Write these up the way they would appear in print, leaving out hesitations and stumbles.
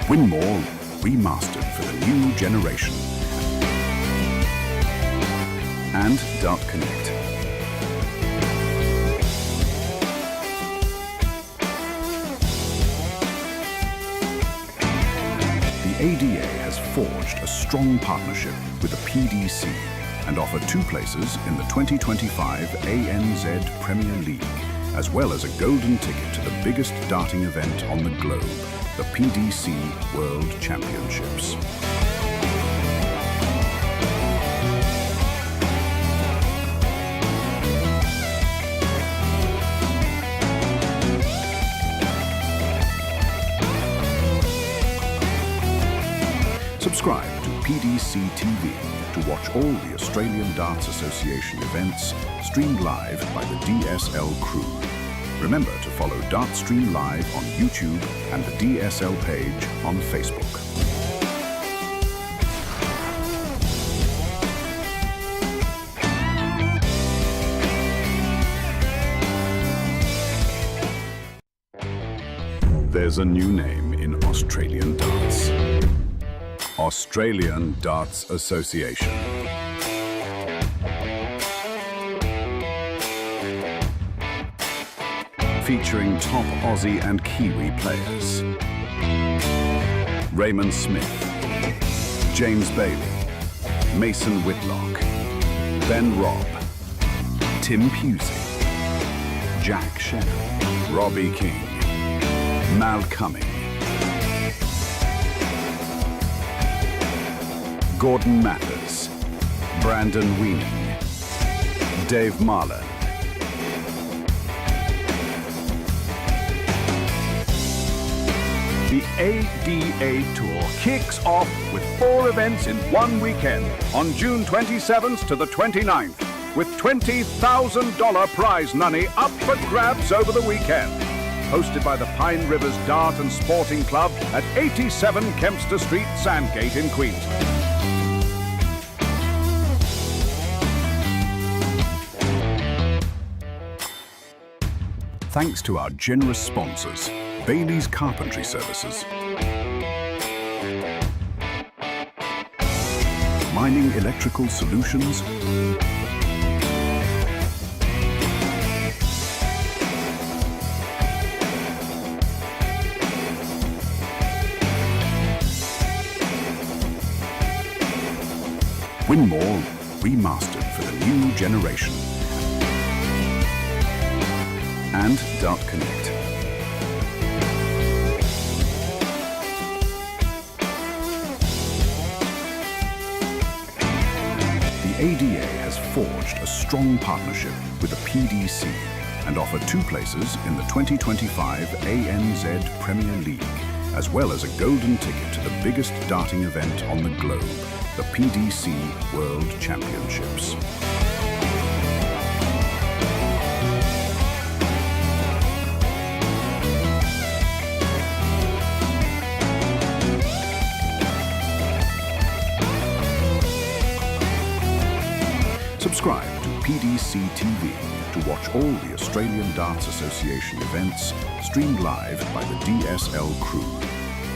Win more, remastered for the new generation. And Dart Connect. The ADA has forged a strong partnership with the PDC and offer 2 places in the 2025 ANZ Premier League, as well as a golden ticket to the biggest darting event on the globe, the PDC World Championships. Subscribe to PDC TV to watch all the Australian Darts Association events streamed live by the DSL crew. Remember to follow Dartstream Live on YouTube and the DSL page on Facebook. There's a new name in Australian darts. Australian Darts Association. Featuring top Aussie and Kiwi players. Raymond Smith, James Bailey, Mason Whitlock, Ben Robb, Tim Pusey, Jack Shannon, Robbie King, Mal Cumming, Gordon Mathers, Brandon Weening, Dave Marlin, The ADA Tour kicks off with 4 events in one weekend on June 27th to the 29th, with $20,000 prize money up for grabs over the weekend. Hosted by the Pine Rivers Dart and Sporting Club at 87 Kempster Street, Sandgate in Queensland. Thanks to our generous sponsors, Bailey's Carpentry Services, Mining Electrical Solutions, Win more, remastered for the new generation, and Dart Connect. The ADA has forged a strong partnership with the PDC and offer 2 places in the 2025 ANZ Premier League, as well as a golden ticket to the biggest darting event on the globe, the PDC World Championships. Subscribe to PDC TV to watch all the Australian Darts Association events streamed live by the DSL crew.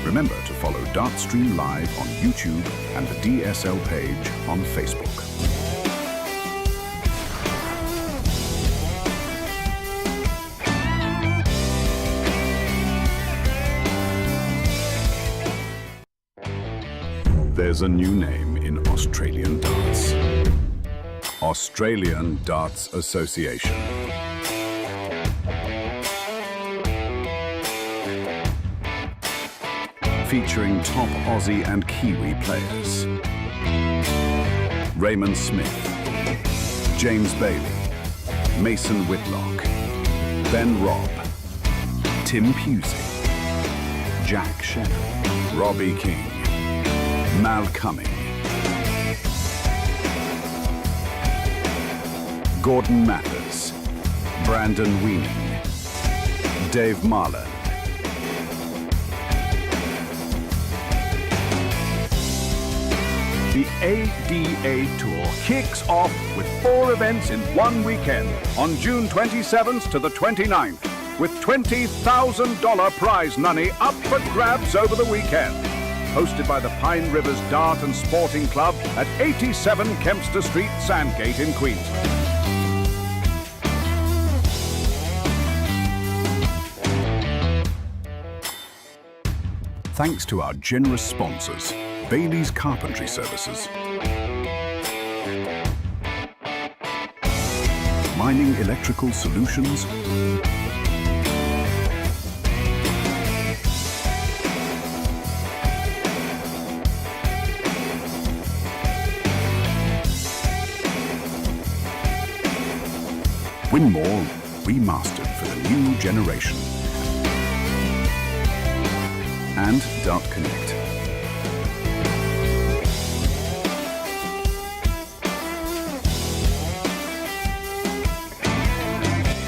Remember to follow Dartstream Live on YouTube and the DSL page on Facebook. There's a new name in Australian darts. Australian Darts Association. Featuring top Aussie and Kiwi players. Raymond Smith, James Bailey, Mason Whitlock, Ben Robb, Tim Pusey, Jack Shannon, Robbie King, Mal Cumming, Gordon Mathers, Brandon Weening, Dave Marlin, The ADA Tour kicks off with 4 events in one weekend on June 27th to the 29th, with $20,000 prize money up for grabs over the weekend. Hosted by the Pine Rivers Dart and Sporting Club at 87 Kempster Street, Sandgate in Queens. Thanks to our generous sponsors, Bailey's Carpentry Services, Mining Electrical Solutions, Winmore remastered for the new generation, and Dart Connect.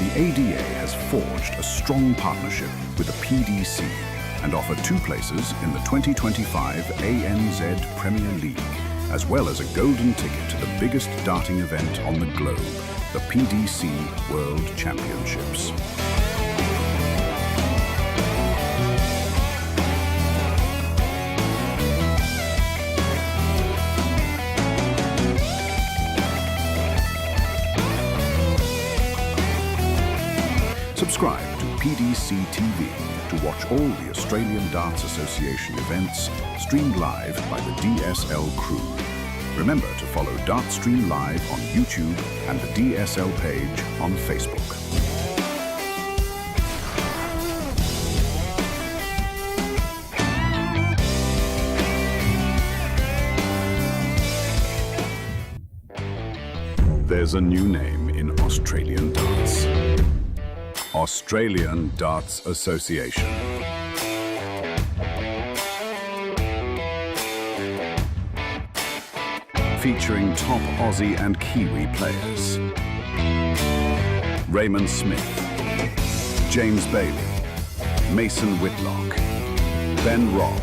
The ADA has forged a strong partnership with the PDC and offer 2 places in the 2025 ANZ Premier League, as well as a golden ticket to the biggest darting event on the globe, the PDC World Championships. Subscribe to PDC TV to watch all the Australian Darts Association events streamed live by the DSL crew. Remember to follow Dartstream Live on YouTube and the DSL page on Facebook. There's a new name in Australian darts. Australian Darts Association. Featuring top Aussie and Kiwi players. Raymond Smith, James Bailey, Mason Whitlock, Ben Robb,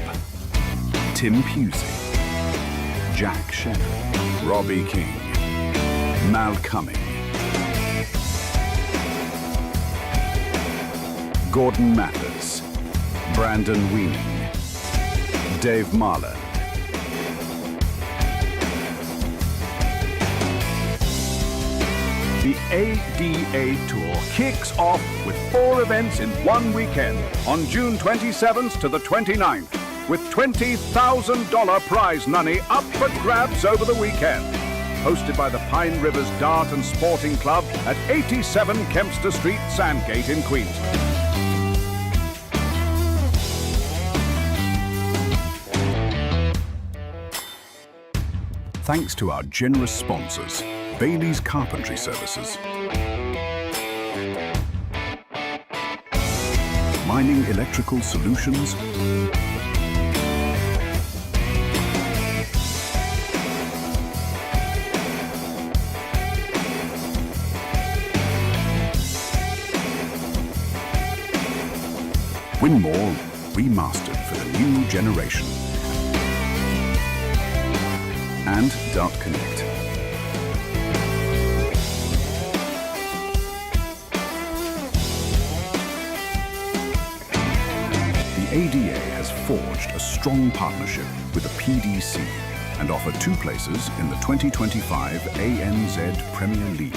Tim Pusey, Jack Shepard, Robbie King, Mal Cumming, Gordon Mathers, Brandon Weening, Dave Marlin, The ADA Tour kicks off with 4 events in one weekend on June 27th to the 29th, with $20,000 prize money up for grabs over the weekend. Hosted by the Pine Rivers Dart and Sporting Club at 87 Kempster Street, Sandgate in Queens. Thanks to our generous sponsors, Bailey's Carpentry Services, Mining Electrical Solutions, Winmore remastered for the new generation, and Dart Connect. The ADA has forged a strong partnership with the PDC and offer 2 places in the 2025 ANZ Premier League,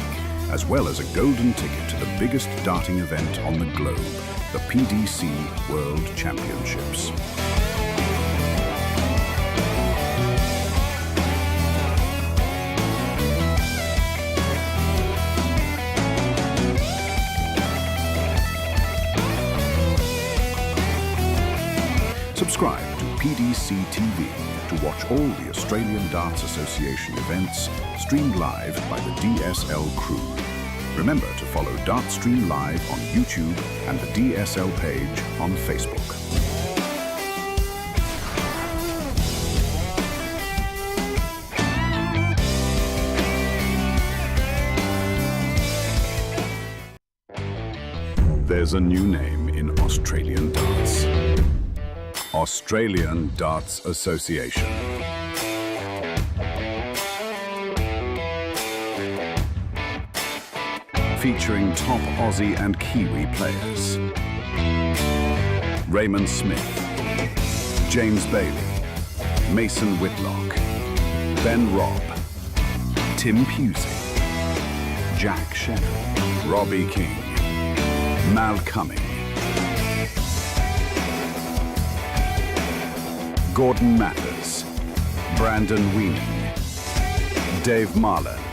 as well as a golden ticket to the biggest darting event on the globe, the PDC World Championships. Subscribe to PDC TV to watch all the Australian Darts Association events streamed live by the DSL crew. Remember to follow Dartstream Live on YouTube and the DSL page on Facebook. There's a new name in Australian darts. Australian Darts Association. featuring top Aussie and Kiwi players. Raymond Smith, James Bailey, Mason Whitlock, Ben Robb, Tim Pusey, Jack Shannon, Robbie King, Mal Cumming, Gordon Mathers, Brandon Weaning, Dave Marland,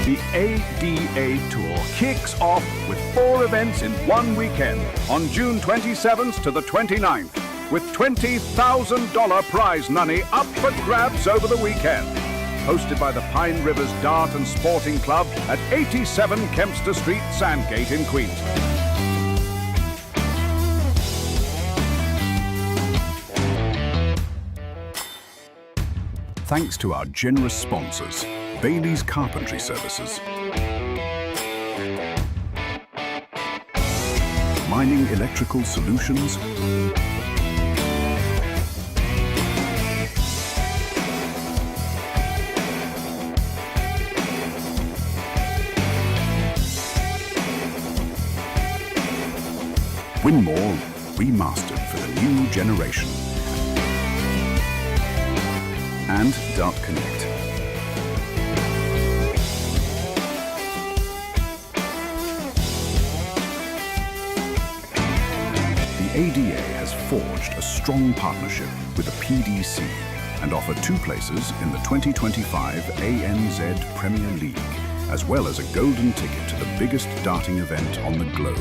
The ADA Tour kicks off with 4 events in one weekend on June 27th to the 29th, with $20,000 prize money up for grabs over the weekend. Hosted by the Pine Rivers Dart and Sporting Club at 87 Kempster Street, Sandgate in Queens. Thanks to our generous sponsors, Bailey's Carpentry Services, Mining Electrical Solutions, Winmore remastered for the new generation, and Dart Connect. The ADA has forged a strong partnership with the PDC and offer 2 places in the 2025 ANZ Premier League, as well as a golden ticket to the biggest darting event on the globe,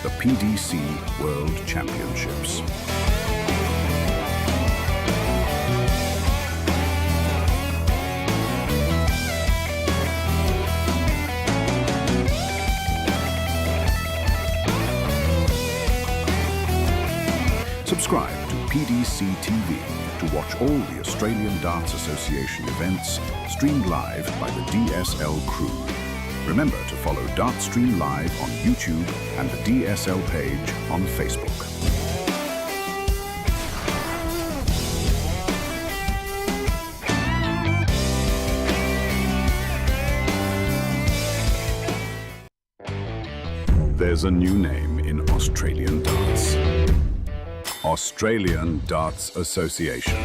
the PDC World Championships. Subscribe to PDC TV to watch all the Australian Darts Association events streamed live by the DSL crew. Remember to follow Dartstream Live on YouTube and the DSL page on Facebook. There's a new name in Australian darts. Australian Darts Association.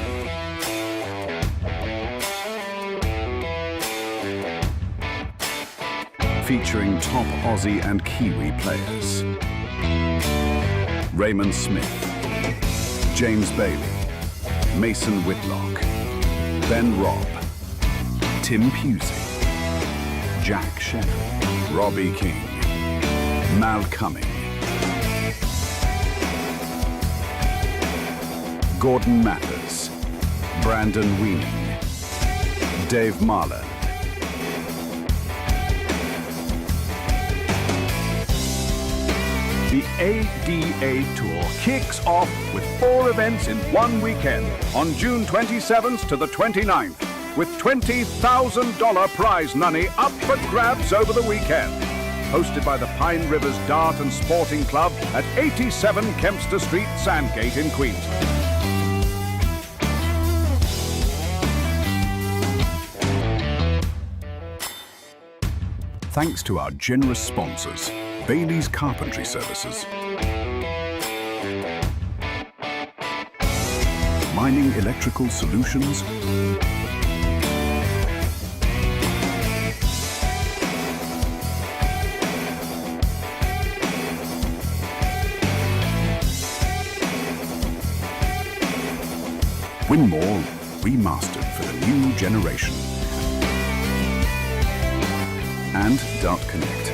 Featuring top Aussie and Kiwi players. Raymond Smith, James Bailey, Mason Whitlock, Ben Robb, Tim Pusey, Jack Shannon, Robbie King, Mal Cumming, Gordon Mathers, Brandon Weaning, Dave Marland, The ADA Tour kicks off with 4 events in one weekend on June 27th to the 29th, with $20,000 prize money up for grabs over the weekend. Hosted by the Pine Rivers Dart and Sporting Club at 87 Kempster Street, Sandgate in Queens. Thanks to our generous sponsors, Bailey's Carpentry Services, Mining Electrical Solutions, Winmore remastered for the new generation, and Dart Connect.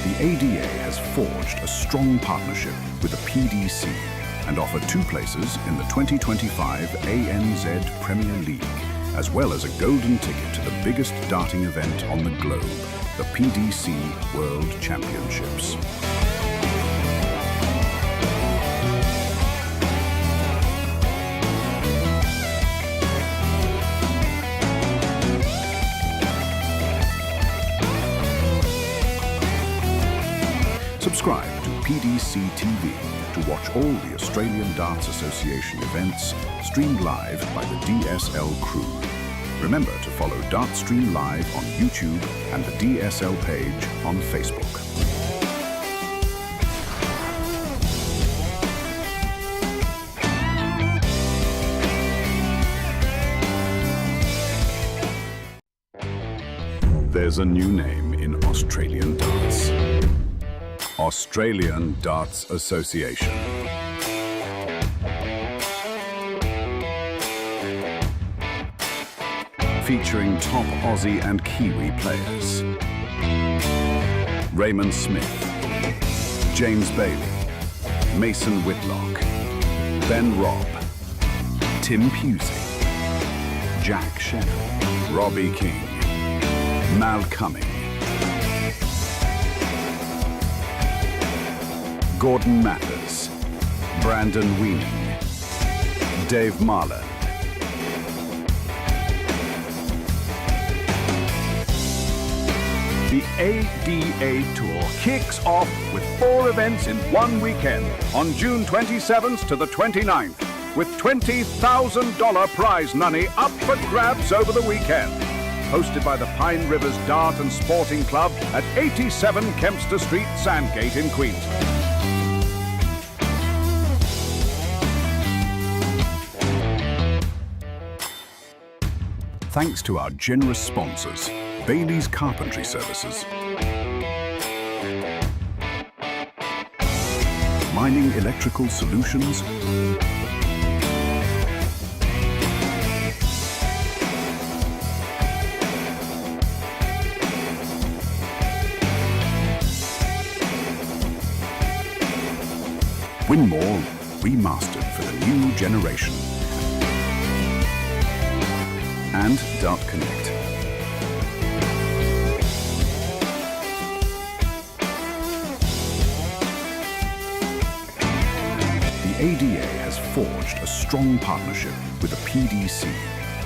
The ADA has forged a strong partnership with the PDC and offer 2 places in the 2025 ANZ Premier League, as well as a golden ticket to the biggest darting event on the globe, the PDC World Championships. Subscribe to PDC TV to watch all the Australian Darts Association events streamed live by the DSL crew. Remember to follow Dartstream Live on YouTube and the DSL page on Facebook. There's a new name in Australian darts. Australian Darts Association. Featuring top Aussie and Kiwi players. Raymond Smith, James Bailey, Mason Whitlock, Ben Robb, Tim Pusey, Jack Shannon, Robbie King, Mal Cumming, Gordon Mathers, Brandon Weaning, Dave Marland, The ADA Tour kicks off with 4 events in one weekend on June 27th to the 29th, with $20,000 prize money up for grabs over the weekend. Hosted by the Pine Rivers Dart and Sporting Club at 87 Kempster Street, Sandgate in Queens. Thanks to our generous sponsors, Bailey's Carpentry Services, Mining Electrical Solutions, Win More Remastered for the new generation, and Dart Connect. The ADA has forged a strong partnership with the PDC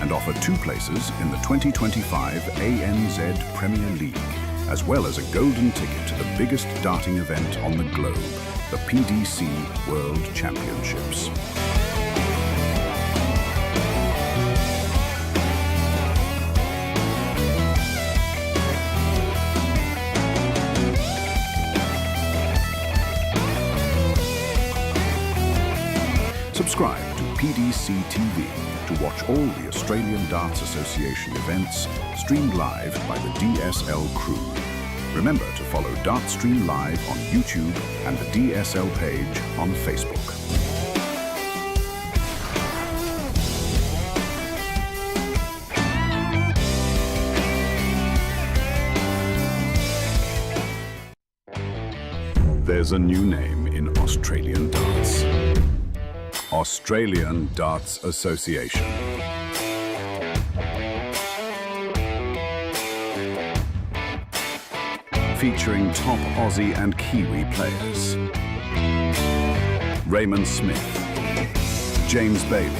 and offer 2 places in the 2025 ANZ Premier League, as well as a golden ticket to the biggest darting event on the globe, the PDC World Championships. Subscribe to PDC TV to watch all the Australian Darts Association events streamed live by the DSL crew. Remember to follow Dartstream Live on YouTube and the DSL page on Facebook. There's a new name in Australian darts. Australian Darts Association. Featuring top Aussie and Kiwi players. Raymond Smith, James Bailey,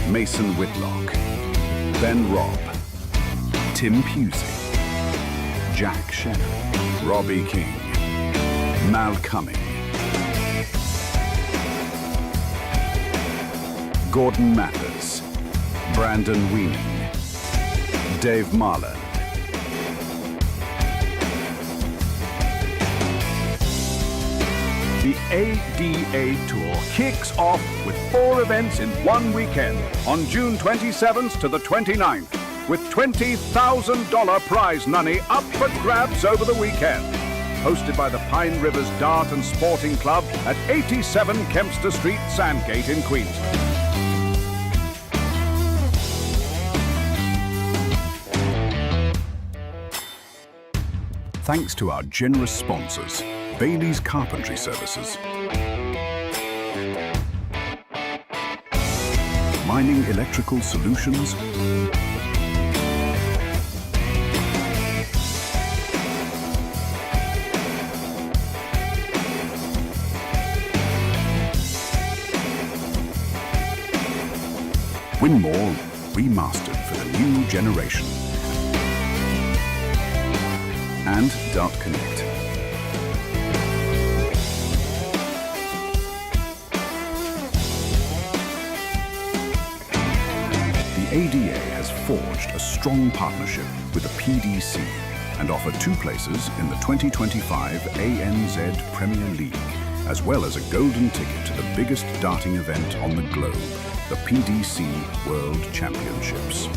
Mason Whitlock, Ben Robb, Tim Pusey, Jack Shannon, Robbie King, Mal Cumming, Gordon Mathers, Brandon Weaning, Dave Marland, The ADA Tour kicks off with 4 events in one weekend on June 27th to the 29th, with $20,000 prize money up for grabs over the weekend. Hosted by the Pine Rivers Dart and Sporting Club at 87 Kempster Street, Sandgate in Queens. Thanks to our generous sponsors, Bailey's Carpentry Services, Mining Electrical Solutions, Win More Remastered for the new generation, and Dart Connect. ADA has forged a strong partnership with the PDC and offer 2 places in the 2025 ANZ Premier League, as well as a golden ticket to the biggest darting event on the globe, the PDC World Championships.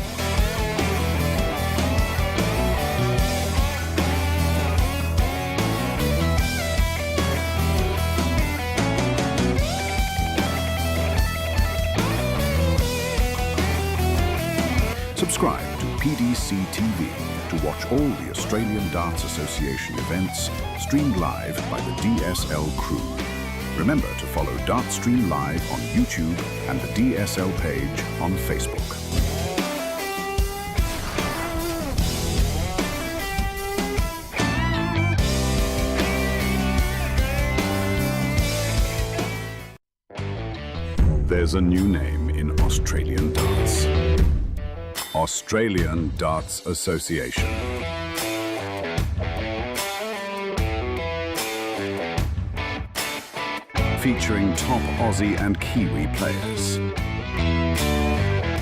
Subscribe to PDC TV to watch all the Australian Darts Association events streamed live by the DSL crew. Remember to follow Dartstream Live on YouTube and the DSL page on Facebook. There's a new name in Australian darts. Australian Darts Association. Featuring top Aussie and Kiwi players.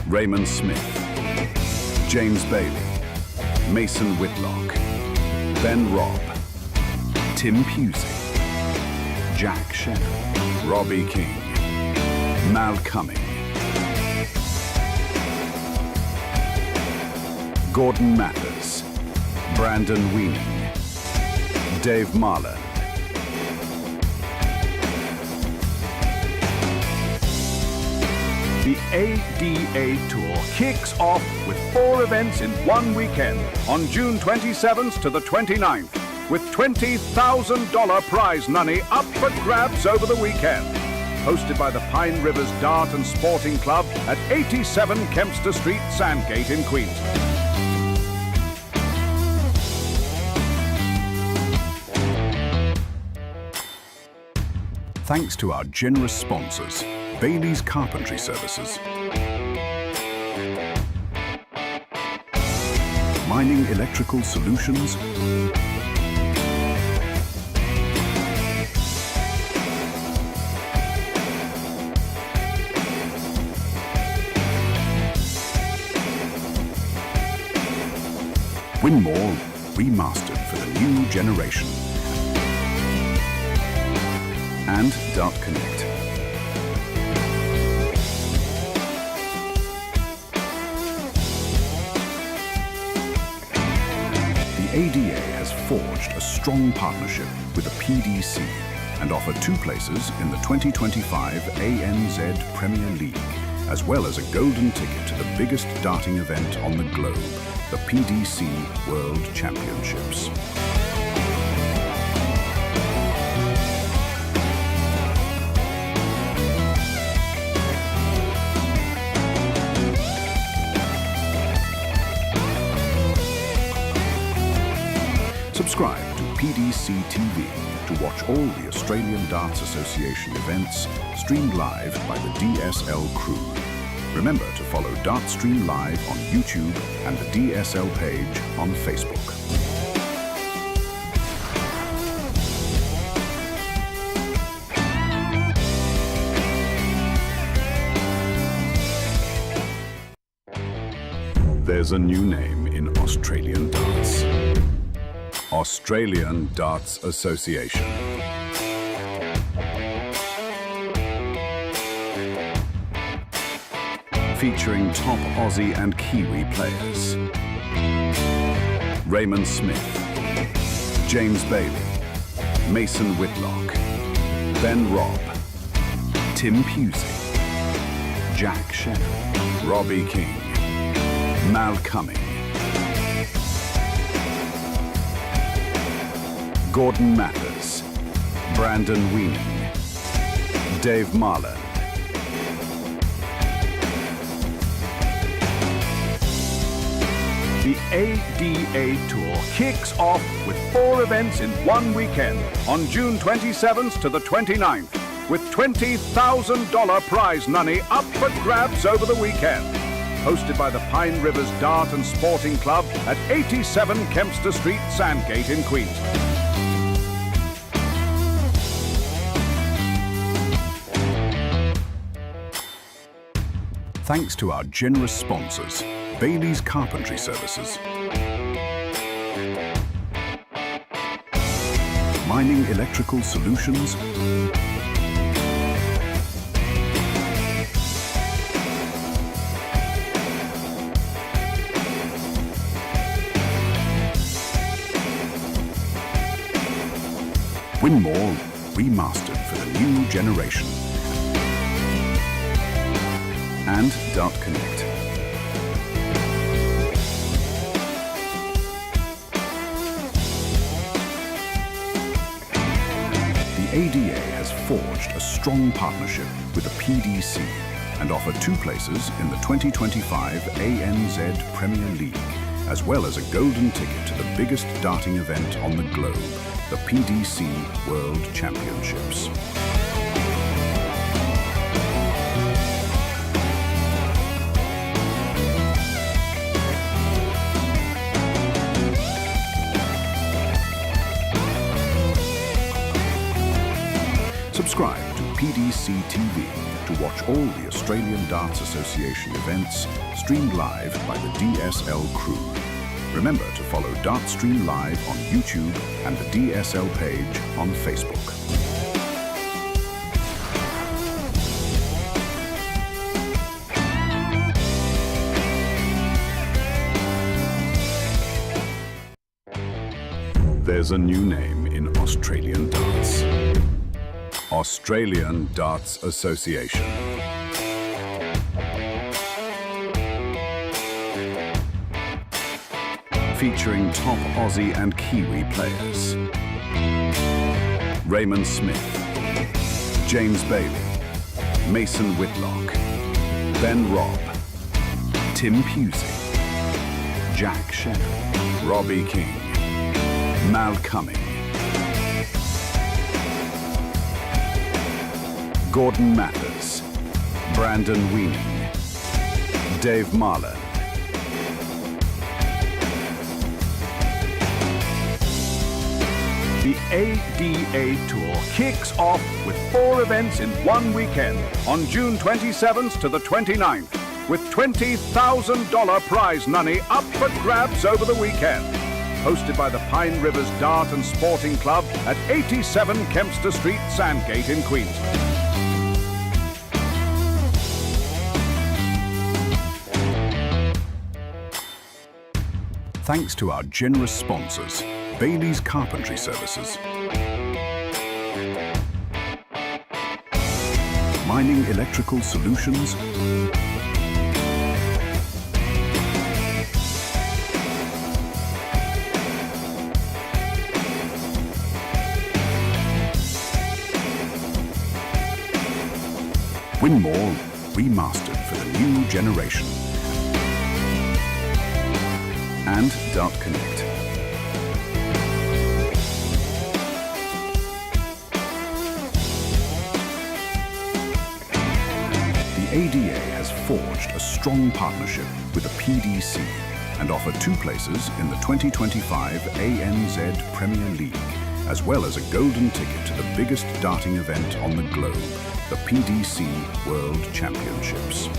Raymond Smith, James Bailey, Mason Whitlock, Ben Robb, Tim Pusey, Jack Shannon, Robbie King, Mal Cumming, Gordon Mathers, Brandon Weening, Dave Marland, The ADA Tour kicks off with 4 events in one weekend on June 27th to the 29th, with $20,000 prize money up for grabs over the weekend. Hosted by the Pine Rivers Dart and Sporting Club at 87 Kempster Street, Sandgate in Queensland. Thanks to our generous sponsors, Bailey's Carpentry Services, Mining Electrical Solutions, Winmore Remastered for the new generation, and Dart Connect. The ADA has forged a strong partnership with the PDC and offer 2 places in the 2025 ANZ Premier League, as well as a golden ticket to the biggest darting event on the globe, the PDC World Championships. Subscribe to PDC TV to watch all the Australian Darts Association events streamed live by the DSL crew. Remember to follow Dartstream Live on YouTube and the DSL page on Facebook. There's a new name in Australian darts. Australian Darts Association. Featuring top Aussie and Kiwi players. Raymond Smith, James Bailey, Mason Whitlock, Ben Robb, Tim Pusey, Jack Shannon, Robbie King, Mal Cumming, Gordon Mathers, Brandon Weening, Dave Marland, The ADA Tour kicks off with 4 events in one weekend on June 27th to the 29th, with $20,000 prize money up for grabs over the weekend. Hosted by the Pine Rivers Dart and Sporting Club at 87 Kempster Street, Sandgate in Queensland. Thanks to our generous sponsors, Bailey's Carpentry Services, Mining Electrical Solutions, Winmore Remastered for the new generation, and Dart Connect. The ADA has forged a strong partnership with the PDC and offer 2 places in the 2025 ANZ Premier League, as well as a golden ticket to the biggest darting event on the globe, the PDC World Championships. Subscribe to PDC TV to watch all the Australian Darts Association events streamed live by the DSL crew. Remember to follow Dartstream Live on YouTube and the DSL page on Facebook. There's a new name in Australian darts. Australian Darts Association. Featuring top Aussie and Kiwi players. Raymond Smith, James Bailey, Mason Whitlock, Ben Robb, Tim Pusey, Jack Shannon, Robbie King, Mal Cumming, Gordon Mathers, Brandon Weaning, Dave Marlin, The ADA Tour kicks off with 4 events in one weekend on June 27th to the 29th, with $20,000 prize money up for grabs over the weekend. Hosted by the Pine Rivers Dart and Sporting Club at 87 Kempster Street, Sandgate in Queensland. Thanks to our generous sponsors, Bailey's Carpentry Services, Mining Electrical Solutions, Winmore Remastered for the new generation, and Dart Connect. The ADA has forged a strong partnership with the PDC and offer 2 places in the 2025 ANZ Premier League, as well as a golden ticket to the biggest darting event on the globe, the PDC World Championships.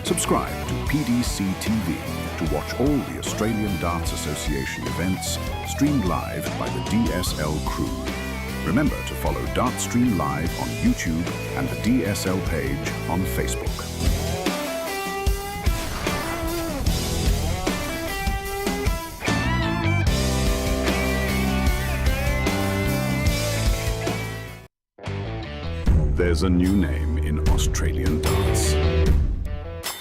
Subscribe to PDC TV to watch all the Australian Darts Association events streamed live by the DSL crew. Remember to follow Dartstream Live on YouTube and the DSL page on Facebook. There's a new name in Australian darts.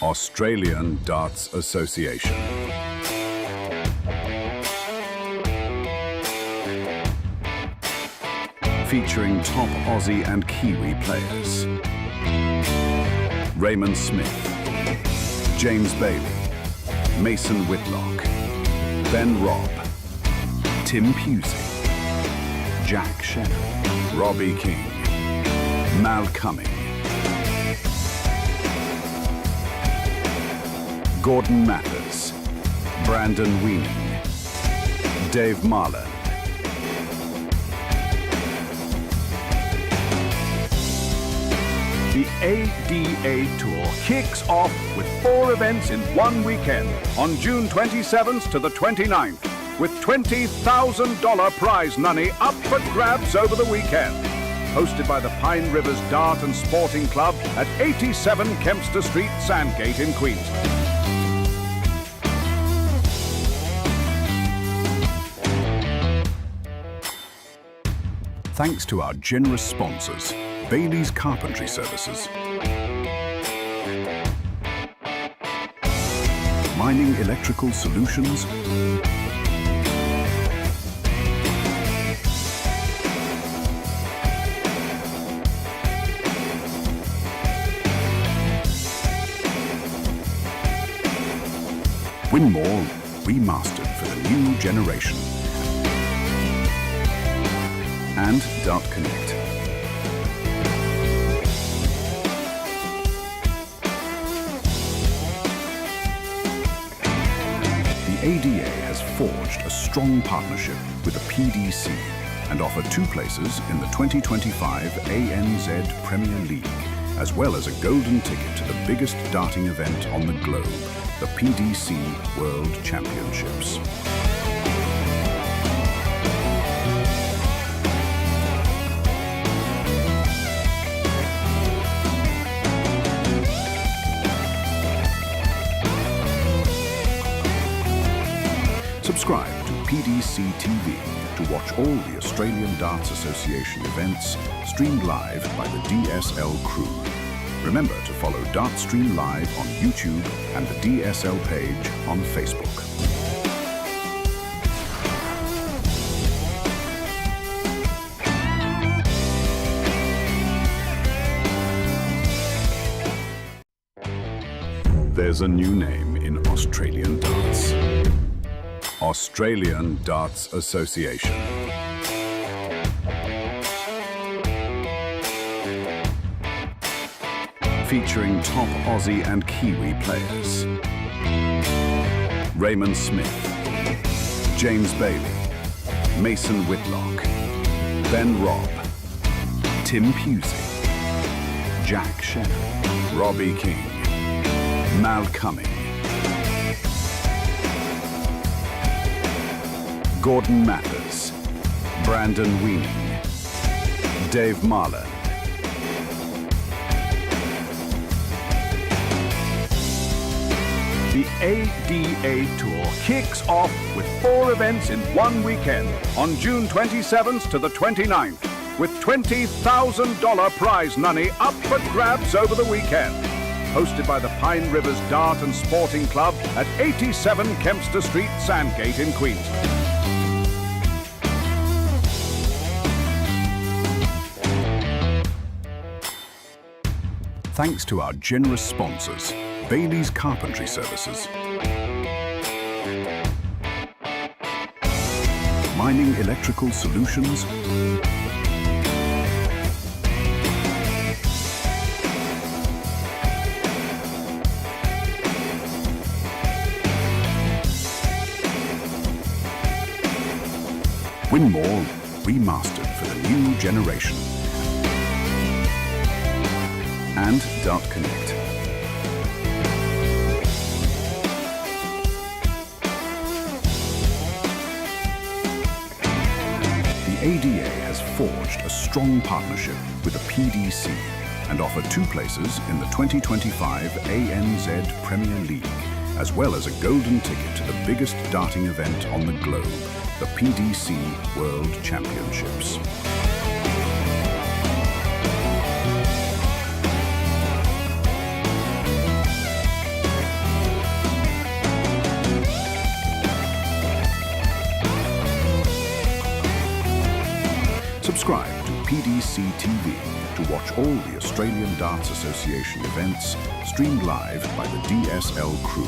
Australian Darts Association. Featuring top Aussie and Kiwi players. Raymond Smith, James Bailey, Mason Whitlock, Ben Robb, Tim Pusey, Jack Shannon, Robbie King, Mal Cumming, Gordon Mathers, Brandon Weening, Dave Marlin. The ADA Tour kicks off with 4 events in one weekend on June 27th to the 29th, with $20,000 prize money up for grabs over the weekend. Hosted by the Pine Rivers Dart and Sporting Club at 87 Kempster Street, Sandgate in Queens. Thanks to our generous sponsors, Bailey's Carpentry Services, Mining Electrical Solutions, Winmore Remastered for the new generation, and Dart Connect. The ADA has forged a strong partnership with the PDC and offer 2 places in the 2025 ANZ Premier League, as well as a golden ticket to the biggest darting event on the globe, the PDC World Championships. Subscribe to PDC TV to watch all the Australian Darts Association events streamed live by the DSL crew. Remember to follow Dartstream Live on YouTube and the DSL page on Facebook. There's a new name in Australian darts. Australian Darts Association. Featuring top Aussie and Kiwi players. Raymond Smith, James Bailey, Mason Whitlock, Ben Robb, Tim Pusey, Jack Shannon, Robbie King, Mal Cumming, Gordon Mathers, Brandon Weening, Dave Marlin, The ADA Tour kicks off with 4 events in one weekend on June 27th to the 29th, with $20,000 prize money up for grabs over the weekend. Hosted by the Pine Rivers Dart and Sporting Club at 87 Kempster Street, Sandgate in Queens. Thanks to our generous sponsors, Bailey's Carpentry Services, Mining Electrical Solutions, Winmore Remastered for the new generation, and Dart Connect. The ADA has forged a strong partnership with the PDC and offer 2 places in the 2025 ANZ Premier League, as well as a golden ticket to the biggest darting event on the globe, the PDC World Championships. Subscribe to PDC TV to watch all the Australian Darts Association events streamed live by the DSL crew.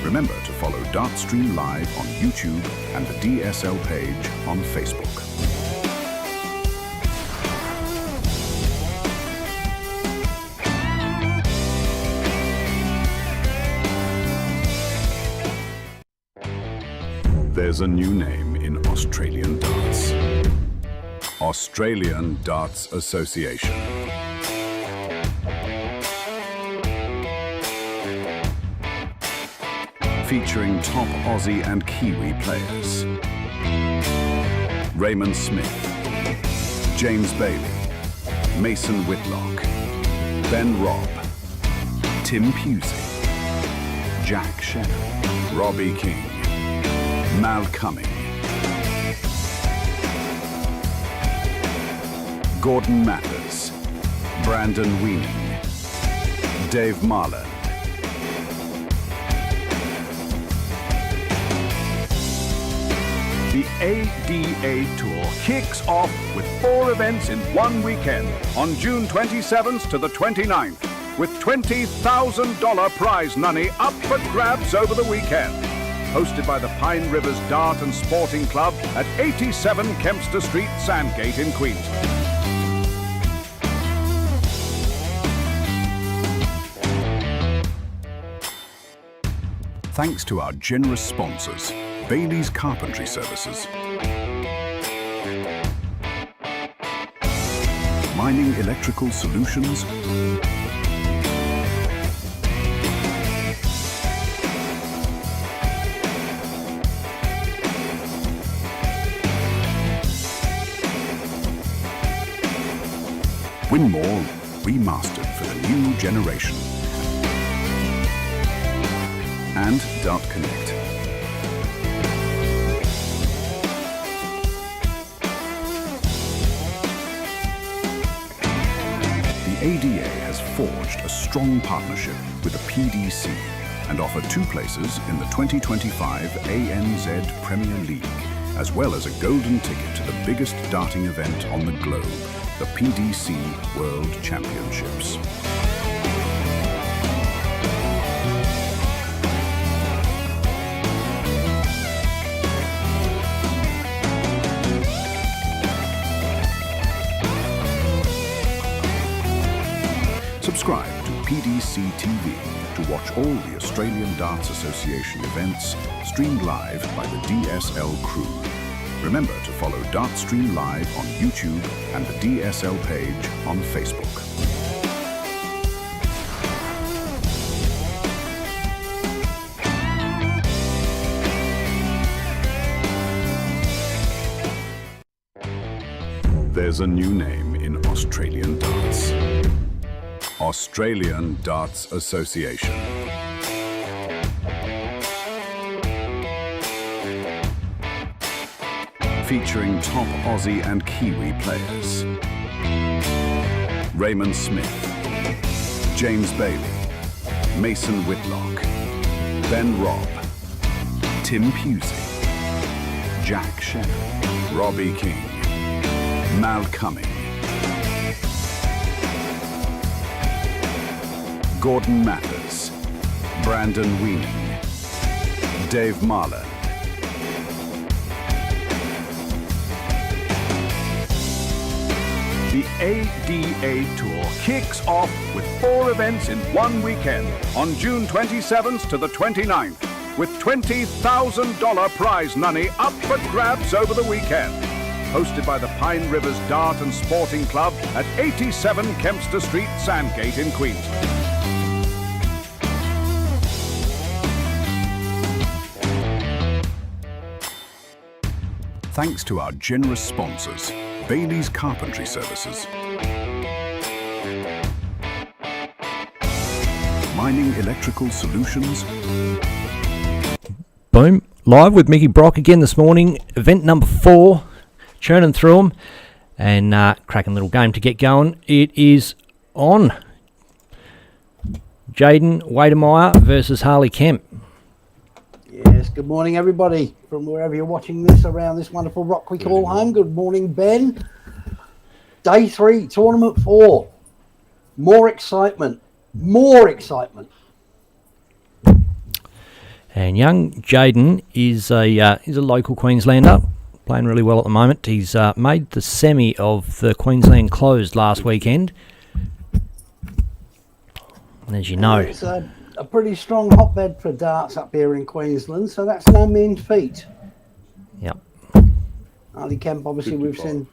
Remember to follow Dartstream Live on YouTube and the DSL page on Facebook. There's a new name in Australian darts. Australian Darts Association. Featuring top Aussie and Kiwi players. Raymond Smith, James Bailey, Mason Whitlock, Ben Robb, Tim Pusey, Jack Shannon, Robbie King, Mal Cumming, Gordon Mathers, Brandon Weening, Dave Marland, The ADA Tour kicks off with 4 events in one weekend on June 27th to the 29th, with $20,000 prize money up for grabs over the weekend. Hosted by the Pine Rivers Dart and Sporting Club at 87 Kempster Street, Sandgate in Queensland. Thanks to our generous sponsors, Bailey's Carpentry Services, Mining Electrical Solutions, Winmore remastered for the new generation, and Dart Connect. The ADA has forged a strong partnership with the PDC and offer 2 places in the 2025 ANZ Premier League, as well as a golden ticket to the biggest darting event on the globe, the PDC World Championships. Subscribe to PDC TV to watch all the Australian Darts Association events streamed live by the DSL crew. Remember to follow Dartstream Live on YouTube and the DSL page on Facebook. There's a new name in Australian darts. Australian Darts Association. Featuring top Aussie and Kiwi players. Raymond Smith, James Bailey, Mason Whitlock, Ben Robb, Tim Pusey, Jack Shannon, Robbie King, Mal Cumming, Gordon Mathers, Brandon Weening, Dave Marland, The ADA Tour kicks off with 4 events in one weekend on June 27th to the 29th, with $20,000 prize money up for grabs over the weekend. Hosted by the Pine Rivers Dart and Sporting Club at 87 Kempster Street, Sandgate in Queensland. Thanks to our generous sponsors, Bailey's Carpentry Services, Mining Electrical Solutions. Boom. Live with Mickey Brock again this morning. Event number 4. Churning through them. And cracking little game to get going. It is on. Jaden Wedemeyer versus Harley Kemp. Yes, good morning everybody from wherever you're watching this around this wonderful rock we call home. Good morning, Ben. Day 3, tournament 4. More excitement. More excitement. And young Jaden is a local Queenslander, playing really well at the moment. He's made the semi of the Queensland Closed last weekend. And as you know, It's a pretty strong hotbed for darts up here in Queensland, so that's no mean feat. Yep. Harley Kemp, obviously, 55. we've seen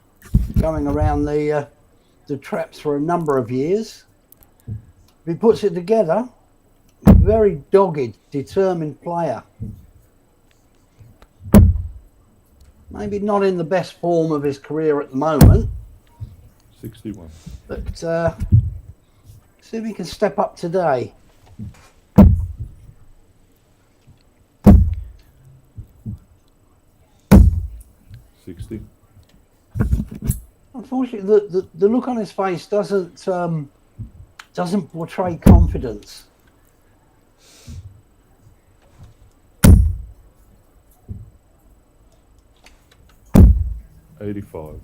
going around the traps for a number of years. If he puts it together, very dogged, determined player. Maybe not in the best form of his career at the moment, 61. but see if he can step up today. Unfortunately, the look on his face doesn't portray confidence. $85.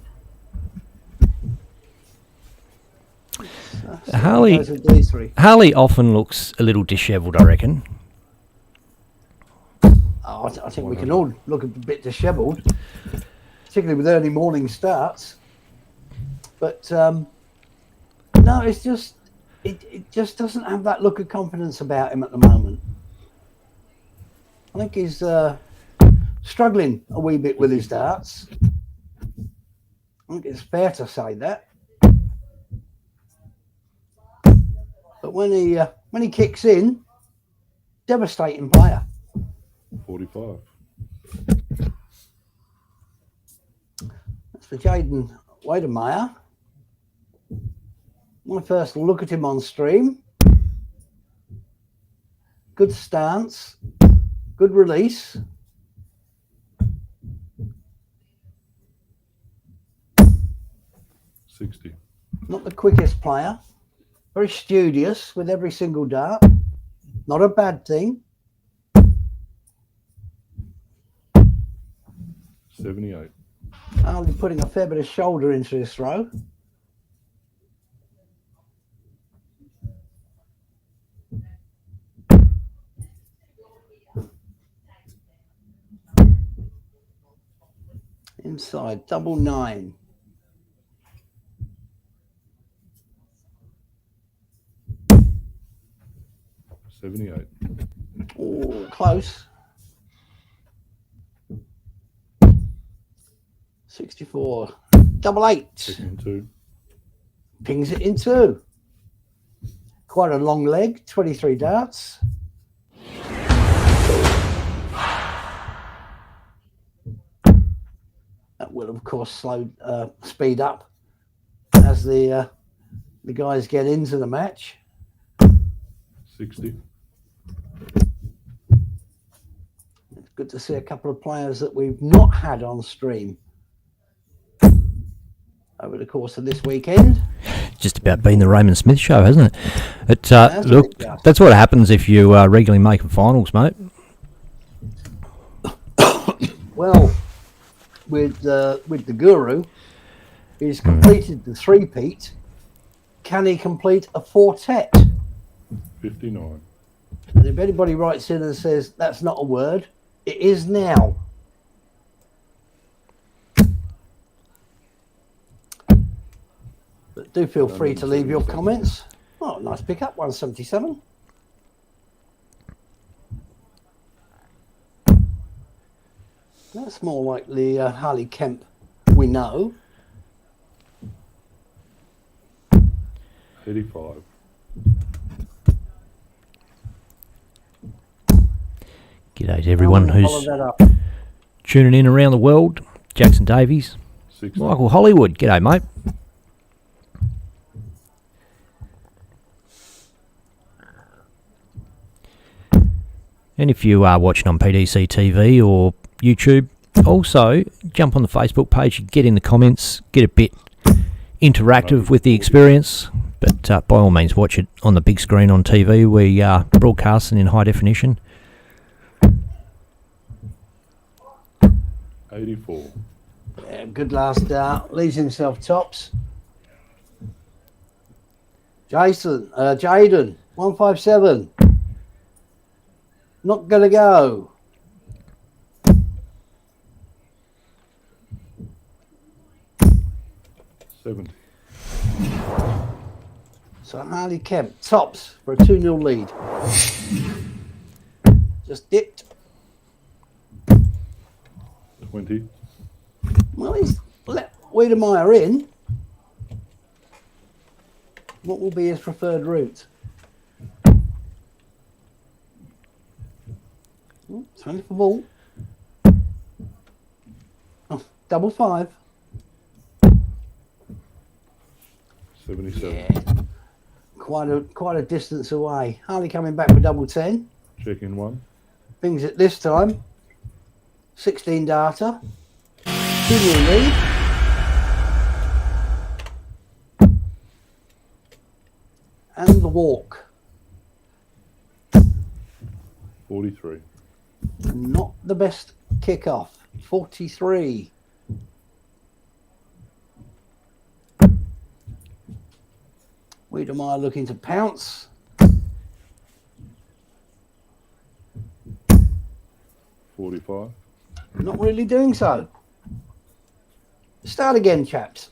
Harley often looks a little dishevelled, I reckon. I think we can all look a bit dishevelled, particularly with early morning starts. But no, it's just it just doesn't have that look of confidence about him at the moment. I think he's struggling a wee bit with his darts. I think it's fair to say that. But when he kicks in, devastating player. 45. That's for Jaden Wedemeyer. My first look at him on stream. Good stance, good release. $60. Not the quickest player. Very studious with every single dart. Not a bad thing. 78. Only putting a fair bit of shoulder into his throw. Inside, double 9. $78. Oh, close. 64. Double 8. Second 2. Pings it in 2. Quite a long leg, 23 darts. That will, of course, speed up as the guys get into the match. 60. It's good to see a couple of players that we've not had on stream over the course of this weekend. Just about been the Raymond Smith show, hasn't it? Look, just. that's what happens if you regularly make finals, mate. Well, with the Guru, he's completed the 3-peat. Can he complete a 4-tet? 59. And if anybody writes in and says that's not a word, it is now. But do feel free to leave your comments. Oh, nice pickup, 177. That's more like the Harley Kemp we know. 85. G'day to everyone Follow who's that up. tuning in around the world. Jackson Davies, 60. Michael Hollywood. G'day, mate. And if you are watching on PDC TV or YouTube, also jump on the Facebook page, get in the comments, get a bit interactive with the experience. But by all means, watch it on the big screen on TV. We are broadcasting in high definition. 84. Yeah, good last dart. Leaves himself tops. Jaden, 157. Not gonna go. $70. So Harley Kemp tops for a 2-0 lead. Just dipped. 20. Well, he's let Wedemeyer in. What will be his preferred route? Oh, it's only for ball. Oh, double 5. 77. Yeah. Quite a distance away. Harley coming back with double 10. Check in 1. Brings it this time. 16 data. 2 new lead. And the walk. 43. Not the best kickoff. 43. Wedemeyer looking to pounce. 45. Not really doing so. Start again, chaps.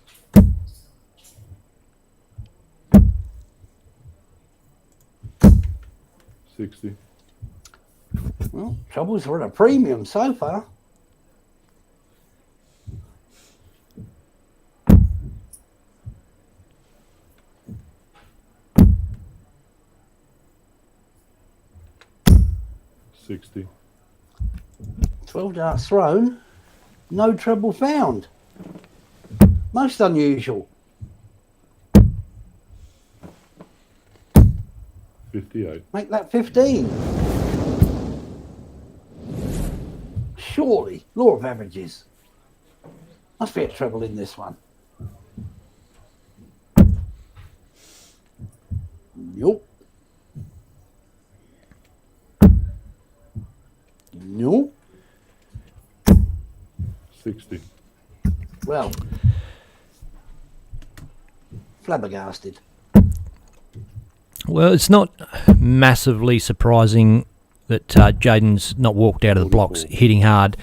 $60. Well, troubles are at a premium so far. $60. 12 darts thrown. No treble found. Most unusual. 58. Make that 15. Surely, law of averages. Must be a treble in this one. Nope. Nope. 60. Well, flabbergasted. Well, it's not massively surprising that Jaden's not walked out of the blocks hitting hard.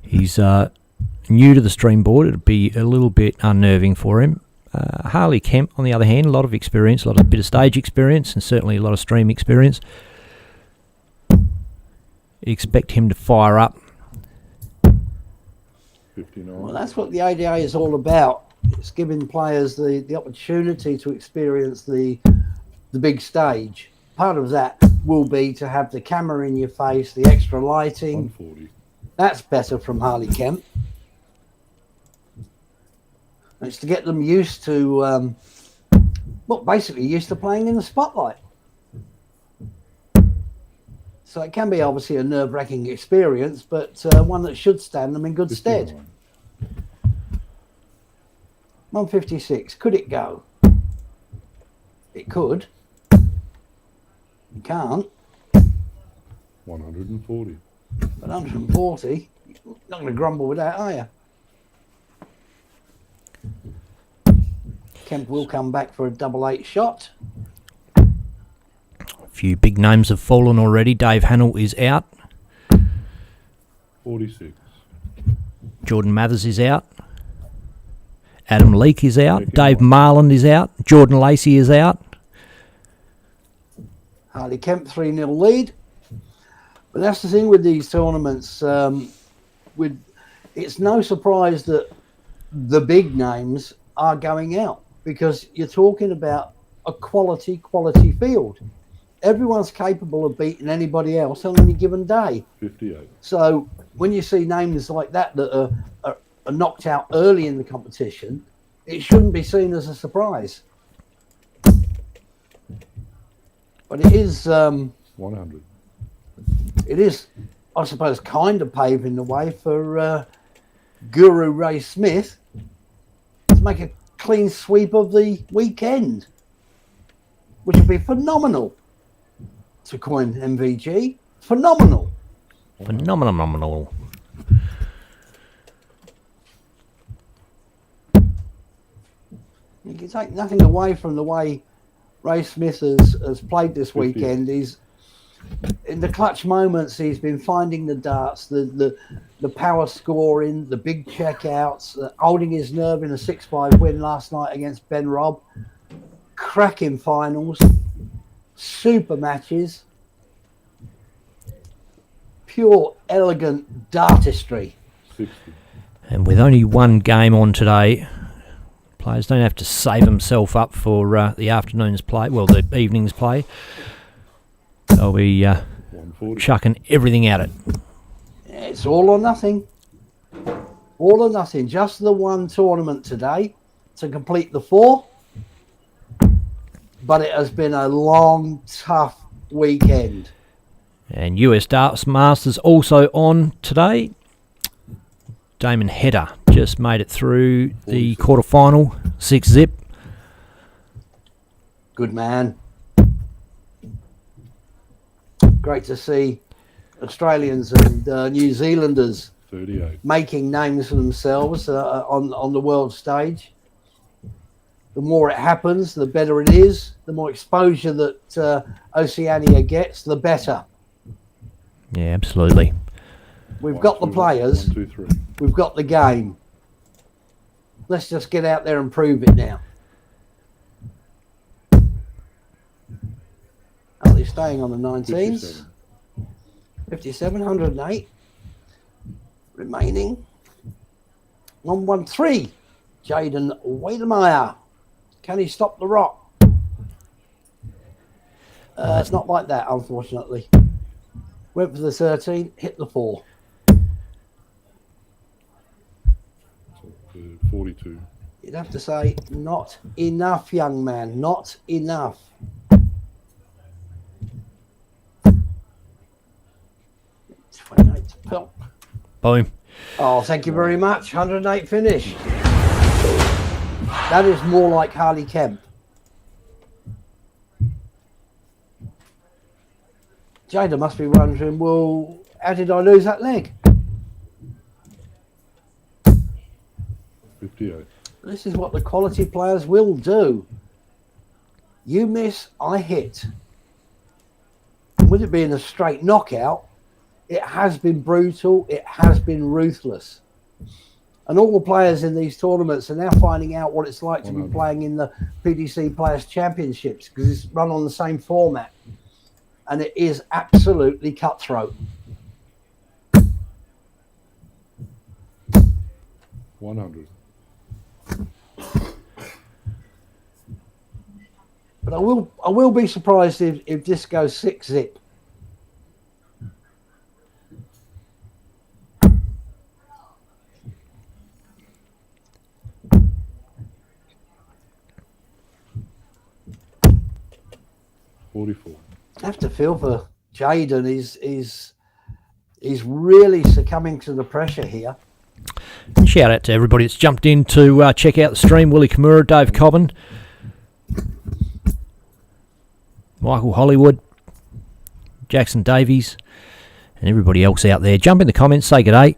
He's new to the stream board. It'd be a little bit unnerving for him. Harley Kemp, on the other hand, a lot of experience, a bit of stage experience, and certainly a lot of stream experience. Expect him to fire up. 59. Well, that's what the ADA is all about. It's giving players the opportunity to experience the big stage. Part of that will be to have the camera in your face, the extra lighting. 140. That's better from Harley Kemp. And it's to get them used to, basically used to playing in the spotlight. So it can be obviously a nerve-wracking experience, but one that should stand them in good 59. stead. 156. Could it go? It could. You can't. 140. But 140, you're not going to grumble with that, are you? Kemp will come back for a double 8 shot. A few big names have fallen already. Dave Hannell is out. 46. Jordan Mathers is out. Adam Leake is out. Dave Marland is out. Jordan Lacey is out. Harley Kemp 3-0 lead. But that's the thing with these tournaments. It's no surprise that the big names are going out, because you're talking about a quality field. Everyone's capable of beating anybody else on any given day. 58. So when you see names like that are knocked out early in the competition, it shouldn't be seen as a surprise. But it is 100. It is, I suppose, kind of paving the way for Guru Ray Smith to make a clean sweep of the weekend, which would be phenomenal. To coin MVG, phenomenal. Phenomenal. You can take nothing away from the way Ray Smith has played this weekend. He's in the clutch moments. He's been finding the darts, the power scoring, the big checkouts, holding his nerve in a 6-5 win last night against Ben Robb. Cracking finals, super matches, pure elegant dartistry. 60. And with only one game on today, players don't have to save themselves up for the afternoon's play, well, the evening's play. They'll be 140. chucking everything at it. It's all or nothing. All or nothing. Just the one tournament today to complete the 4. But it has been a long, tough weekend. And US Darts Masters also on today. Damon Hedder just made it through the quarterfinal, 6-zip. Good man. Great to see Australians and New Zealanders 38. making names for themselves on the world stage. The more it happens, the better it is. The more exposure that Oceania gets, the better. Yeah, absolutely. We've got the players. 1, 2, 3. We've got the game. Let's just get out there and prove it now. Oh, they're staying on the 19s. 57, 108. Remaining. 113. Jaden Wedemeyer. Can he stop the rock? It's not like that, unfortunately. Went for the 13, hit the 4. 42. You'd have to say, not enough, young man. Not enough. Boom. Oh, thank you very much. 108 finish. That is more like Harley Kemp. Jada must be wondering, well, how did I lose that leg? 58. This is what the quality players will do. You miss, I hit. With it being a straight knockout, it has been brutal, it has been ruthless. And all the players in these tournaments are now finding out what it's like to be playing in the PDC Players Championships, because it's run on the same format. And it is absolutely cutthroat. 100. But I will be surprised if this goes 6-zip. I have to feel for Jaden. He's really succumbing to the pressure here. Shout out to everybody that's jumped in to check out the stream. Willie Kimura, Dave Cobbin, Michael Hollywood, Jackson Davies, and everybody else out there. Jump in the comments, say good day.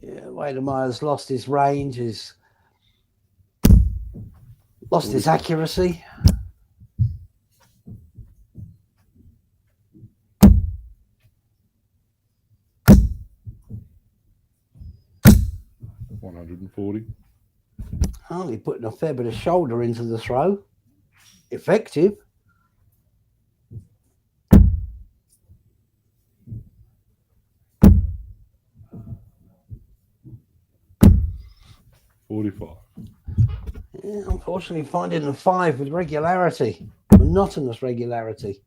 Yeah, Wedemeyer's lost his range, lost his accuracy. $140. Harley putting a fair bit of shoulder into the throw. Effective. $45. Yeah, unfortunately, finding the 5 with regularity, monotonous regularity.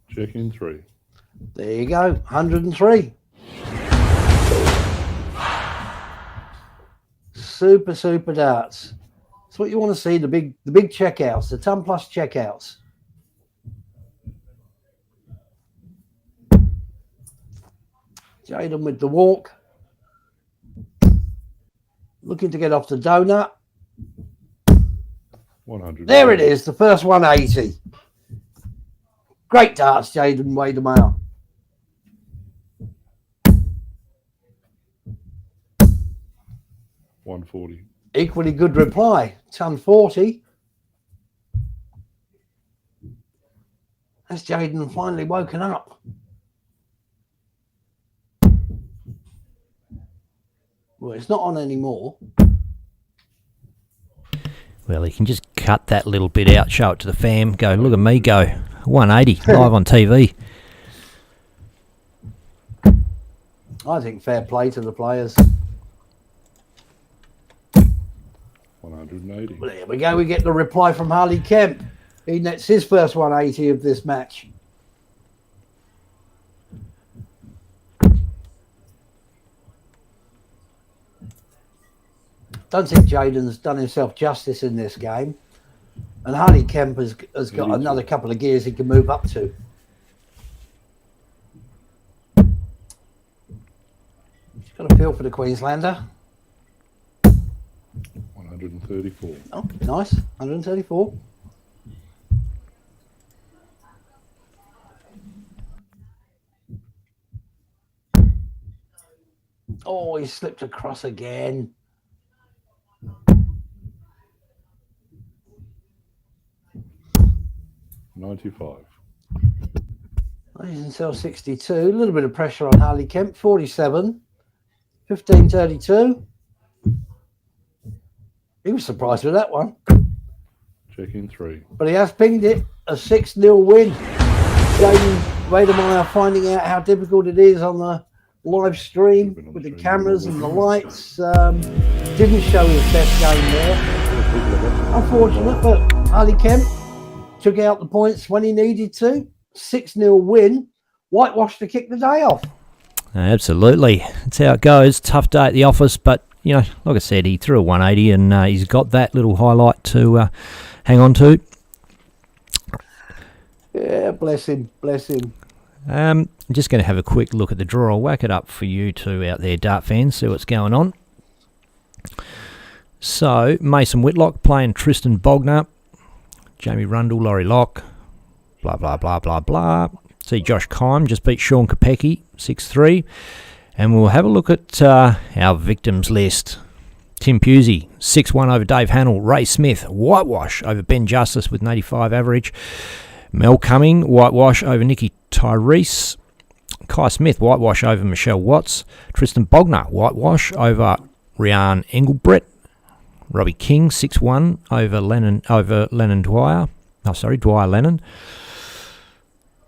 Check in 3. There you go, 103. Super darts. That's what you want to see, the big checkouts, the ton plus checkouts. Jaden with the walk. Looking to get off the donut. 100. There it is, the first 180. Great darts, Jaden Wedemeyer. $140. Equally good reply. Ton 40. Has Jaden finally woken up? Well, it's not on anymore. Well, he can just cut that little bit out, show it to the fam, go, look at me go, 180 live on TV. I think fair play to the players. 180. Well, there we go. We get the reply from Harley Kemp. He nets his first 180 of this match. Don't think Jaden's done himself justice in this game. And Harley Kemp has got another couple of gears he can move up to. He's got a feel for the Queenslander. 134. Oh, nice. 134. Oh, he slipped across again. $95. He's in cell 62. A little bit of pressure on Harley Kemp. 47. 1532. He was surprised with that one. Check in 3. But he has pinged it. A 6-0 win. Jaden Wedemeyer finding out how difficult it is on the live stream with the cameras and the lights. Didn't show his best game there. Unfortunate, but Harley Kemp took out the points when he needed to. 6-0 win. Whitewash to kick the day off. Absolutely. That's how it goes. Tough day at the office, but, you know, like I said, he threw a 180 and he's got that little highlight to hang on to. Yeah, bless him, bless him. I'm just going to have a quick look at the draw. I'll whack it up for you two out there, dart fans, see what's going on. So, Mason Whitlock playing Tristan Bogner, Jamie Rundle, Laurie Locke, blah, blah, blah, blah, blah. See, Josh Kime just beat Sean Kopecky, 6-3. And we'll have a look at our victims list. Tim Pusey, 6-1 over Dave Hannell. Ray Smith, whitewash over Ben Justice with an 85 average. Mel Cumming, whitewash over Nikki Tyrese. Kai Smith, whitewash over Michelle Watts. Tristan Bogner, whitewash over Rian Engelbrett. Robbie King, 6-1 over Lennon Dwyer. Oh, sorry, Dwyer Lennon.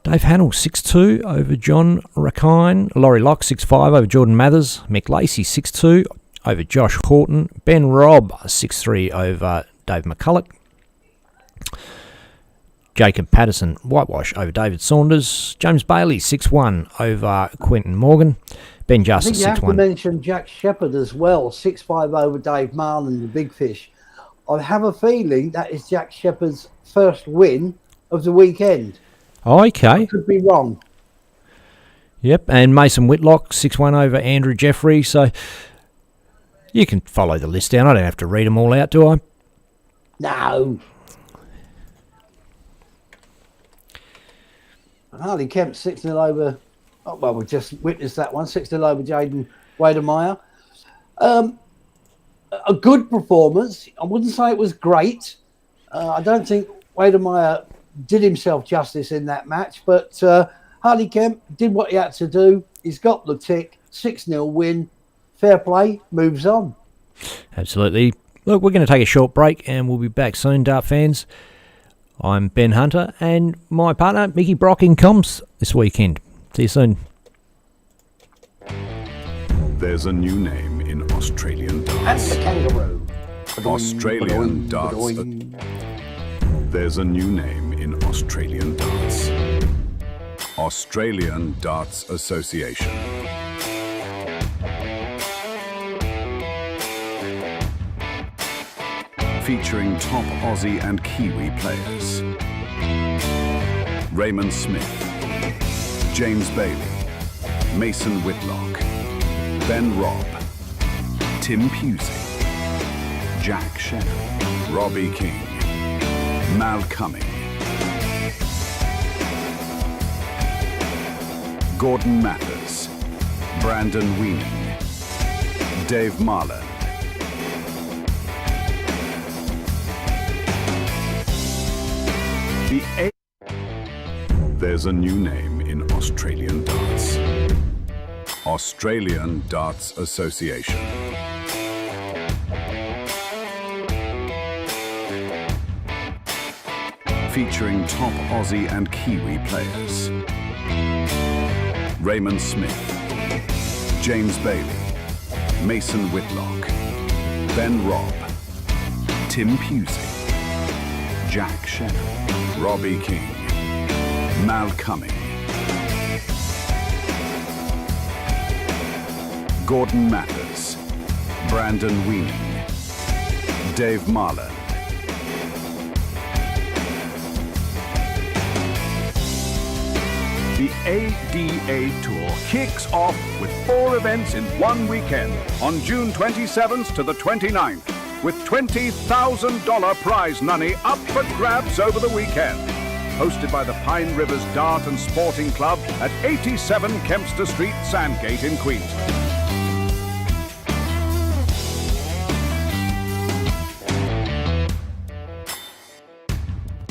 Dave Hannell, 6-2 over John Rakine. Laurie Locke, 6-5 over Jordan Mathers. Mick Lacey, 6-2 over Josh Horton. Ben Robb, 6-3 over Dave McCulloch. Jacob Patterson, whitewash over David Saunders. James Bailey, 6-1 over Quentin Morgan. Ben Justice, 6-1. You have to mention Jack Shepherd as well, 6-5 over Dave Marlin, the Big Fish. I have a feeling that is Jack Shepherd's first win of the weekend. Oh, okay. I could be wrong. Yep, and Mason Whitlock, 6-1 over Andrew Jeffrey. So you can follow the list down. I don't have to read them all out, do I? No. Harley Kemp, 6-0 over... Oh, well, we just witnessed that one. 6-0 over Jaden Wedemeyer. A good performance. I wouldn't say it was great. I don't think Wedemeyer did himself justice in that match, but Harley Kemp did what he had to do. He's got the tick. 6-0 win. Fair play. Moves on. Absolutely. Look, we're going to take a short break and we'll be back soon, Dart fans. I'm Ben Hunter and my partner, Mickey Brock, in comms this weekend. See you soon. There's a new name in Australian That's darts. the kangaroo. Australian darts. There's a new name in Australian darts. Australian Darts Association. Featuring top Aussie and Kiwi players. Raymond Smith, James Bailey, Mason Whitlock, Ben Robb, Tim Pusey, Jack Shepherd, Robbie King, Mal Cumming, Gordon Mathers, Brandon Weening, Dave Marland, There's a new name in Australian darts. Australian Darts Association. featuring top Aussie and Kiwi players. Raymond Smith, James Bailey, Mason Whitlock, Ben Robb, Tim Pusey, Jack Shannon, Robbie King, Mal Cumming, Gordon Mathers, Brandon Weaning, Dave Marland. The ADA Tour kicks off with 4 events in one weekend on June 27th to the 29th, with $20,000 prize money up for grabs over the weekend. Hosted by the Pine Rivers Dart and Sporting Club at 87 Kempster Street, Sandgate in Queens.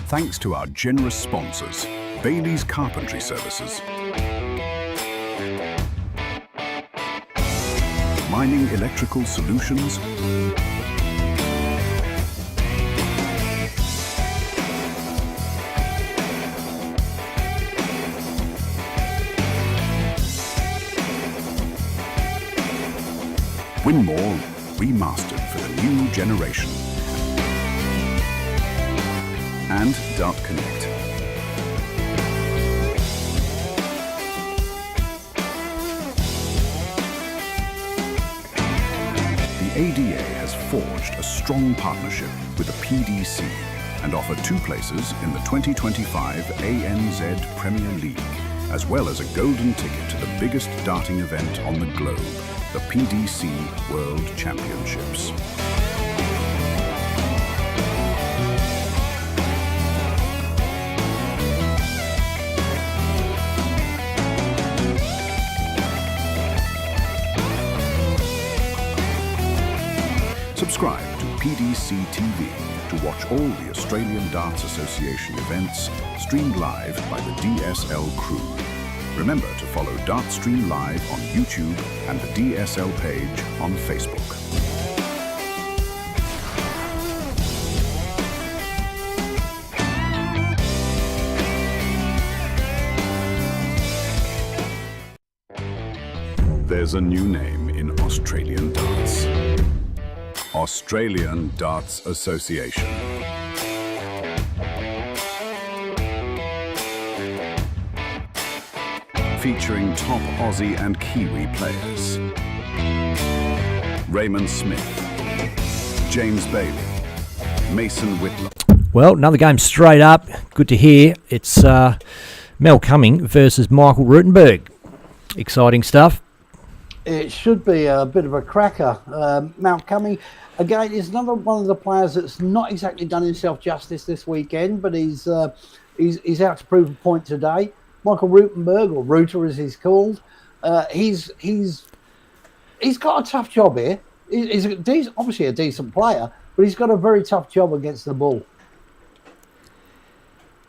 Thanks to our generous sponsors, Bailey's Carpentry Services, Mining Electrical Solutions, Winmore remastered for the new generation, and Dart Connect. The ADA has forged a strong partnership with the PDC and offer 2 places in the 2025 ANZ Premier League, as well as a golden ticket to the biggest darting event on the globe, the PDC World Championships. Subscribe to PDC TV to watch all the Australian Darts Association events streamed live by the DSL crew. Remember to follow Dartstream Live on YouTube and the DSL page on Facebook. There's a new name in Australian darts. Australian Darts Association. Featuring top Aussie and Kiwi players. Raymond Smith, James Bailey, Mason Whitlock. Well, another game straight up. Good to hear. It's Mal Cumming versus Michael Rutenberg. Exciting stuff. It should be a bit of a cracker. Mal Cumming, again, is another one of the players that's not exactly done himself justice this weekend, but he's out to prove a point today. Michael Rutenberg, or Rooter as he's called, he's got a tough job here. He's obviously a decent player, but he's got a very tough job against the ball.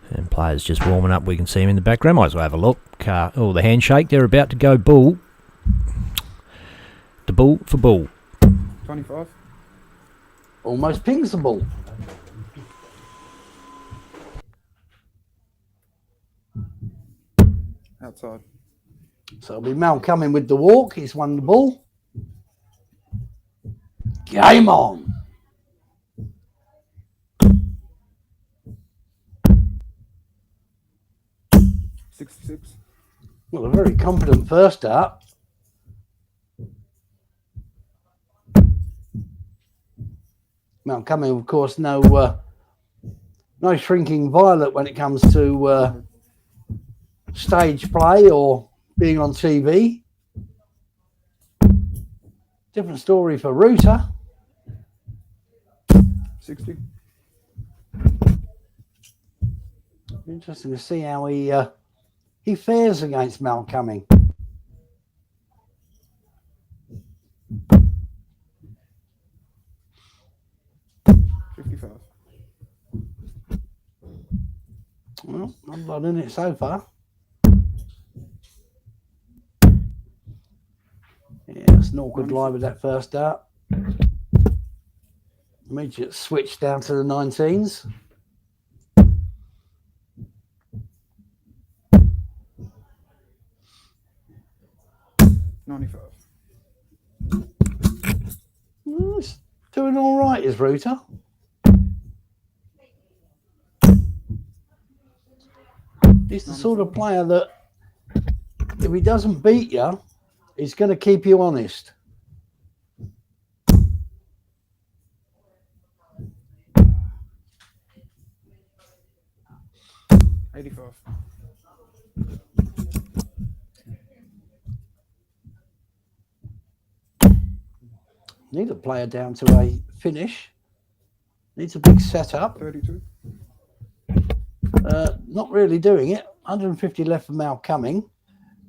And players just warming up. We can see him in the background. Might as well have a look. The handshake. They're about to go bull. The ball for bull. 25. Almost pings the ball. Outside. So it'll be Mal Cumming with the walk. He's won the ball. Game on. $66. Well, a very competent first start. Mal Cumming, of course, no shrinking violet when it comes to stage play or being on TV. Different story for Rooter. 60. Interesting to see how he fares against Mal Cumming. Well, I'm not in it so far. Yeah, it's an awkward line with that first dart. Immediate switch down to the 19s. 95. He's doing all right, is Ruter. He's the sort of player that if he doesn't beat you, he's going to keep you honest. $85. Need a player down to a finish. Needs a big setup. 32. Not really doing it. 150 left for Mal Cumming.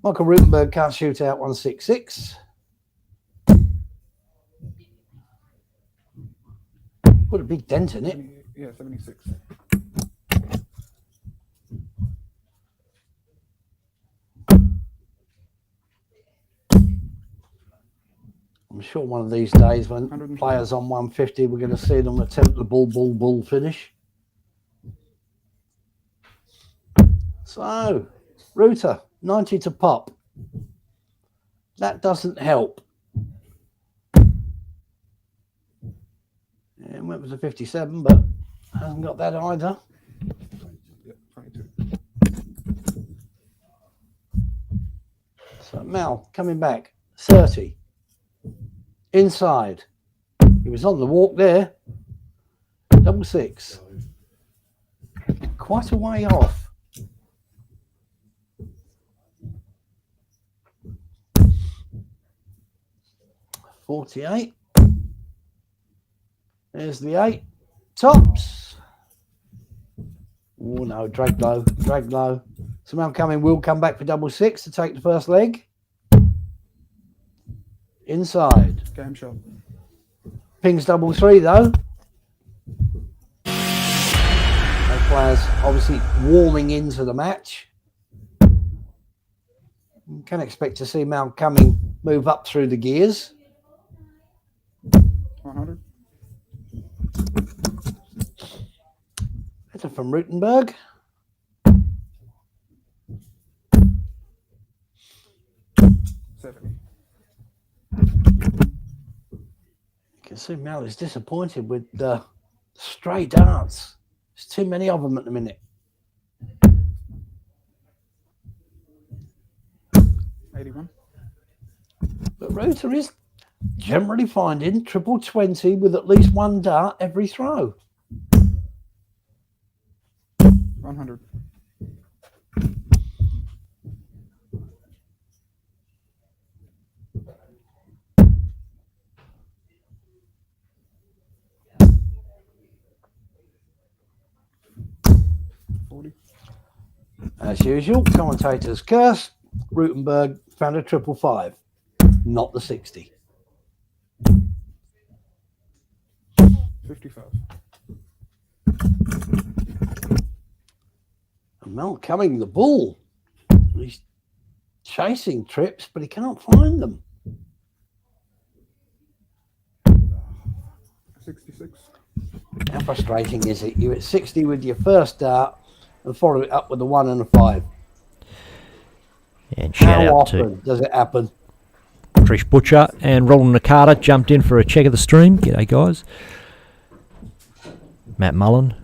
Michael Rutenberg can't shoot out 166. Put a big dent in it. Yeah, 76. I'm sure one of these days when 120. players on 150, we're going to see them attempt the bull finish. So, Ruter, 90 to pop. That doesn't help. Yeah, it went with a 57, but hasn't got that either. Yeah, 22. So, Mal coming back, 30. Inside. He was on the walk there. Double six. Quite a way off. $48. There's the 8. Tops. Oh no, drag low, drag low. So Mal Cumming will come back for double six to take the first leg. Inside. Game shot. Pings double three though. No players obviously warming into the match. You can expect to see Mal Cumming move up through the gears. 100. Better from Rutenberg. You can see Mal is disappointed with the stray darts. There's too many of them at the minute. 81. But Ruter is generally finding triple 20 with at least one dart every throw. 100. As usual, commentators curse. Rutenberg found a 555, not the 60. 55. And Mal Cumming the bull. He's chasing trips, but he can't find them. 66. How frustrating is it? You're at 60 with your first dart and follow it up with a 1 and a 5. And shout How out to often does it happen? Trish Butcher and Roland Nakata jumped in for a check of the stream. G'day, guys. Matt Mullen,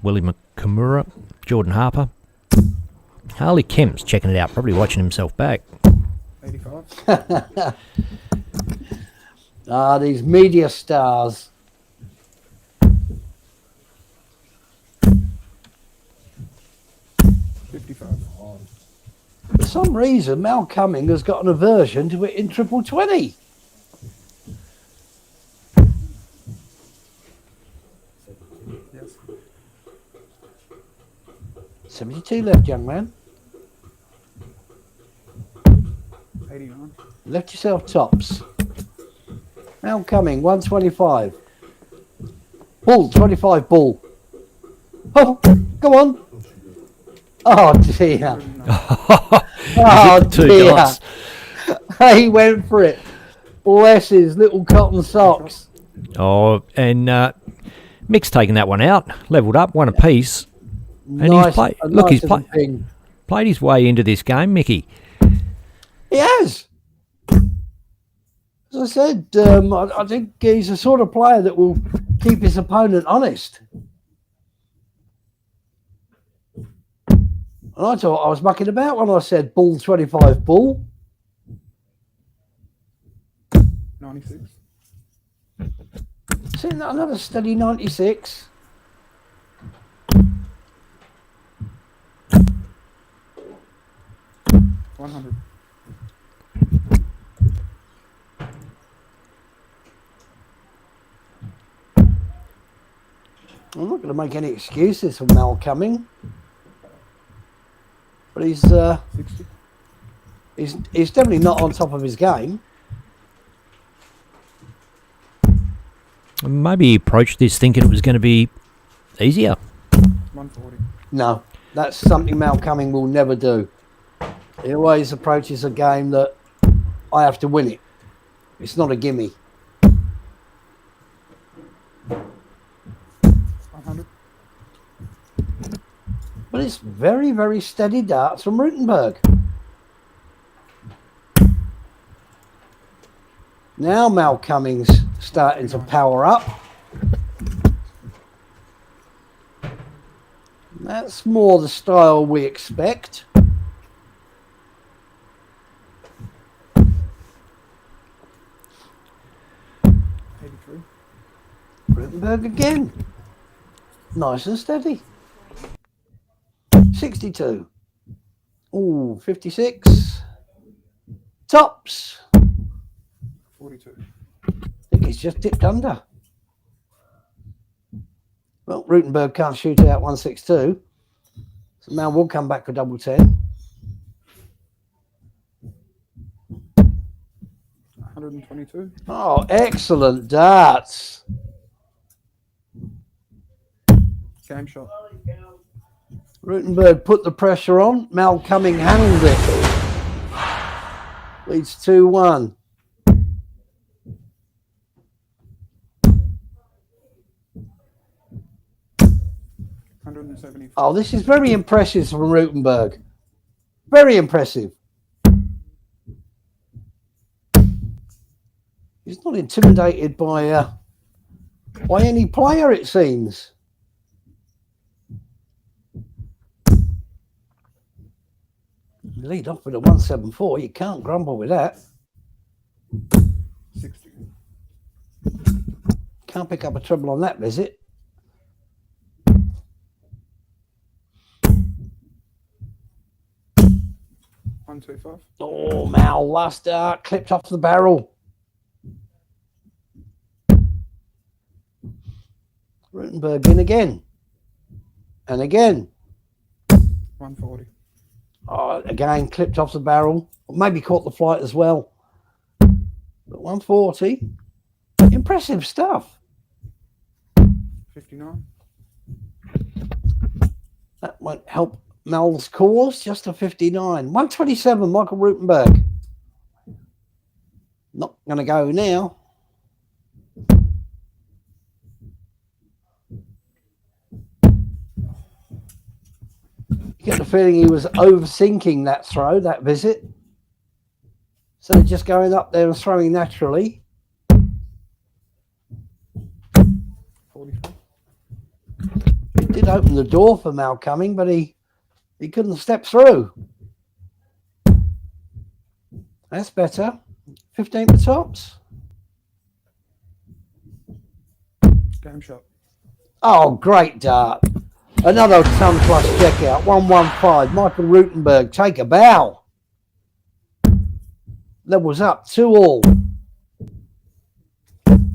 Willie Kimura, Jordan Harper. Harley Kemp's checking it out, probably watching himself back. 85. These media stars. For some reason, Mal Cumming has got an aversion to it in triple 20. Yes. 72 left, young man. 89. Left yourself tops. Mal Cumming, 125. Bull, 25 bull. Oh, go on. Oh, dear. Oh, Two dear. dots. He went for it. Bless his little cotton socks. Oh, and Mick's taken that one out, levelled up, one apiece. And Nice, he's played. a Look, nice he's little ping. played his way into this game, Mickey. He has. As I said, I think he's the sort of player that will keep his opponent honest. And I thought I was mucking about when I said bull 25 bull. 96. See, another steady 96. $100. I'm not going to make any excuses for Mal Cumming, but he's 60. he's definitely not on top of his game. Maybe he approached this thinking it was going to be easier. 140. No, that's something Mal Cumming will never do. He always approaches a game that I have to win it. It's not a gimme. 100. But it's very, very steady darts from Rutenberg. Now Mal Cumming's starting to power up. That's more the style we expect. Rutenberg again. Nice and steady. 62. Ooh, 56. Tops. 42. I think he's just dipped under. Well, Rutenberg can't shoot out 162. So now we'll come back for double 10. 122. Oh, excellent darts. Game shot. Rutenberg put the pressure on. Mal Cumming handled it. Leads 2-1. Oh, this is very impressive from Rutenberg. Very impressive. He's not intimidated by any player, it seems. Lead off with a 174. You can't grumble with that. 60. Can't pick up a treble on that visit. 125. Oh, Mal, last dart clipped off the barrel. Rutenberg in again. And again. 140. Oh, again, clipped off the barrel. Maybe caught the flight as well. But 140. Impressive stuff. 59. That won't help Mal's cause. Just a 59. 127, Michael Rutenberg. Not going to go now. You get the feeling he was overthinking that throw, that visit. So just going up there and throwing naturally. 43. It did open the door for Mal Cumming, but he couldn't step through. That's better. 15 for tops. Game shot. Oh, great dart. Another ton plus checkout. 115. Michael Rutenberg, take a bow. Levels up. 2-all.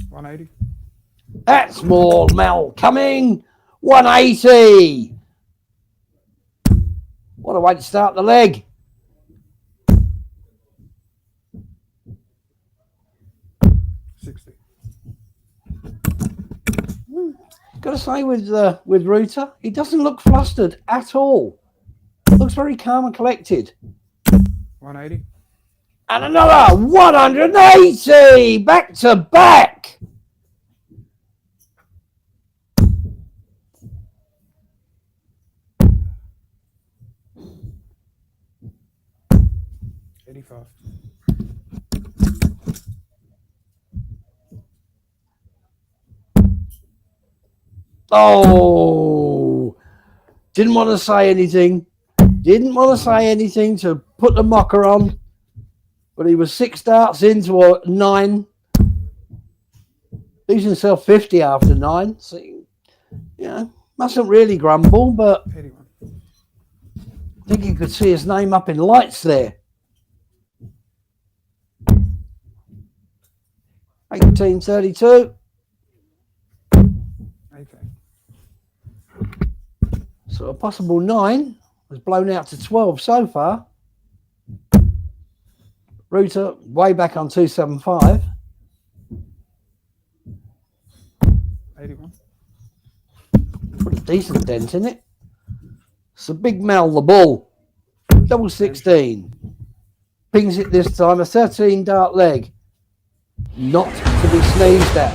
180. That's more Mal Cumming. 180. What a way to start the leg. Got to say with Ruter, he doesn't look flustered at all. Looks very calm and collected. 180. And another 180 back to back. Oh, didn't want to say anything. Didn't want to say anything to put the mocker on. But he was 6 darts into a 9. Leaves himself 50 after 9. So, mustn't really grumble, but 81. I think you could see his name up in lights there. 1832. Okay. So a possible 9 was blown out to 12 so far. Router way back on 275. 81. Put a decent dent in it. So Big Mel the bull. Double 16. Pings it this time. A 13 dart leg. Not to be sneezed at.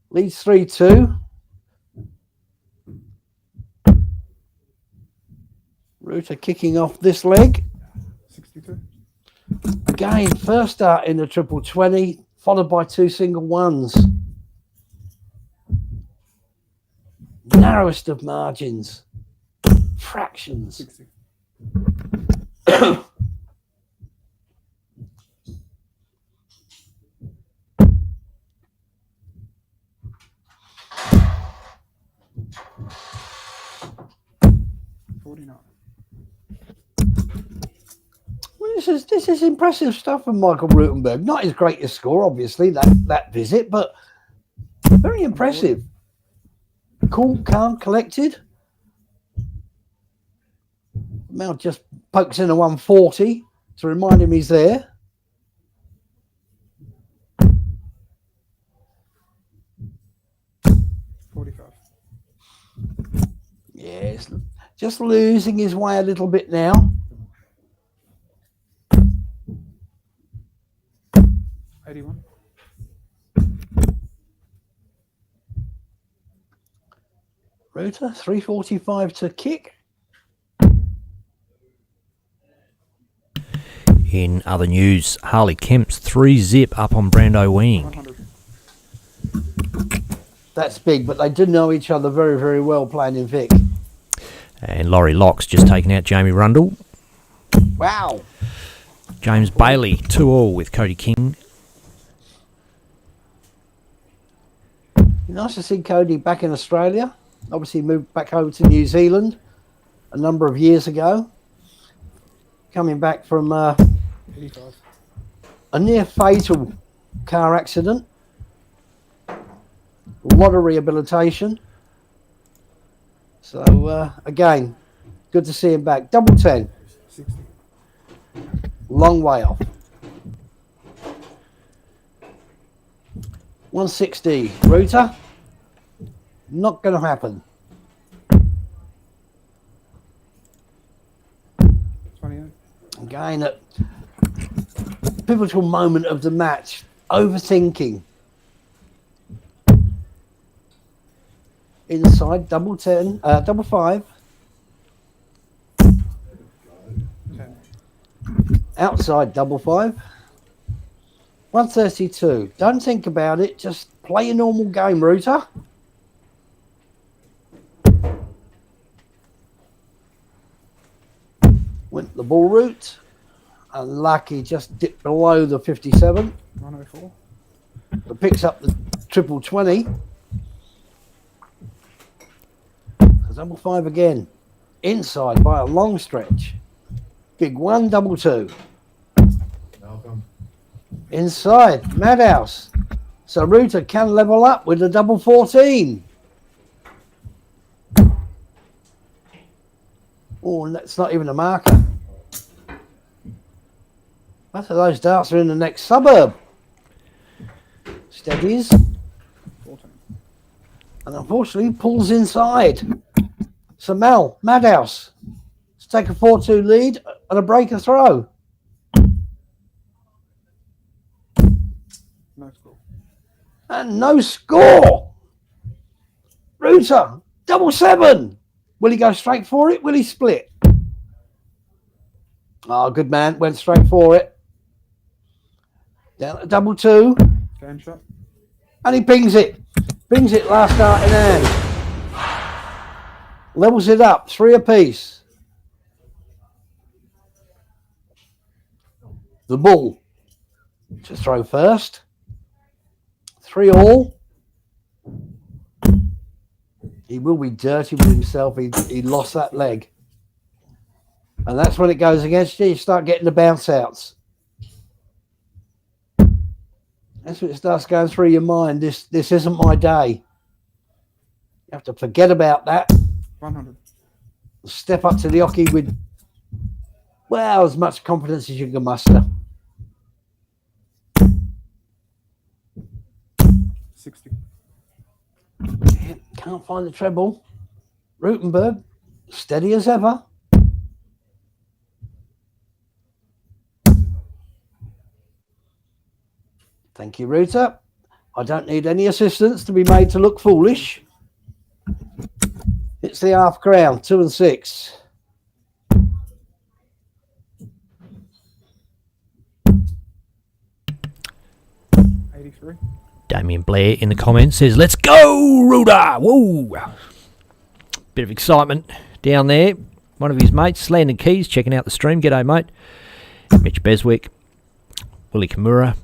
Leads 3-2. Router kicking off this leg. 62. Again, first dart in the triple 20, followed by 2 single ones. Narrowest of margins. Fractions. 60. Well, this is impressive stuff from Michael Rutenberg. Not his greatest score, obviously, that visit, but very impressive. Cool, calm, collected. Mel just pokes in a 140 to remind him he's there. Yes, just losing his way a little bit now. 81. Router, 345 to kick. In other news, Harley Kemp's 3-zip up on Brando Wing. 100. That's big, but they did know each other very, very well playing in Vic. And Laurie Locke's just taken out Jamie Rundle. Wow. James Bailey, 2-all with Cody King. Nice to see Cody back in Australia. Obviously moved back over to New Zealand a number of years ago. Coming back from 85. a near fatal car accident. A lot of rehabilitation. So again, good to see him back. Double 10. 60. Long way off. 160. Router. Not going to happen. 28. Again, at pivotal moment of the match, overthinking. Inside, double 10, double 5. 10. Outside, double 5. 132. Don't think about it. Just play your normal game, Router. Went the ball route. Unlucky, just dipped below the 57. 104. But picks up the triple 20. Double 5 again. Inside by a long stretch. Big 1, double 2. Inside, Madhouse. So Router can level up with a double 14. Oh, and that's not even a marker. Both of those darts are in the next suburb. Steadies. 14. And unfortunately pulls inside. So Mal, Madhouse, let's take a 4-2 lead and a breaker throw. No score. And no score. Router, double 7. Will he go straight for it? Will he split? Oh, good man. Went straight for it. Down at double 2. Game shot. And he pings it. Brings it last out in hand. Levels it up, 3 apiece. The bull to throw first. 3 all. He will be dirty with himself. He lost that leg. And that's when it goes against you. You start getting the bounce outs. That's when it starts going through your mind. This isn't my day. You have to forget about that. 100. Step up to the hockey with, well, as much confidence as you can muster. 60. Yeah, can't find the treble. Rutenberg, steady as ever. Thank you, Ruta. I don't need any assistance to be made to look foolish. It's the half crown, 2 and 6. $83. Damien Blair in the comments says, "Let's go, Ruda!" Whoa! Bit of excitement down there. One of his mates, Landon Keys, checking out the stream. G'day, mate. Mitch Beswick, Willie Kimura,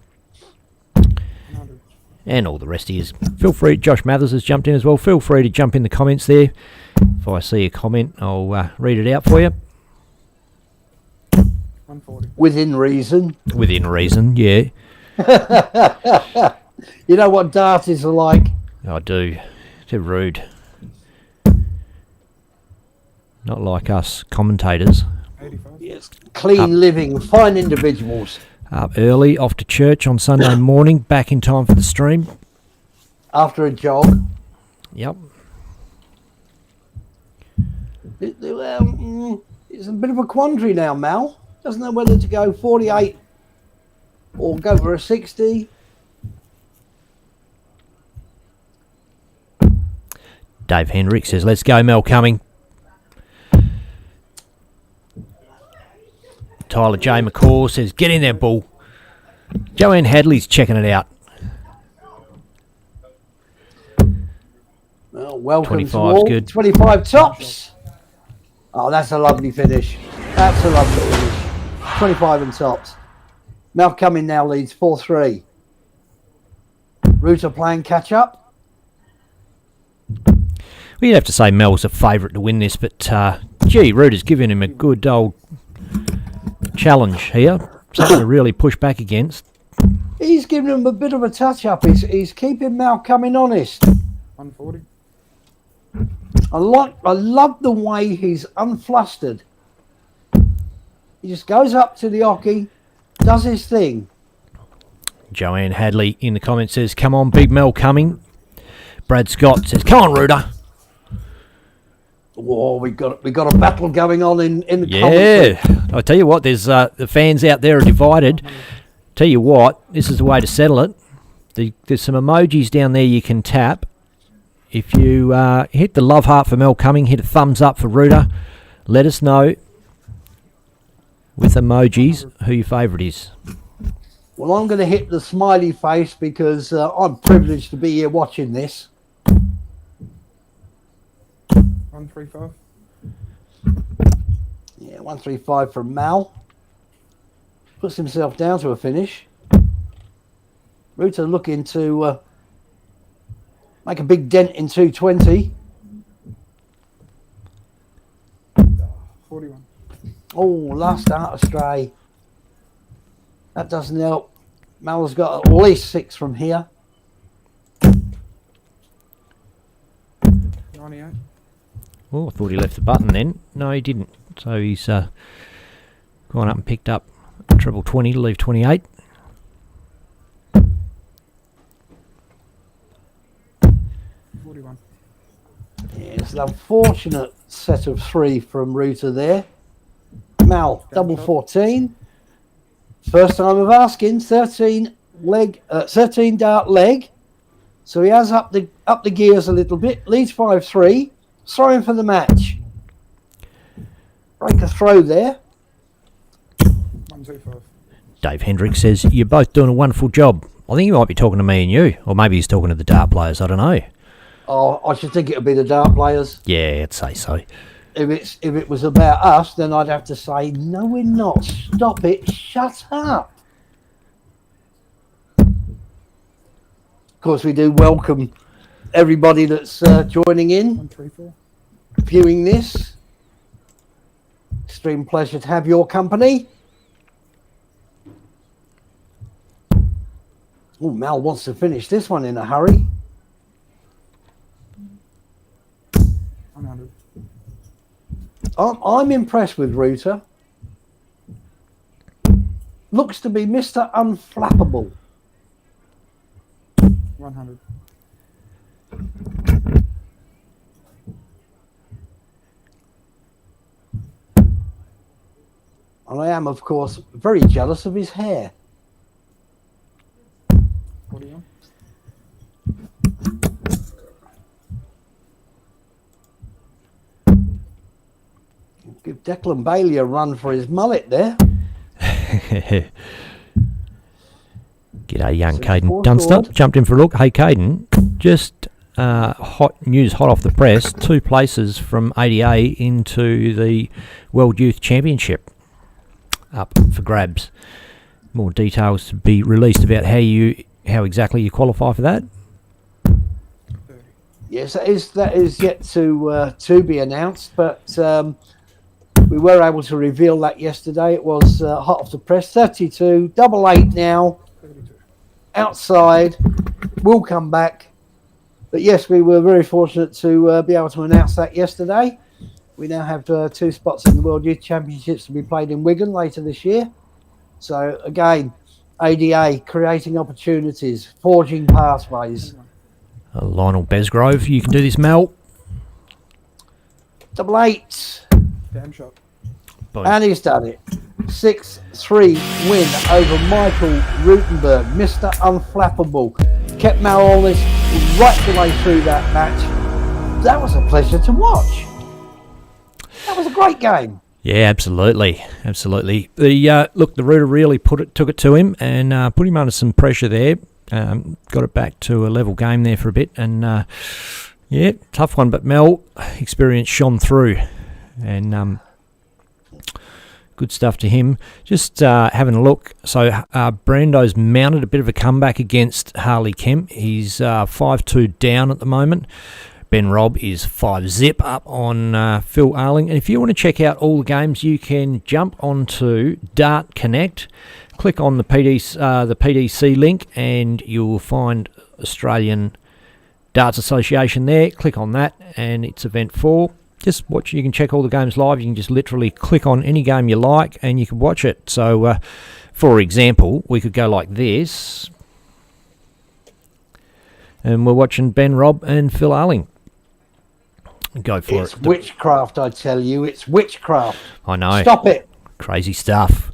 100. and all the rest of you. Feel free. Josh Mathers has jumped in as well. Feel free to jump in the comments there. If I see a comment, I'll read it out for you. 140. Within reason. Within reason, yeah. You know what darties are like? I do. They're rude. Not like us commentators. 85. Yes. Clean living, fine individuals. Up early, off to church on Sunday morning, back in time for the stream. After a jog. Yep. It's a bit of a quandary now, Mal. Doesn't know whether to go 48 or go for a 60. Dave Hendrick says, "Let's go, Mel Cumming." Tyler J. McCaw says, "Get in there, bull." Joanne Hadley's checking it out. Well, welcome 25's to all. good. 25 tops. Oh, that's a lovely finish. That's a lovely finish. 25 and tops. Mel Cumming now leads 4-3. Ruta playing catch up. Well, you'd have to say Mel's a favourite to win this, but gee, Ruta's giving him a good old challenge here. Something to really push back against. He's giving him a bit of a touch up. He's keeping Mel Cumming honest. 140. I love the way he's unflustered. He just goes up to the hockey, does his thing. Joanne Hadley in the comments says, "Come on, big Mel Cumming." Brad Scott says, "Come on, Ruta." Whoa, we got a battle going on in the Yeah, I tell you what, there's the fans out there are divided. Tell you what, this is the way to settle it. There's some emojis down there you can tap. If you hit the love heart for Mel Cumming, hit a thumbs up for Ruta. Let us know with emojis who your favourite is. Well, I'm going to hit the smiley face because I'm privileged to be here watching this. 135. Yeah, 135 from Mal. Puts himself down to a finish. Ruta looking to make a big dent in 220. 41. Oh, last start astray. That doesn't help. Mal's got at least 6 from here. 98. Oh, I thought he left the button then. No, he didn't. So he's gone up and picked up a treble 20 to leave 28. 41. Yeah, it's an unfortunate set of 3 from Ruta there. Mal, double 14. First time of asking, 13 dart leg. So he has up the gears a little bit. Leads 5-3. Throwing for the match. Break a throw there. 125. Dave Hendricks says, "You're both doing a wonderful job." I think he might be talking to me and you, or maybe he's talking to the dart players. I don't know. Oh, I should think it would be the dart players. Yeah, I'd say so. If it was about us, then I'd have to say, no, we're not. Stop it. Shut up. Of course, we do welcome everybody that's joining in, 134. viewing this. Extreme pleasure to have your company. Oh, Mal wants to finish this one in a hurry. 100. I'm impressed with Ruter. Looks to be Mr. Unflappable. 100. And I am, of course, very jealous of his hair. 41. Give Declan Bailey a run for his mullet there. G'day, young So Caden fourth Dunster. forward. Jumped in for a look. Hey, Caden, just hot news, hot off the press. 2 places from ADA into the World Youth Championship up for grabs. More details to be released about how exactly you qualify for that. 30. Yes, that is yet to be announced, but we were able to reveal that yesterday. It was hot off the press. 32, 88 now. 32. Outside, we'll come back. But yes, we were very fortunate to be able to announce that yesterday. We now have 2 spots in the World Youth Championships to be played in Wigan later this year. So again, ADA creating opportunities, forging pathways. Lionel Besgrove, you can do this, Mel. 88, Damn shot. Boom. and he's done it. 6-3 win over Michael Rutenberg, Mr. Unflappable. Kept Marolis right the way through that match. That was a pleasure to watch. That was a great game. Yeah, absolutely. The the Rooter really took it to him and put him under some pressure there. Got it back to a level game there for a bit, and yeah, tough one. But Mel, experience shone through, and good stuff to him. Just having a look. So Brando's mounted a bit of a comeback against Harley Kemp. He's 5-2 down at the moment. Ben Robb is 5-zip up on Phil Arling. And if you want to check out all the games, you can jump onto Dart Connect, click on the PDC link, and you'll find Australian Darts Association there. Click on that, and it's event 4. Just watch. You can check all the games live. You can just literally click on any game you like, and you can watch it. So, for example, we could go like this, and we're watching Ben Robb and Phil Arling. Go for It's it. witchcraft, I tell you. It's witchcraft. I know. Stop it. Crazy stuff.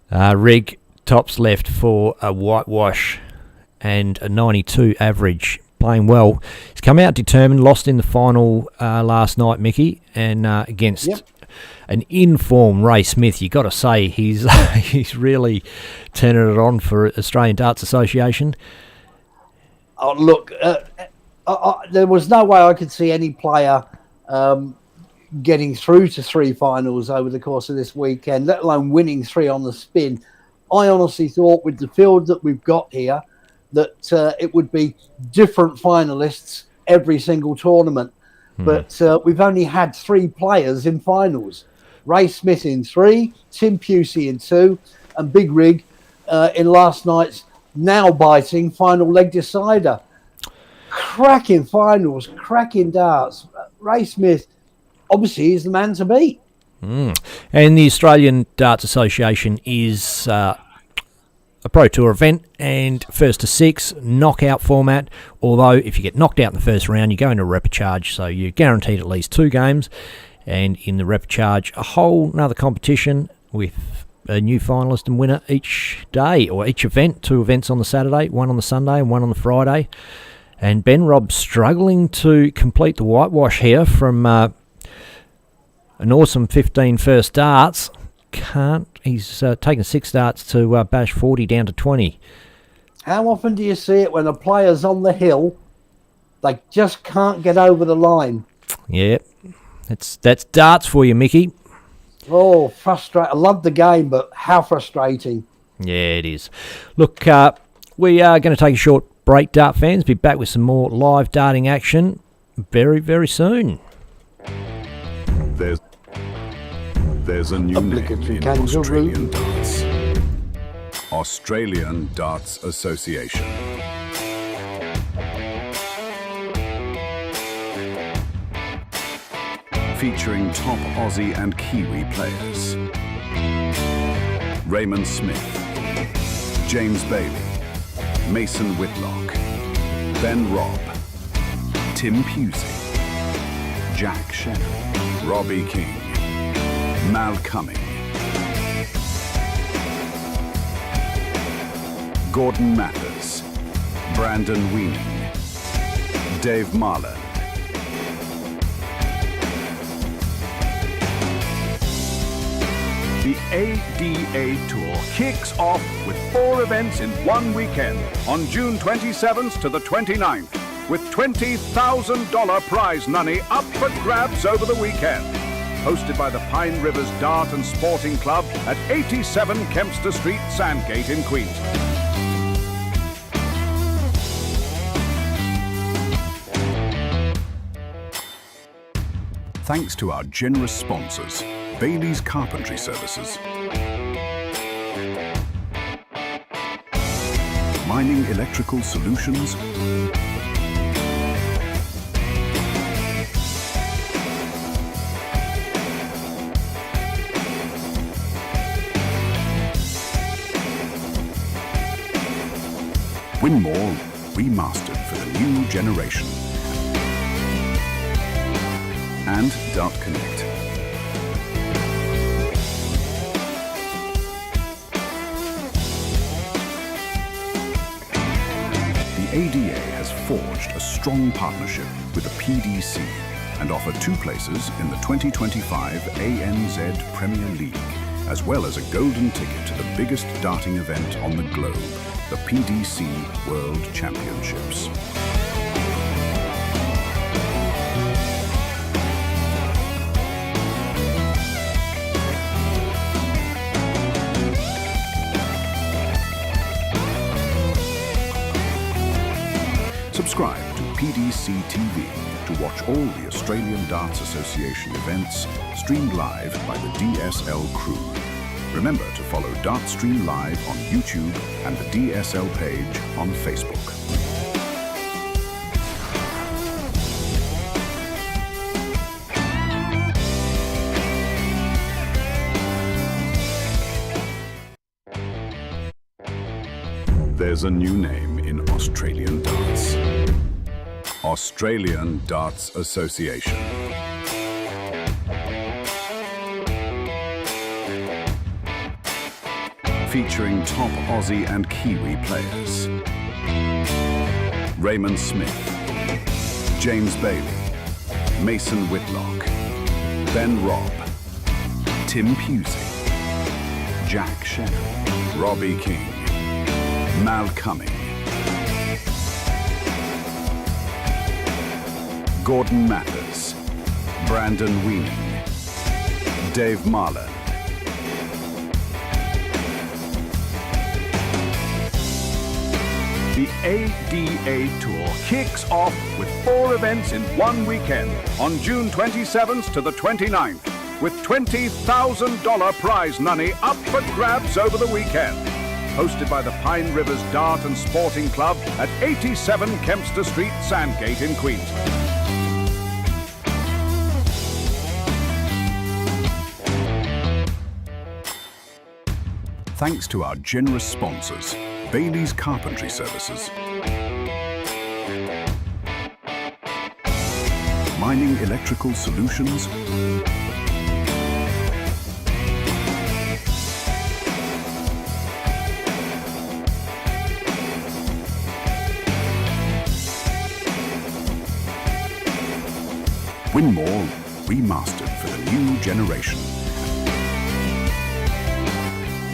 Rig tops left for a whitewash and a 92 average. Playing well. He's come out determined. Lost in the final last night, Mickey, and against an in-form Ray Smith. You got to say he's he's really turning it on for Australian Darts Association. Oh, look, there was no way I could see any player getting through to 3 finals over the course of this weekend, let alone winning 3 on the spin. I honestly thought with the field that we've got here that it would be different finalists every single tournament. But we've only had 3 players in finals. Ray Smith in 3, Tim Pusey in 2, and Big Rig in last night's nail-biting final leg decider. Cracking finals, cracking darts. Ray Smith, obviously, is the man to beat. And the Australian Darts Association is a Pro Tour event, and first to 6 knockout format. Although if you get knocked out in the first round, you go into repechage, so you're guaranteed at least 2 games. And in the repechage, a whole another competition with a new finalist and winner each day, or each event. 2 events on the Saturday, 1 on the Sunday and 1 on the Friday. And Ben Robb struggling to complete the whitewash here from an awesome 15 first darts. He's taken 6 darts to bash 40 down to 20. How often do you see it when a player's on the hill They just can't get over the line. Yeah, that's darts for you, Mickey. Oh, frustrating. I love the game, but how frustrating. Yeah, it is. Look, we are going to take a short break, dart fans. Be back with some more live darting action very, very soon. There's a new name Obligatory in kangaroo. Australian darts. Australian Darts Association. Featuring top Aussie and Kiwi players. Raymond Smith, James Bailey, Mason Whitlock, Ben Robb, Tim Pusey, Jack Shannon, Robbie King, Mal Cumming, Gordon Mathers, Brandon Weening, Dave Marland, The ADA Tour kicks off with 4 events in one weekend on June 27th to the 29th, with $20,000 prize money up for grabs over the weekend. Hosted by the Pine Rivers Dart and Sporting Club at 87 Kempster Street, Sandgate in Queensland. Thanks to our generous sponsors, Bailey's Carpentry Services, Mining Electrical Solutions, Winmore Remastered for the new generation, and Dart Connect. The ADA has forged a strong partnership with the PDC and offer 2 places in the 2025 ANZ Premier League, as well as a golden ticket to the biggest darting event on the globe, the PDC World Championships. Subscribe to PDC TV to watch all the Australian Darts Association events streamed live by the DSL crew. Remember to follow Dartstream Live on YouTube and the DSL page on Facebook. There's a new name in Australian darts. Australian Darts Association. Featuring top Aussie and Kiwi players. Raymond Smith, James Bailey, Mason Whitlock, Ben Robb, Tim Pusey, Jack Shannon, Robbie King, Mal Cumming, Gordon Mathers, Brandon Weening, Dave Marland, The ADA Tour kicks off with 4 events in one weekend on June 27th to the 29th, with $20,000 prize money up for grabs over the weekend. Hosted by the Pine Rivers Dart and Sporting Club at 87 Kempster Street, Sandgate in Queensland. Thanks to our generous sponsors, Bailey's Carpentry Services, Mining Electrical Solutions, Winmore Remastered for the new generation,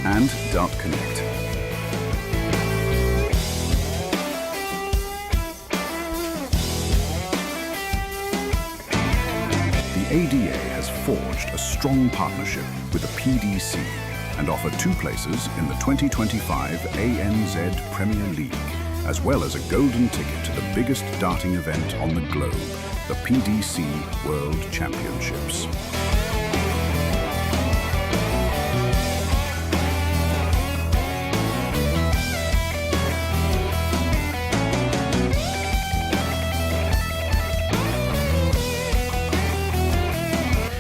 and Dart Connect. ADA has forged a strong partnership with the PDC and offer 2 places in the 2025 ANZ Premier League, as well as a golden ticket to the biggest darting event on the globe, the PDC World Championships.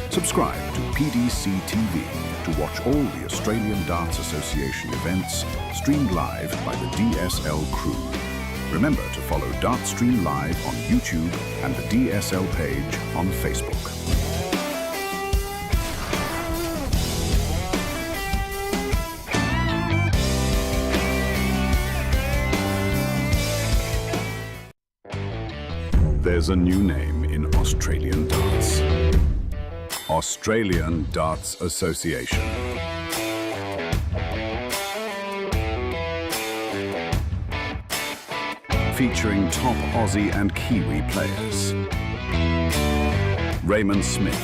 Subscribe to PDC TV to watch all the Australian Darts Association events streamed live by the DSL crew. Remember to follow Dartstream Live on YouTube and the DSL page on Facebook. There's a new name in Australian darts. Australian Darts Association. Featuring top Aussie and Kiwi players. Raymond Smith,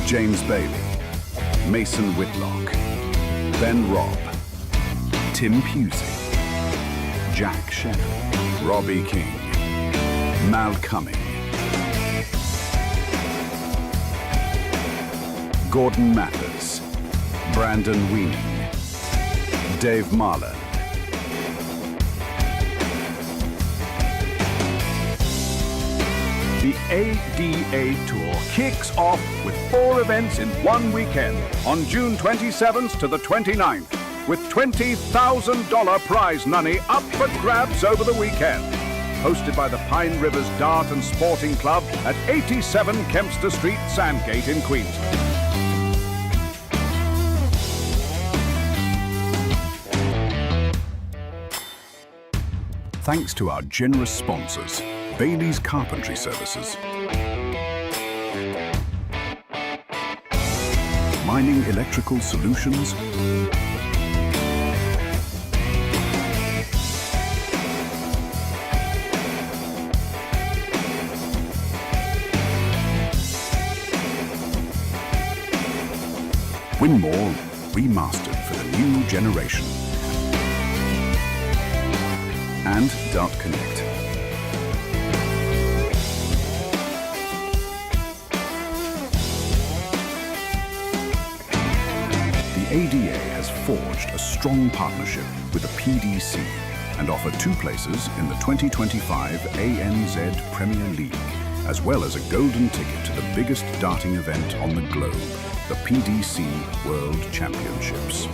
James Bailey, Mason Whitlock, Ben Robb, Tim Pusey, Jack Shannon, Robbie King, Mal Cumming, Gordon Mathers, Brandon Weening, Dave Marlin, The ADA Tour kicks off with 4 events in one weekend on June 27th to the 29th, with $20,000 prize money up for grabs over the weekend. Hosted by the Pine Rivers Dart and Sporting Club at 87 Kempster Street, Sandgate in Queensland. Thanks to our generous sponsors, Bailey's Carpentry Services, Mining Electrical Solutions, Winmore remastered for the new generation, and Dart Connect. The ADA has forged a strong partnership with the PDC and offer 2 places in the 2025 ANZ Premier League, as well as a golden ticket to the biggest darting event on the globe, the PDC World Championships.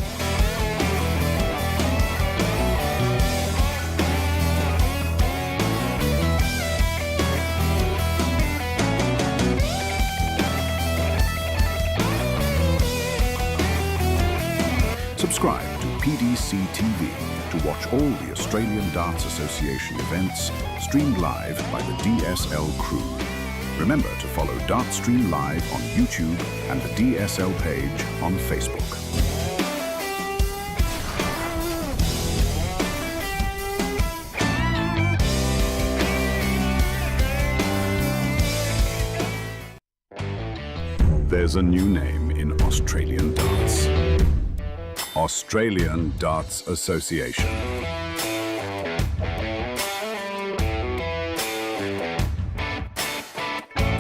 Subscribe to PDC TV to watch all the Australian Darts Association events streamed live by the DSL crew. Remember to follow Dartstream Live on YouTube and the DSL page on Facebook. There's a new name in Australian darts. Australian Darts Association.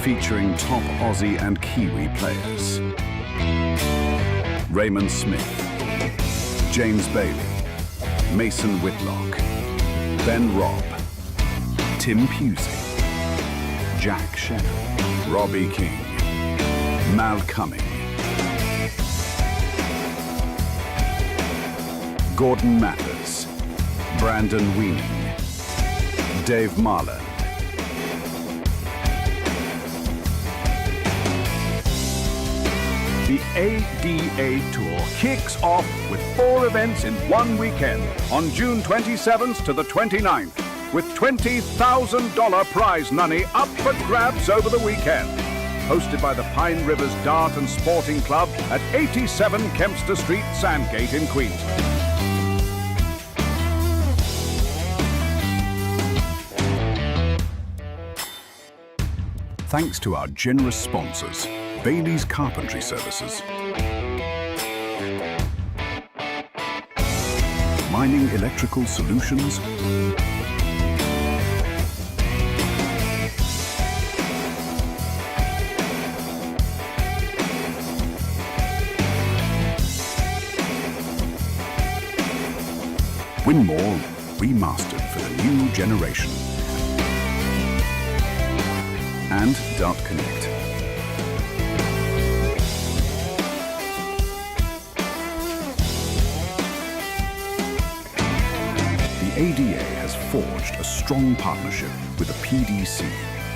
Featuring top Aussie and Kiwi players. Raymond Smith, James Bailey, Mason Whitlock, Ben Robb, Tim Pusey, Jack Shannon, Robbie King, Mal Cumming, Gordon Mathers, Brandon Weening, Dave Marlin, The ADA Tour kicks off with 4 events in one weekend on June 27th to the 29th, with $20,000 prize money up for grabs over the weekend. Hosted by the Pine Rivers Dart and Sporting Club at 87 Kempster Street, Sandgate in Queensland. Thanks to our generous sponsors, Bailey's Carpentry Services, Mining Electrical Solutions, Win More Remastered for the new generation, and Dart Connect. The ADA has forged a strong partnership with the PDC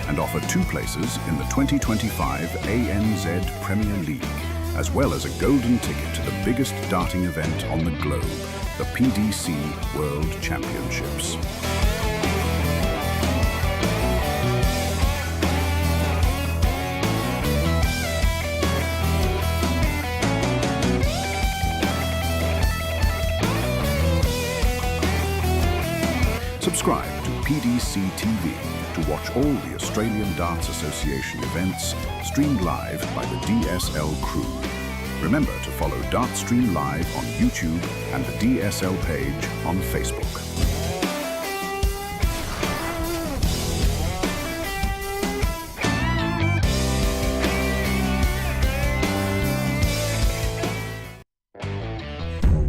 and offer 2 places in the 2025 ANZ Premier League, as well as a golden ticket to the biggest darting event on the globe, the PDC World Championships. Subscribe to PDC TV to watch all the Australian Darts Association events streamed live by the DSL crew. Remember to follow Dartstream Live on YouTube and the DSL page on Facebook.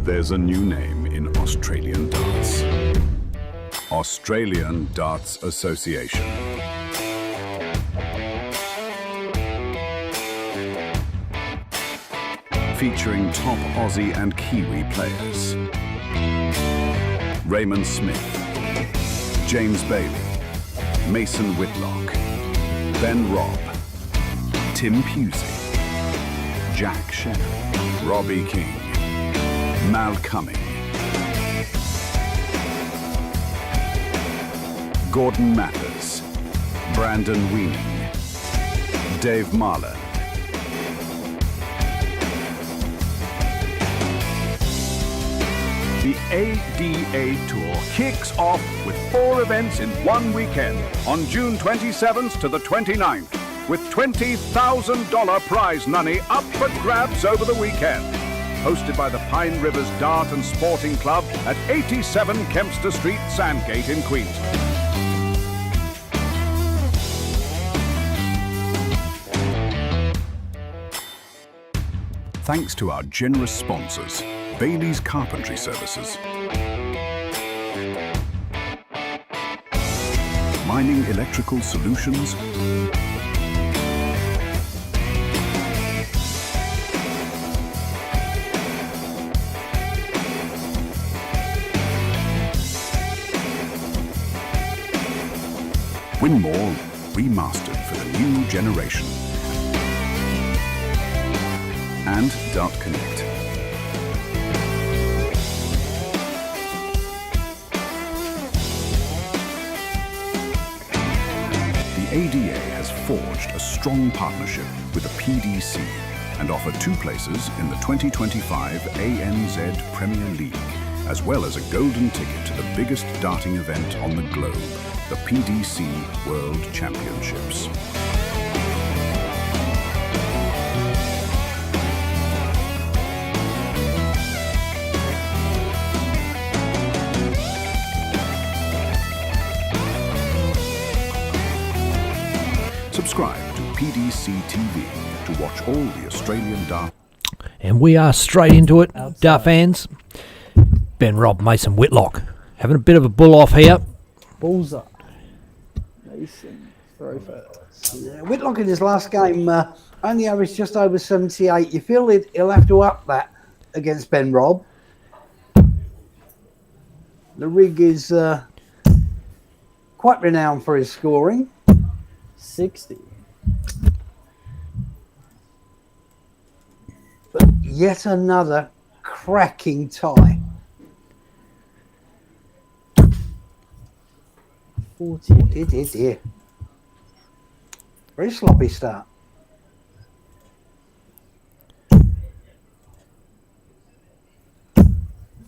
There's a new name in Australian darts. Australian Darts Association. Featuring top Aussie and Kiwi players. Raymond Smith, James Bailey, Mason Whitlock, Ben Robb, Tim Pusey, Jack Shannon, Robbie King, Mal Cumming, Gordon Mathers, Brandon Weening, Dave Marler, The ADA Tour kicks off with 4 events in one weekend on June 27th to the 29th, with $20,000 prize money up for grabs over the weekend. Hosted by the Pine Rivers Dart and Sporting Club at 87 Kempster Street, Sandgate in Queensland. Thanks to our generous sponsors, Bailey's Carpentry Services, Mining Electrical Solutions, Win More Remastered for the new generation, and Dart Connect. The ADA has forged a strong partnership with the PDC and offer 2 places in the 2025 ANZ Premier League, as well as a golden ticket to the biggest darting event on the globe, the PDC World Championships. Subscribe to PDC TV to watch all the Australian dart. And we are straight into it, Dart fans. Ben Robb, Mason Whitlock, having a bit of a bull off here. Bullseye. Mason. Throw first. Yeah, Whitlock in his last game only averaged just over 78. You feel he'll have to up that against Ben Robb. The rig is quite renowned for his scoring. 60. But yet another cracking tie. 40. Dear. Very sloppy start.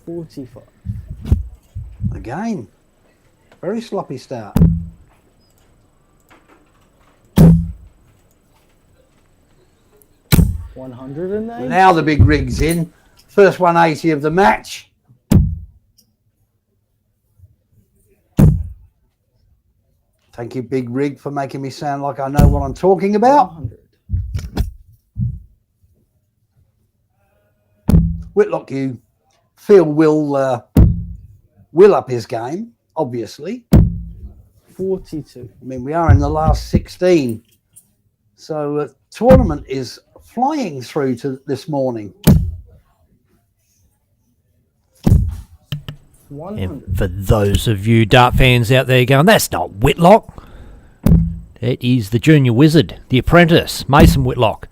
$45. Again, very sloppy start. 108. Now the big rig's in. First 180 of the match. Thank you, Big Rig, for making me sound like I know what I'm talking about. 100. Whitlock, you feel will up his game, obviously. 42. I mean, we are in the last 16. So tournament is flying through to this morning. 100. And for those of you dart fans out there going, that's not Whitlock. It is the junior wizard, the apprentice, Mason Whitlock.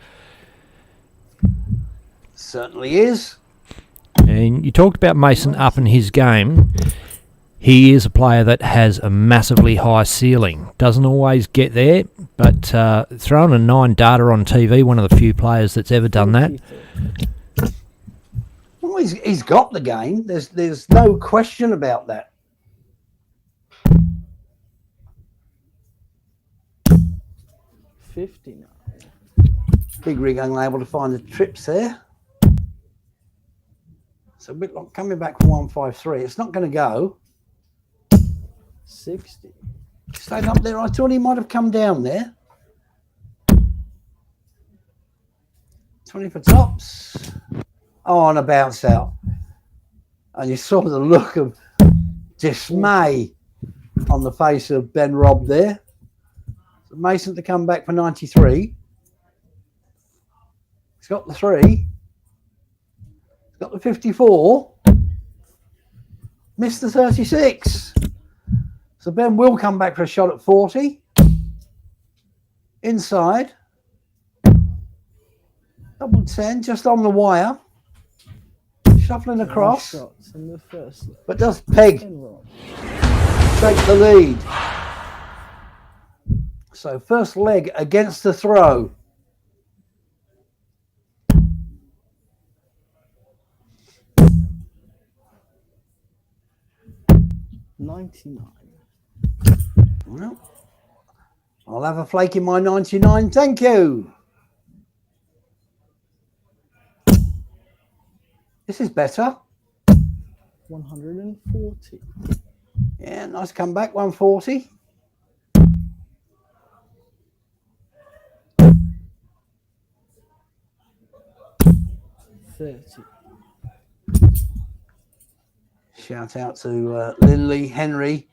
Certainly is. And you talked about Mason upping his game. He is a player that has a massively high ceiling. Doesn't always get there, but throwing a 9 data on TV, one of the few players that's ever done that. 43. Well, he's got the game. There's no question about that. $59. Big Rig unable to find the trips there. So Whitlock coming back from 153. It's not going to go. 60. Stayed up there. I thought he might have come down there. 20 for tops. Oh, and a bounce out. And you saw the look of dismay on the face of Ben Robb there. So Mason to come back for 93. He's got the 3. He's got the 54. Missed the 36. So Ben will come back for a shot at 40. Inside. Double 10, just on the wire. Shuffling across. Shots in the first leg. But does Peg And Rob. take the lead? So first leg against the throw. $99. Well, I'll have a flake in my 99. Thank you. This is better. 140. Yeah, nice comeback. 140. $30. Shout out to Lindley, Henry,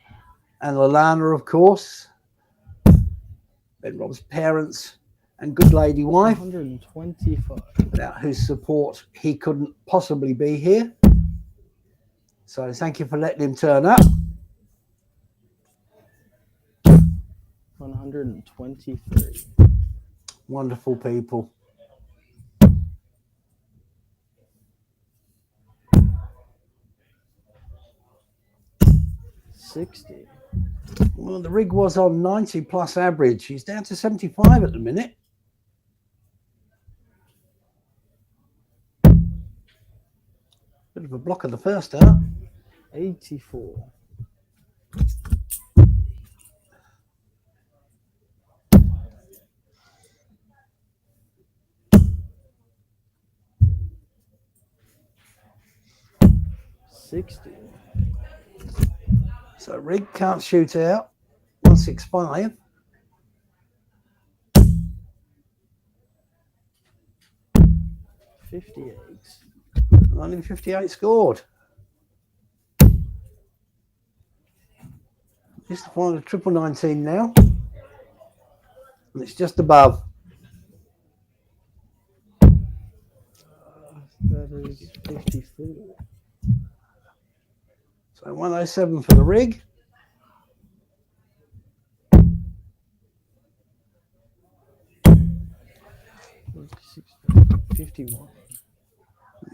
and Lalana, of course. Ben Robb's parents and good lady wife, 125. without whose support he couldn't possibly be here. So thank you for letting him turn up. 123. Wonderful people. $60. Well, the rig was on 90 plus average. He's down to 75 at the minute. Bit of a block of the first dart. 84. $60. So rig can't shoot out. 165. $58. 1958 scored. Just to find a triple 19 now. And it's just above. That is 54. So 107 for the rig. $51.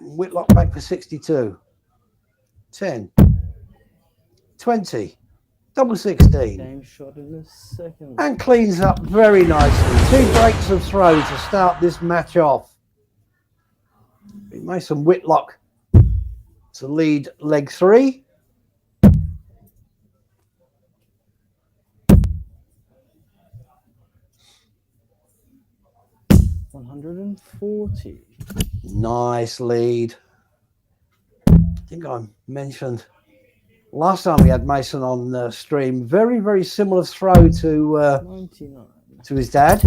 Whitlock back for 62. 10. 20. Double 16. Game shot in the second. And cleans up very nicely. 2 breaks of throw to start this match off. Mason Whitlock to lead leg 3. 140. Nice lead. I think I mentioned last time we had Mason on stream, very, very similar throw to 99. his dad.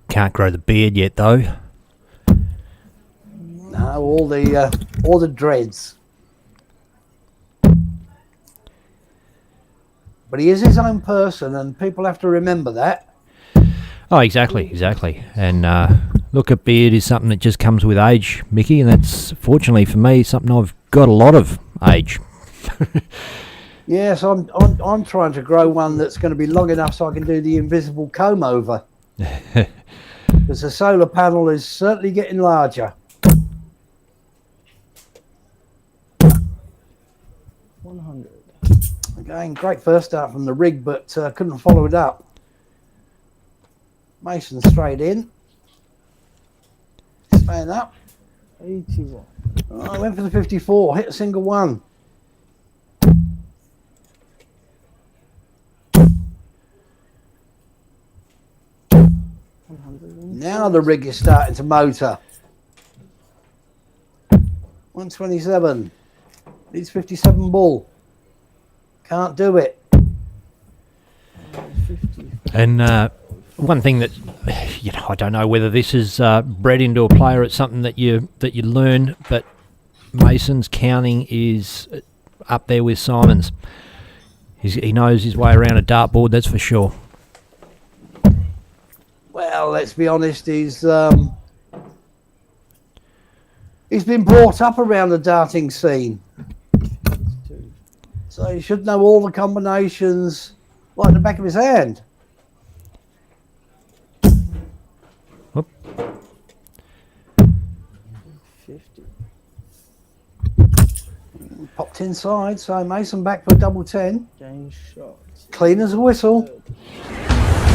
Can't grow the beard yet, though. No, all the dreads. But he is his own person, and people have to remember that. Oh, exactly. And look, a beard is something that just comes with age, Mickey, and that's, fortunately for me, something I've got a lot of age. Yes, I'm trying to grow one that's going to be long enough so I can do the invisible comb over. Because the solar panel is certainly getting larger. 100. Again, great first start from the rig, but couldn't follow it up. Mason straight in. Staying up. 81. Oh, I went for the 54, hit a single one. Now the rig is starting to motor. 127. Needs 57 ball. Can't do it. 50. And one thing that, I don't know whether this is bred into a player. It's something that you learn, but Mason's counting is up there with Simon's. He knows his way around a dartboard, that's for sure. Well, let's be honest, he's been brought up around the darting scene. So he should know all the combinations like the back of his hand. Whoop. 50. Popped inside, so Mason back for a double 10. Game shots. Clean as a whistle.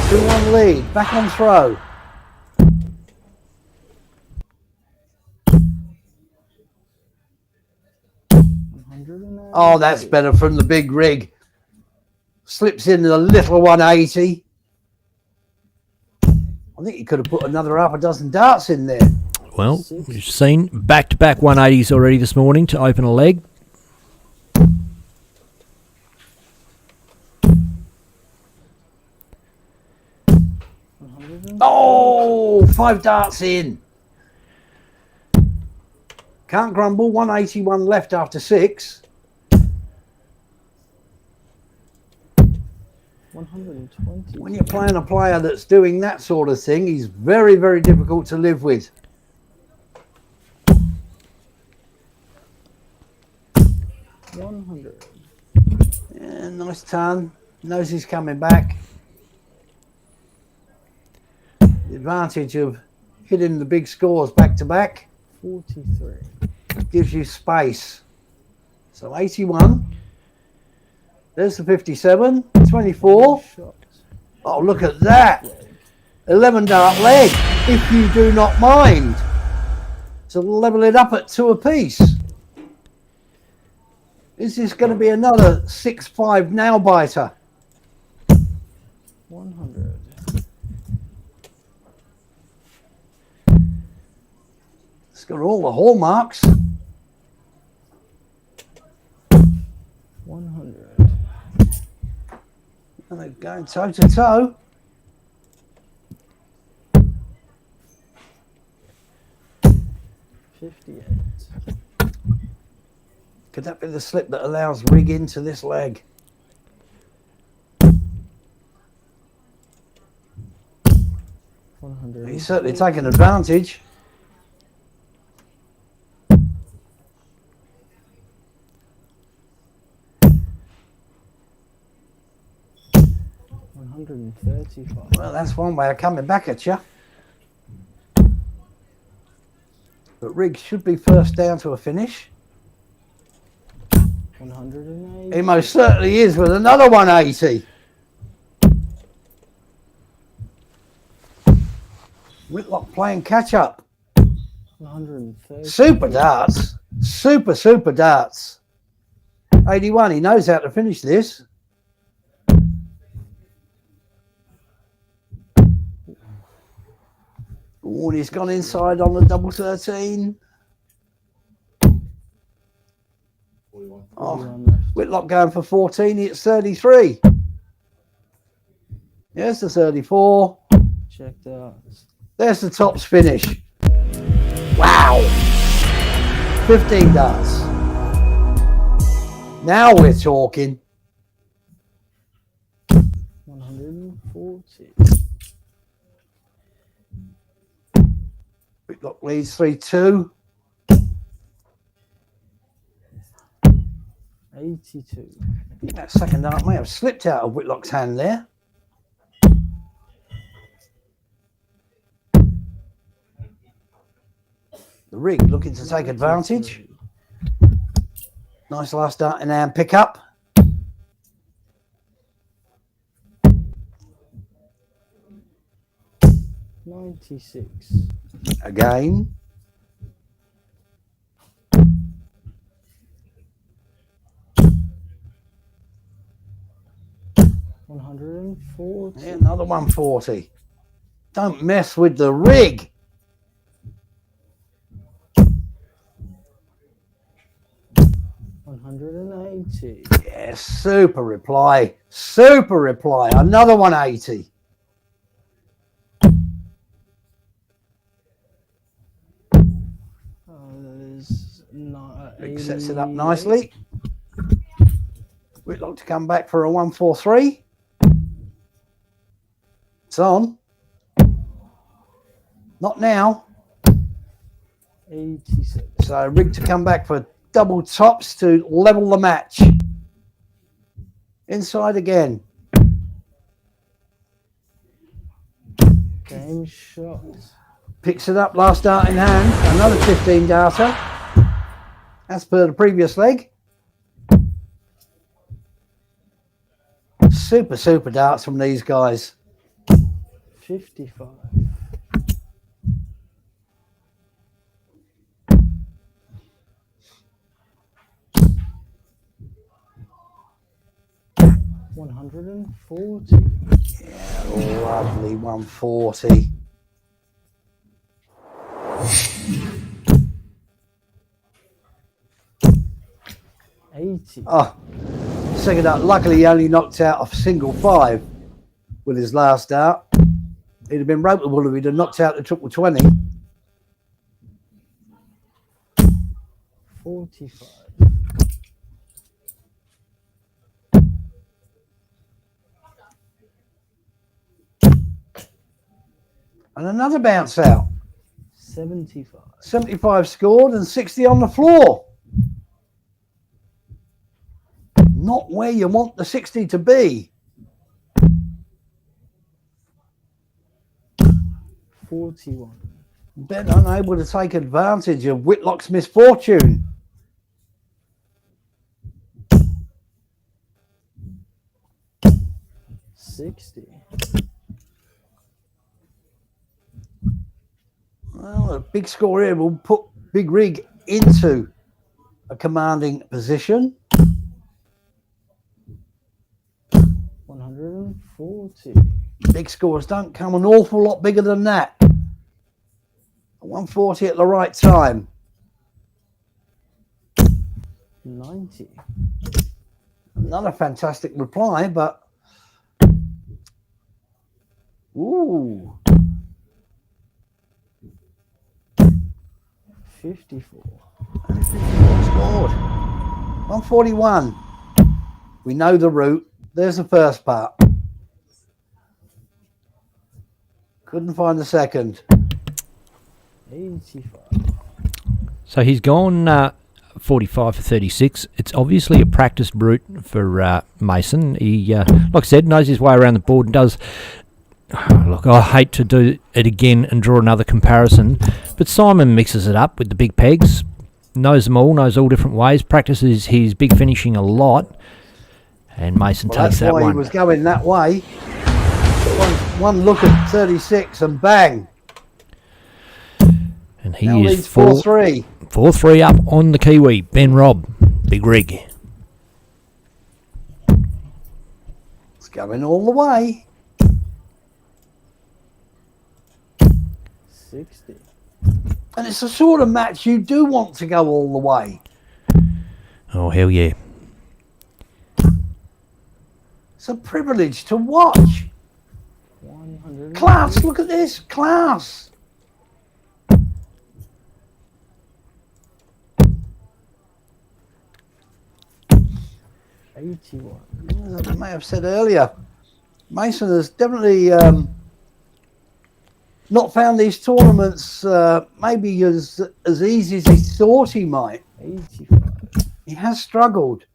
2-1 lead, back on throw. Oh, that's better from the big rig. Slips in a little 180. I think he could have put another half a dozen darts in there. Well, we've seen back-to-back 180s already this morning to open a leg. Oh, 5 darts in. Can't grumble. 181 left after 6. 120. When you're playing a player that's doing that sort of thing, he's very, very difficult to live with. 100. Yeah, nice turn. Knows he's coming back. The advantage of hitting the big scores back to back 43. gives you space. So 81. There's the 57. 24. Shots. Oh, look at that. 11 dart leg, if you do not mind. So level it up at 2 apiece. Is this going to be another 6-5 nail biter? 100. It's got all the hallmarks. 100. And they're going toe to toe. Could that be the slip that allows rig into this leg? He's certainly taken advantage. Well, that's one way of coming back at you. But rig should be first down to a finish. 180. He most certainly is with another 180. Whitlock playing catch up. 130. Super darts. Super darts. 81, he knows how to finish this. Oh, and he's gone inside on the double 13. Oh, Whitlock going for 14. It's 33. Here's the 34. Check that. There's the tops finish. Wow. 15 darts. Now we're talking. 140. Whitlock leads 3-2. 82. I think that second dart may have slipped out of Whitlock's hand there. The rig looking to take advantage. Nice last dart in hand pick up. $96. Again. $140. Yeah, another 140. Don't mess with the rig. $180. Yeah, super reply. Super reply. Another 180. There's Rig sets it up nicely. Whitlock to come back for a 143. It's on. Not now. 87. So rig to come back for double tops to level the match. Inside again. Game shot. Picks it up, last dart in hand. Another 15 darter. As per the previous leg. Super, super darts from these guys. 55. $140. Yeah, lovely 140. $80. Oh, second dart. Luckily, he only knocked out a single 5 with his last dart. He'd have been ropeable if he'd have knocked out the triple 20. 45. And another bounce out. 75. 75 scored and 60 on the floor. Not where you want the 60 to be. 41. Ben unable to take advantage of Whitlock's misfortune. $60. Well, a big score here will put Big Rig into a commanding position. 140. Big scores don't come an awful lot bigger than that. 140 at the right time. 90. Another fantastic reply, but ooh. 54. Scored. 141. We know the route. There's the first part. Couldn't find the second. 85. So he's gone 45 for 36. It's obviously a practiced route for Mason. He, like I said, knows his way around the board and does. Look, I hate to do it again and draw another comparison, but Simon mixes it up with the big pegs, knows them all, knows all different ways, practices his big finishing a lot, and Mason takes that that's why one. he was going that way. One look at 36 and bang. And he Now is leads 4-3. 4-3 up on the Kiwi. Ben Robb, big rig. It's going all the way. 60. 60. And it's the sort of match you do want to go all the way. Oh, hell yeah. It's a privilege to watch. 100. Class, look at this. Class. $81. As I may have said earlier, Mason has definitely not found these tournaments maybe as easy as he thought he might. 85. He has struggled.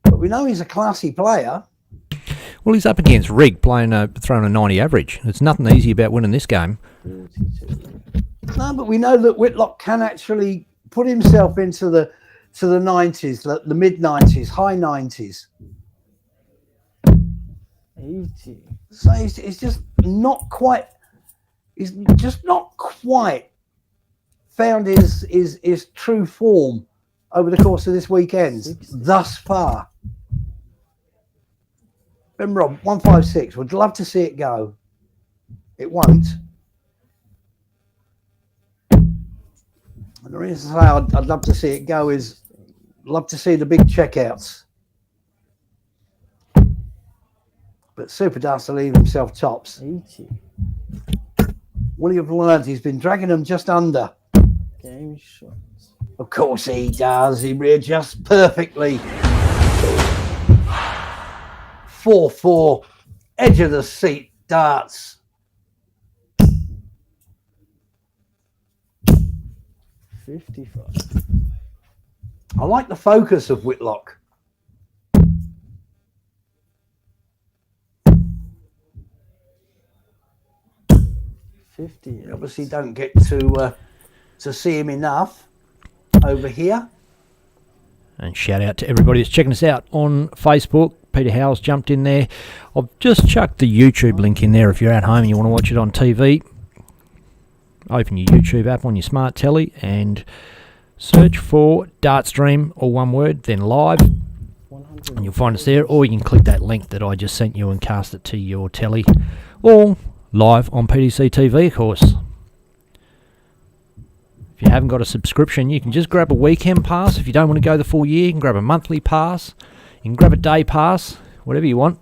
But we know he's a classy player. Well, he's up against Rig throwing a 90 average. There's nothing easy about winning this game. 42. No, but we know that Whitlock can actually put himself into the 90s, the mid 90s, high 90s. 80. So he's just not quite. He's just not quite found his true form over the course of this weekend thus far. Ben Rob 156. Would love to see it go. It won't. And the reason I say I'd love to see it go is love to see the big checkouts. But Super Dust will leave himself tops. 80. What you've learned, he's been dragging them just under. Game shots. Of course he does. He readjusts perfectly. 4-4. Edge of the seat darts. 55. I like the focus of Whitlock. $50. Obviously don't get to see him enough over here. And shout out to everybody that's checking us out on Facebook. Peter Howell's jumped in there. I've just chucked the YouTube link in there if you're at home and you want to watch it on TV. Open your YouTube app on your smart telly and search for Dartstream, all one word, then live, and you'll find us there. Or you can click that link that I just sent you and cast it to your telly, or live on PDC TV, of course. If you haven't got a subscription, you can just grab a weekend pass. If you don't want to go the full year, you can grab a monthly pass. You can grab a day pass, whatever you want.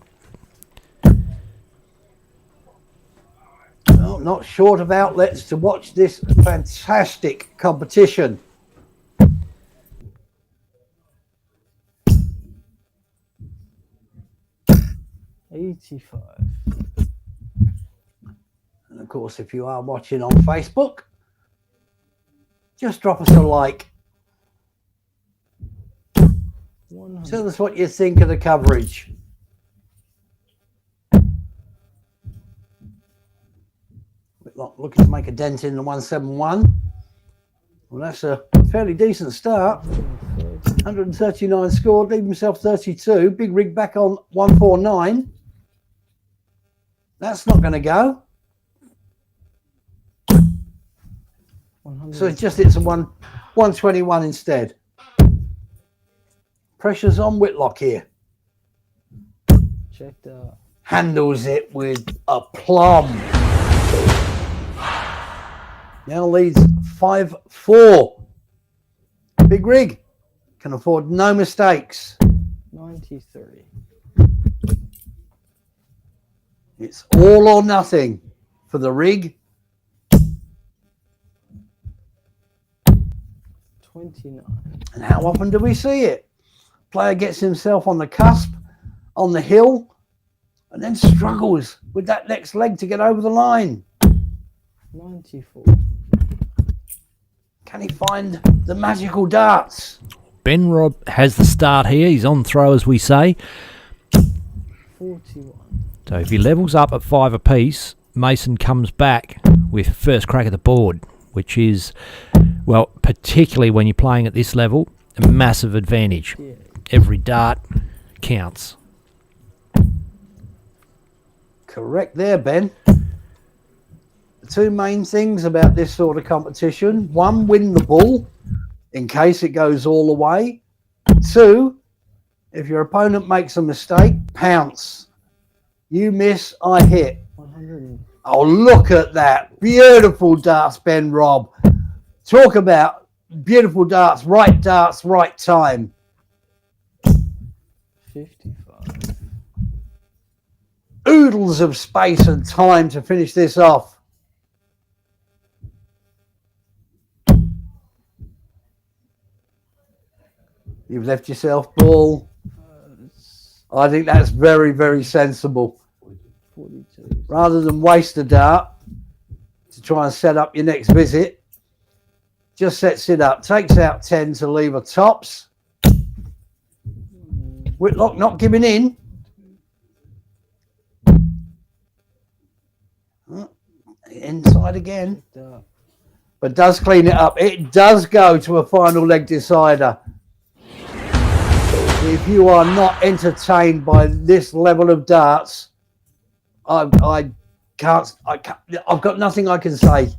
Well, not short of outlets to watch this fantastic competition. $85. And of course, if you are watching on Facebook, just drop us a like. Tell us what you think of the coverage. Looking to make a dent in the 171. Well, that's a fairly decent start. 139 scored, leave himself 32. Big rig back on 149. That's not going to go. So it's a 121 instead. Pressure's on Whitlock here. Checked out. Handles it with aplomb. Now leads 5-4. Big rig. Can afford no mistakes. 93. It's all or nothing for the rig. 29. And how often do we see it? Player gets himself on the cusp, on the hill, and then struggles with that next leg to get over the line. 94. Can he find the magical darts? Ben Rob has the start here. He's on throw, as we say. 41. So if he levels up at 5 apiece, Mason comes back with first crack at the board, which is, well, particularly when you're playing at this level, a massive advantage. Yeah. Every dart counts. Correct there, Ben. The two main things about this sort of competition: one, win the ball in case it goes all the way. Two, if your opponent makes a mistake, pounce. You miss, I hit. 105. Oh, look at that. Beautiful darts, Ben Rob. Talk about beautiful darts, right time. 55. Oodles of space and time to finish this off. You've left yourself ball. I think that's very, very sensible. 42. Rather than waste a dart to try and set up your next visit, just sets it up. Takes out 10 to leave a tops. Whitlock not giving in. Inside again. But does clean it up. It does go to a final leg decider. If you are not entertained by this level of darts, I've got nothing I can say.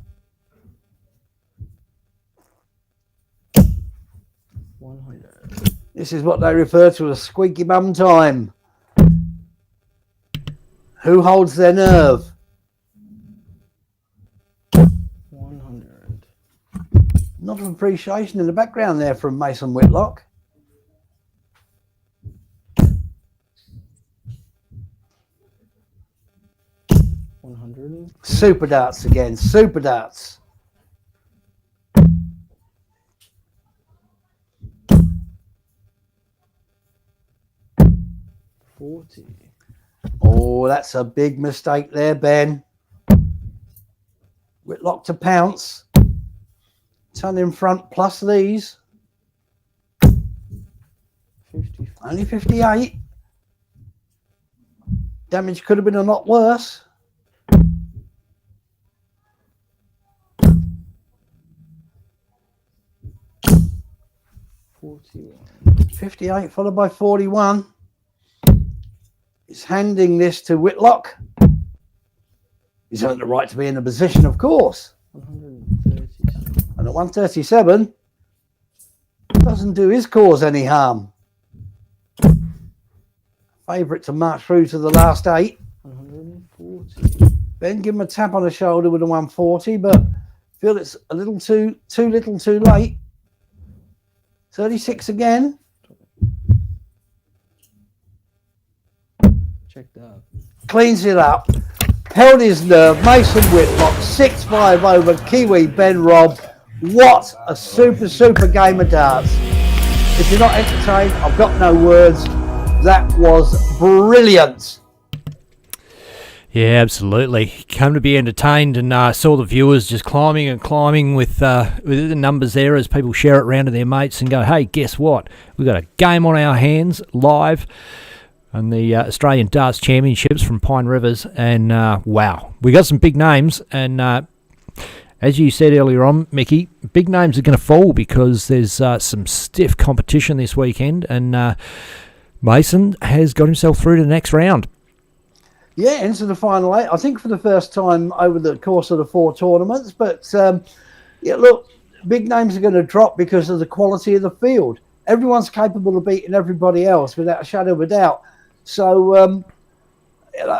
100. This is what they refer to as squeaky bum time. Who holds their nerve? 100. Not of appreciation in the background there from Mason Whitlock. Super darts again, super darts. $40. Oh, that's a big mistake there, Ben. Whitlock to pounce. Ton in front plus these. 55. Only 58. Damage could have been a lot worse. 41. 58 followed by 41. He's handing this to Whitlock. He's earned the right to be in the position, of course. 137. And at 137, doesn't do his cause any harm. Favourite to march through to the last 8. 140. Ben, give him a tap on the shoulder with a 140, but feel it's a little too little too late. 36 again. Check that. Cleans it up. Held his nerve. Mason Whitlock 6-5 over Kiwi Ben Robb. What a super game of darts. If you're not entertained, I've got no words. That was brilliant. Yeah, absolutely. Come to be entertained, and saw the viewers just climbing and climbing with the numbers there as people share it around to their mates and go, hey, guess what? We've got a game on our hands live on the Australian Darts Championships from Pine Rivers. And wow, we got some big names. And as you said earlier on, Mickey, big names are going to fall because there's some stiff competition this weekend. And Mason has got himself through to the next round. Yeah, into the final 8, I think for the first time over the course of the 4 tournaments. But, yeah, look, big names are going to drop because of the quality of the field. Everyone's capable of beating everybody else without a shadow of a doubt. So,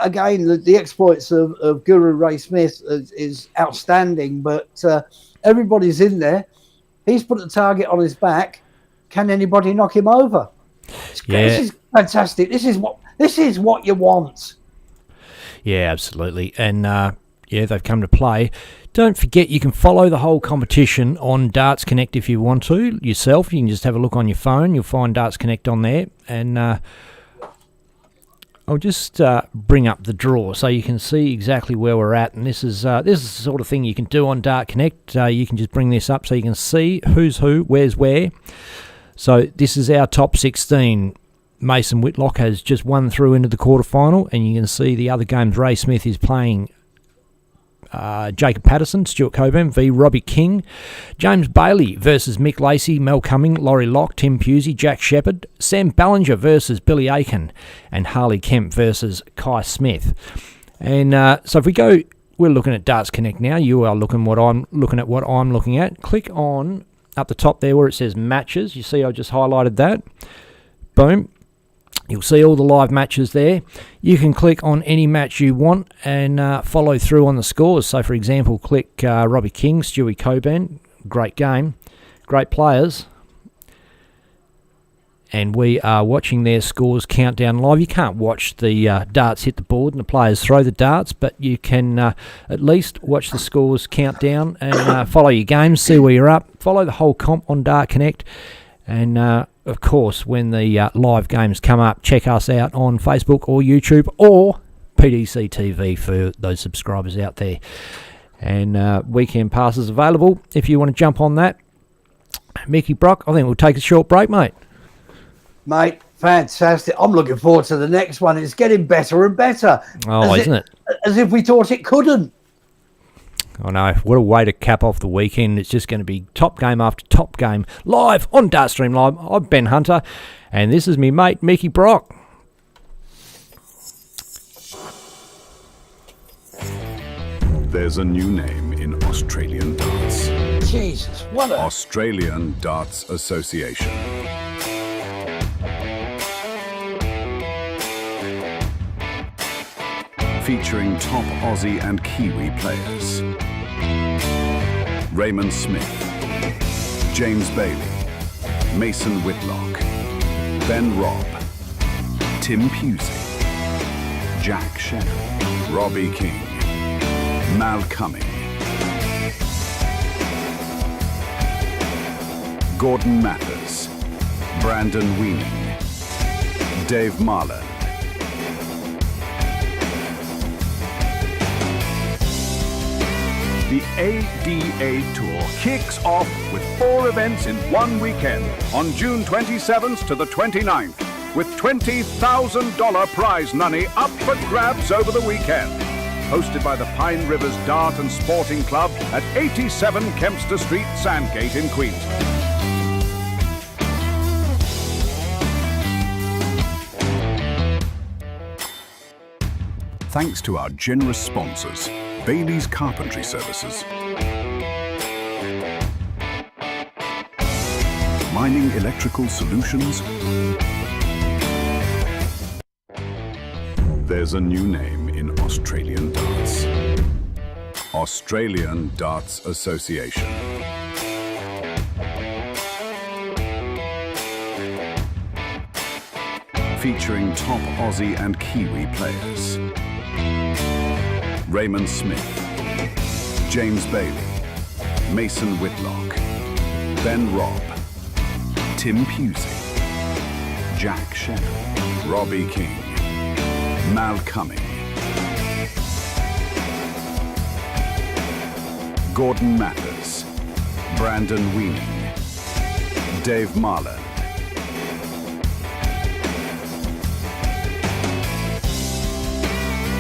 again, the exploits of Guru Ray Smith is outstanding, but everybody's in there. He's put the target on his back. Can anybody knock him over? Yeah. This is fantastic. This is what you want. Yeah, absolutely. And, yeah, they've come to play. Don't forget, you can follow the whole competition on Darts Connect if you want to yourself. You can just have a look on your phone. You'll find Darts Connect on there. And I'll just bring up the draw so you can see exactly where we're at. And this is the sort of thing you can do on Dart Connect. You can just bring this up so you can see who's who, where's where. So this is our top 16. Mason Whitlock has just won through into the quarterfinal, and you can see the other games. Ray Smith is playing Jacob Patterson, Stuart Coburn v Robbie King, James Bailey versus Mick Lacey, Mel Cumming, Laurie Locke, Tim Pusey, Jack Shepherd, Sam Ballinger versus Billy Akin, and Harley Kemp versus Kai Smith. And so if we go, we're looking at Darts Connect now. You are looking what I'm looking at. What I'm looking at. Click on up the top there where it says matches. You see, I just highlighted that. Boom. You'll see all the live matches there. You can click on any match you want and follow through on the scores. So, for example, click Robbie King, Stewie Coburn. Great game, great players. And we are watching their scores countdown live. You can't watch the darts hit the board and the players throw the darts, but you can at least watch the scores countdown and follow your games, see where you're up. Follow the whole comp on Dart Connect. And, of course, when the live games come up, check us out on Facebook or YouTube or PDC TV for those subscribers out there. And weekend passes available if you want to jump on that. Mickey Brock, I think we'll take a short break, mate. Mate, fantastic. I'm looking forward to the next one. It's getting better and better. Oh, isn't it? As if we thought it couldn't. I know. What a way to cap off the weekend. It's just going to be top game after top game live on Dartstream Live. I'm Ben Hunter, and this is me mate, Mickey Brock. There's a new name in Australian darts. Jesus, what a... Australian Darts Association. Featuring top Aussie and Kiwi players. Raymond Smith, James Bailey, Mason Whitlock, Ben Robb, Tim Pusey, Jack Shannon, Robbie King, Mal Cumming, Gordon Mathers, Brandon Weening, Dave Marland. The ADA Tour kicks off with 4 events in one weekend on June 27th to the 29th, with $20,000 prize money up for grabs over the weekend. Hosted by the Pine Rivers Dart and Sporting Club at 87 Kempster Street, Sandgate in Queensland. Thanks to our generous sponsors, Bailey's Carpentry Services, Mining Electrical Solutions. There's a new name in Australian darts. Australian Darts Association. Featuring top Aussie and Kiwi players. Raymond Smith, James Bailey, Mason Whitlock, Ben Robb, Tim Pusey, Jack Shannon, Robbie King, Mal Cumming, Gordon Mathers, Brandon Weening, Dave Marland,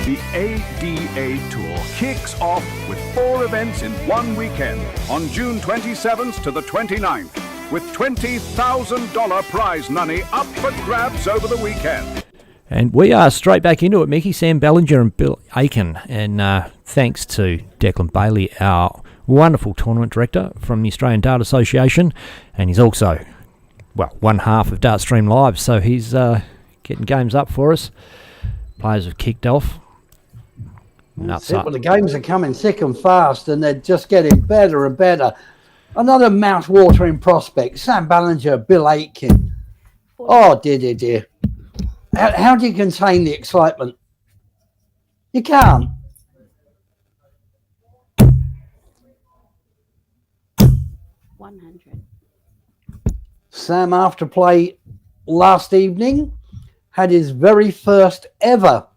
The ADA Tour kicks off with 4 events in one weekend on June 27th to the 29th, with $20,000 prize money up for grabs over the weekend. And we are straight back into it, Mickey. Sam Ballinger and Bill Akin. And thanks to Declan Bailey, our wonderful tournament director from the Australian Dart Association. And he's also, well, one half of Dartstream Live. So he's getting games up for us. Players have kicked off. Nuts up. Well, the games are coming thick and fast, and they're just getting better and better. Another mouth-watering prospect, Sam Ballinger, Bill Akin. Oh, dear. How do you contain the excitement? You can't. 100. Sam, after play last evening, had his very first ever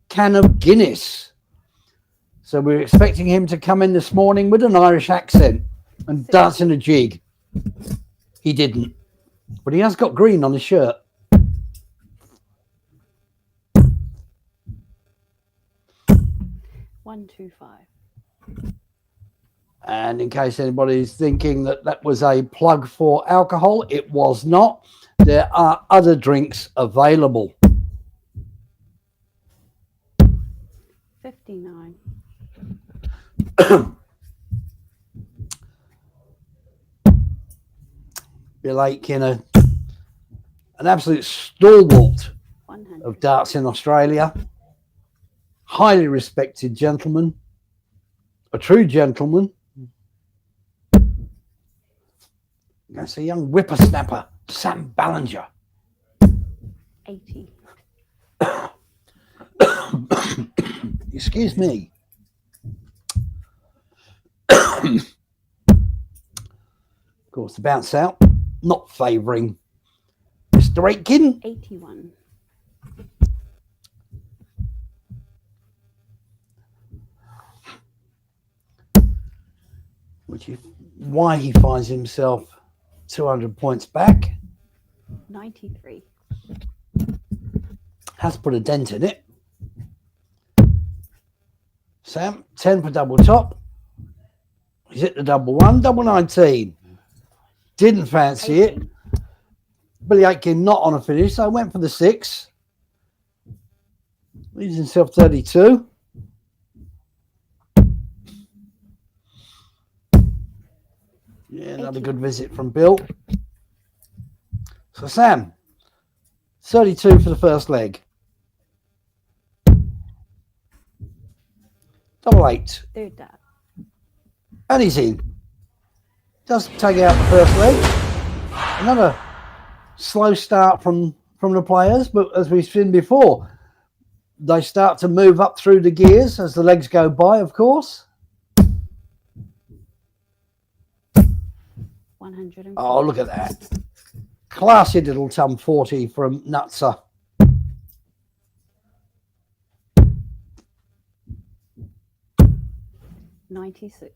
can of Guinness. So we're expecting him to come in this morning with an Irish accent and dance in a jig. He didn't, but he has got green on his shirt. $125. And in case anybody's thinking that that was a plug for alcohol, it was not. There are other drinks available. 59. Bill Akin, an absolute stalwart 100. of darts in Australia. Highly respected gentleman. A true gentleman. That's a young whippersnapper, Sam Ballinger. 80. Excuse me. Of course, the bounce out, not favouring Mr. Akin. 81. Which is why he finds himself 200 points back. 93. Has put a dent in it. Sam, 10 for double top. He's hit the double one, double 19. Didn't fancy it. Billy Akin not on a finish, so went for the 6. Leaves himself 32. Yeah, another good visit from Bill. So Sam, 32 for the first leg. Double 8. Third dart. And he's in. Does take out the first leg. Another slow start from the players, but as we've seen before, they start to move up through the gears as the legs go by, of course. 100. Oh, look at that. Classy little Tum 40 from Nutzer. $96.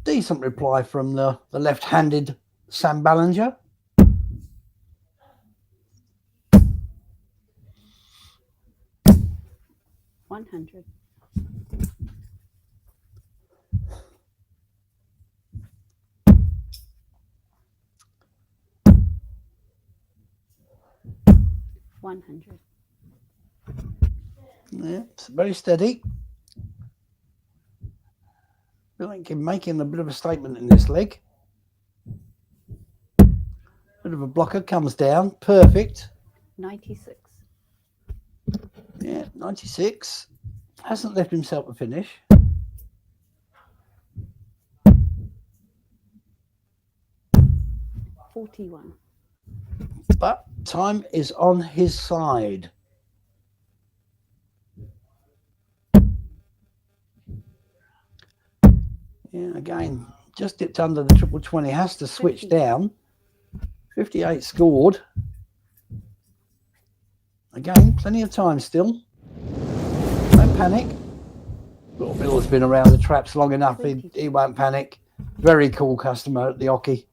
Decent reply from the left-handed Sam Ballinger. $100. $100. Yeah, it's very steady. Feel like he's making a bit of a statement in this leg. Bit of a blocker comes down. Perfect. 96. Yeah, 96. Hasn't left himself a finish. $41. But time is on his side. Yeah, again, just dipped under the triple 20. Has to switch 50. down. 58 scored. Again, plenty of time still. No panic. Little Bill's been around the traps long enough. He won't panic. Very cool customer at the hockey.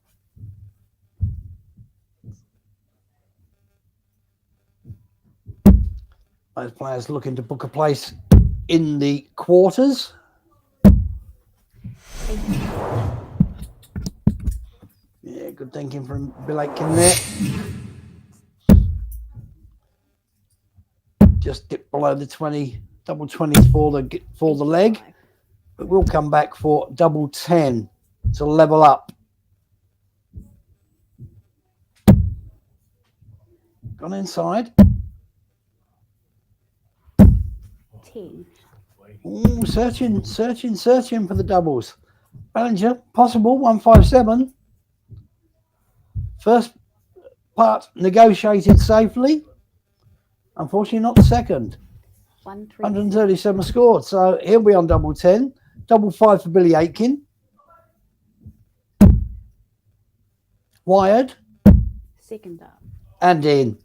Those players looking to book a place in the quarters. 80. Yeah, good thinking from Bill Akin there. Just dip below the 20, double 20s for the leg. But we'll come back for double 10 to level up. Gone inside. 10. Ooh, searching for the doubles. Ballinger, possible, 157. First part negotiated safely. Unfortunately, not the second. 137 scored. So he'll be on double 10. Double 5 for Billy Akin. Wired. Second dart. And in.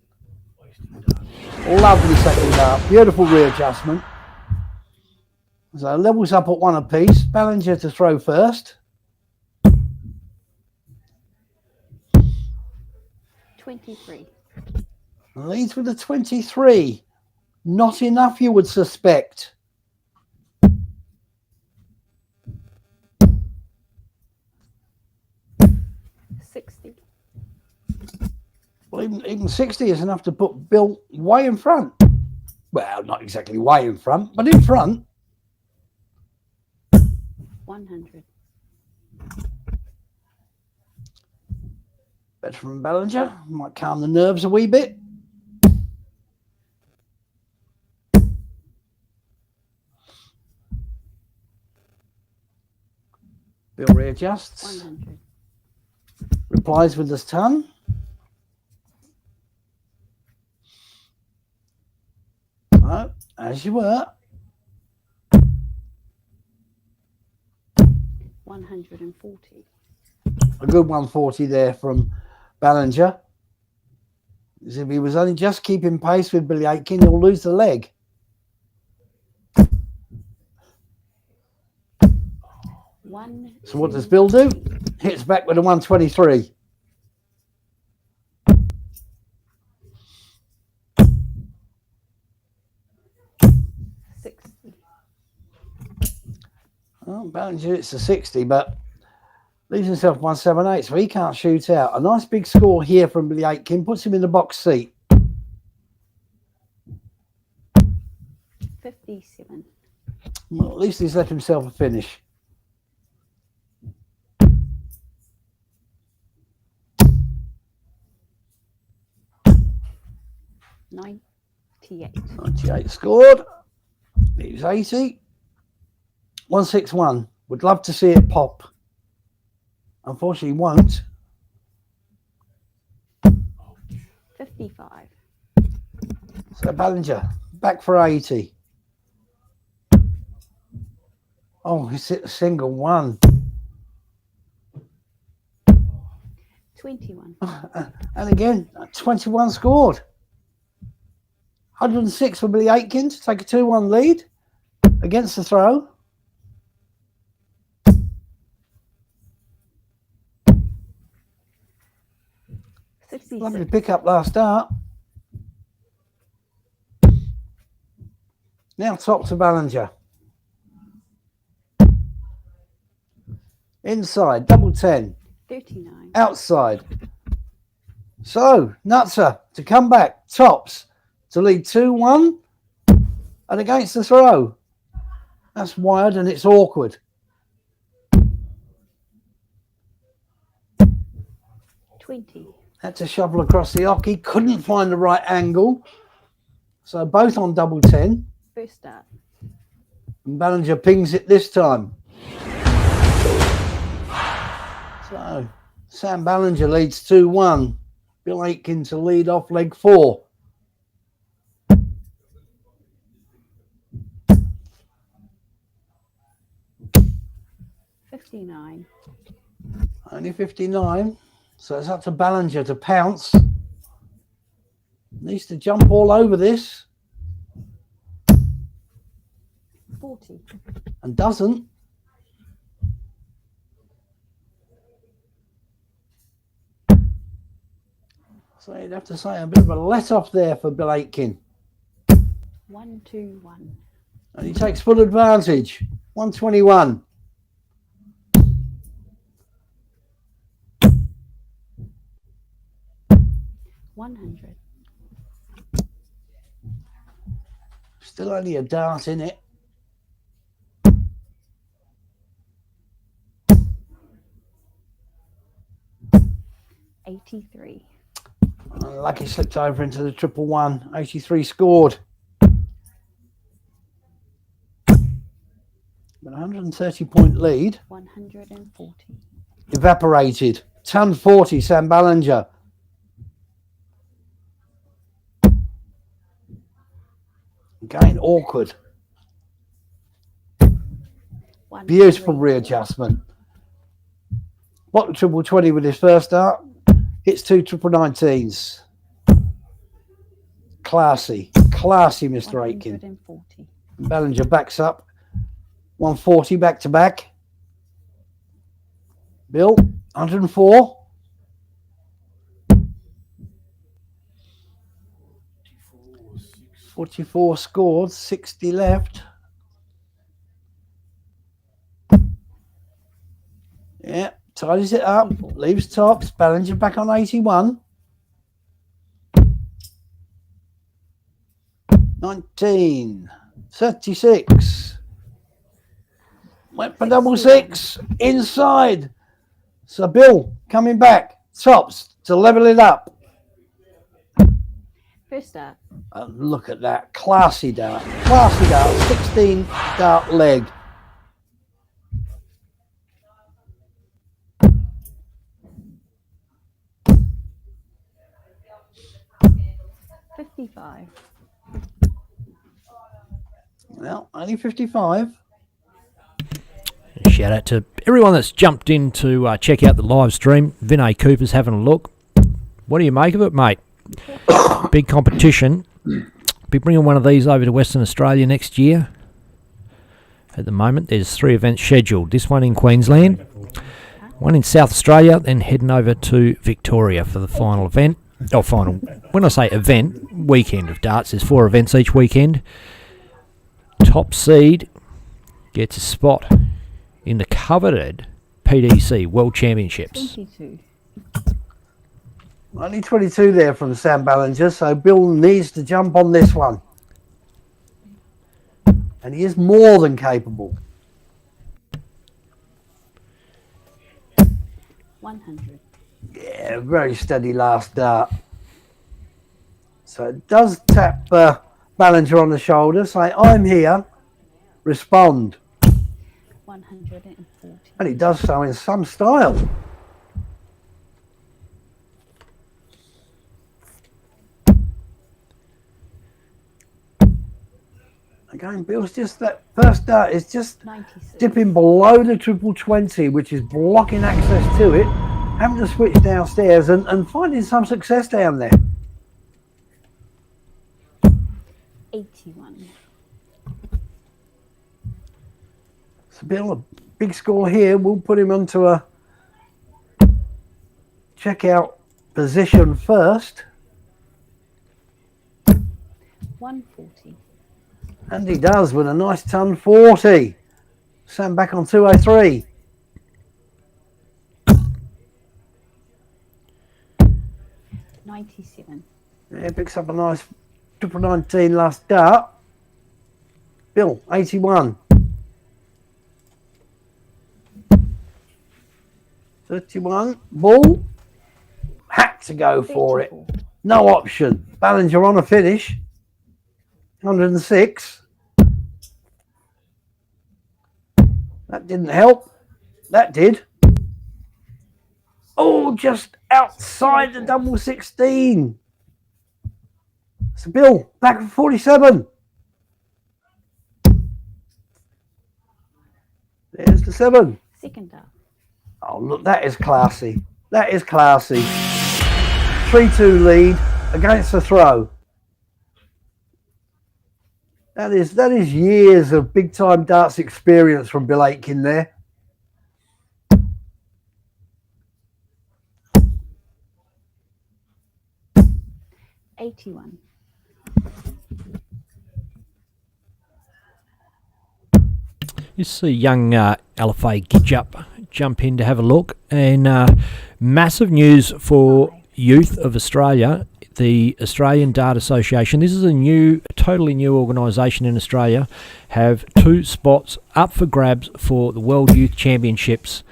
Lovely second dart. Beautiful readjustment. So levels up at 1 apiece. Ballinger to throw first. 23. Leads with a 23. Not enough, you would suspect. $60. Well, even 60 is enough to put Bill way in front. Well, not exactly way in front, but in front. 100. Better from Ballinger. Might calm the nerves a wee bit. Bill readjusts. 100. Replies with his tongue. So, as you were. 140. A good 140 there from Ballinger. As if he was only just keeping pace with Billy Akin, he'll lose the leg. So what does Bill do? Hits back with a 123. Well, Ballinger hits a 60, but leaves himself 178, so he can't shoot out. A nice big score here from Billy Akin puts him in the box seat. 57. Well, at least he's left himself a finish. $98. 98 scored. Leaves 80. 161. Would love to see it pop. Unfortunately, won't. 55. So Ballinger back for 80. Oh, he's hit a single one. 21. And again, 21 scored. 106 for Billy Akin to take a 2-1 lead against the throw. Lovely pick up last start. Now top to Ballinger. Inside, double 10. 39. Outside. So, Nutzer to come back, tops, to lead 2-1. And against the throw. That's wired and it's awkward. 20. Had to shovel across the hockey, couldn't find the right angle. So both on double 10. First start. And Ballinger pings it this time. So Sam Ballinger leads 2-1. Bill Akin to lead off leg 4. $59. Only 59. So it's up to Ballinger to pounce. Needs to jump all over this. 40. And doesn't. So you'd have to say a bit of a let off there for Bill Akin. 121. And he takes full advantage. 121. $100. Still only a dart in it. $83. Lucky slipped over into the 111. 83 scored. But 130 point lead. 140. Evaporated. Ton 40, Sam Ballinger. Again, awkward. Beautiful readjustment. Bottom triple 20 with his first start. Hits 2 triple 19s. Classy. Classy, Mr. Akin. 140. Ballinger backs up. 140 back to back. Bill, 104. 44 scored, 60 left. Yeah, tidies it up, leaves tops. Ballinger back on 81. 19, 36. Went for double 6, inside. So Bill coming back, tops to level it up. First start. Look at that. Classy dart. Classy dart. 16 dart leg. $55. Well, only 55. Shout out to everyone that's jumped in to check out the live stream. Vinay Cooper's having a look. What do you make of it, mate? Big competition. Be bringing one of these over to Western Australia next year. At the moment, there's 3 events scheduled. This one in Queensland, one in South Australia, then heading over to Victoria for the final event. Oh, final. When I say event, weekend of darts. There's 4 events each weekend. Top seed gets a spot in the coveted PDC World Championships. 22. Only 22 there from Sam Ballinger, so Bill needs to jump on this one. And he is more than capable. 100. Yeah, very steady last dart. So it does tap Ballinger on the shoulder, say, I'm here, respond. 140. And he does so in some style. Again, Bill's just that first dart is just 96. dipping below the triple 20, which is blocking access to it, having to switch downstairs and finding some success down there. 81. So Bill, a big score here. We'll put him onto a checkout position first. 140. And he does with a nice ton 40. Sam back on 203. $97. Yeah, picks up a nice triple 19 last dart. Bill, 81. 31. Ball. Had to go for it. 34. No option. Ballinger on a finish. 106. That didn't help. That did. Oh, just outside the double 16. So Bill, back for 47. There's the 7. Second dart. Oh, look, that is classy. That is classy. 3-2 lead against the throw. That is years of big time darts experience from Bill Akin there. $81. You see young LFA Gidjup jump in to have a look, and massive news for youth of Australia, the Australian Dart Association. This is a totally new organisation in Australia, have 2 spots up for grabs for the World Youth Championships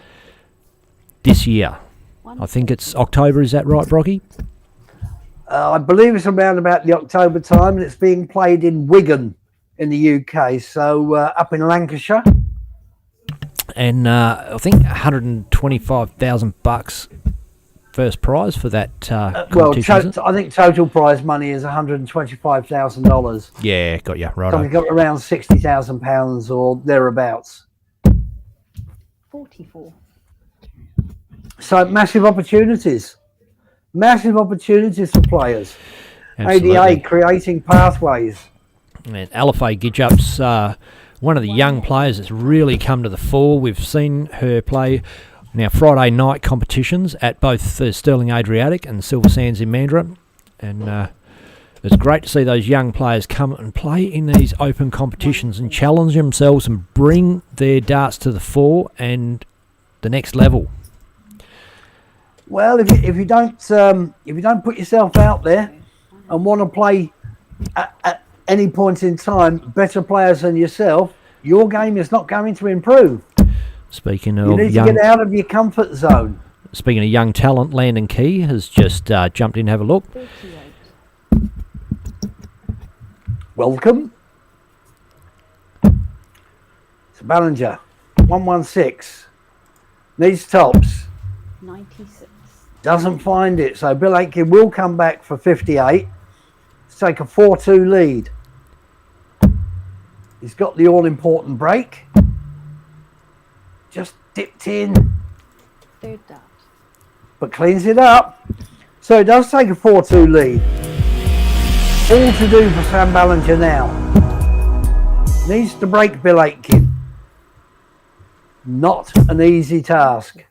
this year. I think it's October, is that right, Brocky? I believe it's around about the October time, and it's being played in Wigan in the UK, so up in Lancashire. And I think $125,000 first prize for that competition. I think total prize money is $125,000. Yeah, got you right. So we got around £60,000 or thereabouts. 44. So massive opportunities for players. Absolutely. ADA creating pathways. And LFA Gidjup's one of the young players that's really come to the fore. We've seen her play now Friday night competitions at both the Stirling Adriatic and Silver Sands in Mandurah, and it's great to see those young players come and play in these open competitions and challenge themselves and bring their darts to the fore and the next level. Well, if you don't put yourself out there and want to play at any point in time better players than yourself, your game is not going to improve. Speaking You of need young, to get out of your comfort zone. speaking of young talent, Landon Key has just jumped in to have a look. 38. Welcome. It's Ballinger, 116. Needs tops. 96. Doesn't find it. So Bill Akin will come back for 58. Let's take a 4-2 lead. He's got the all-important break. Just dipped in, Third dart. but cleans it up. So it does take a 4-2 lead. All to do for Sam Ballinger now. Needs to break Bill Akin. Not an easy task.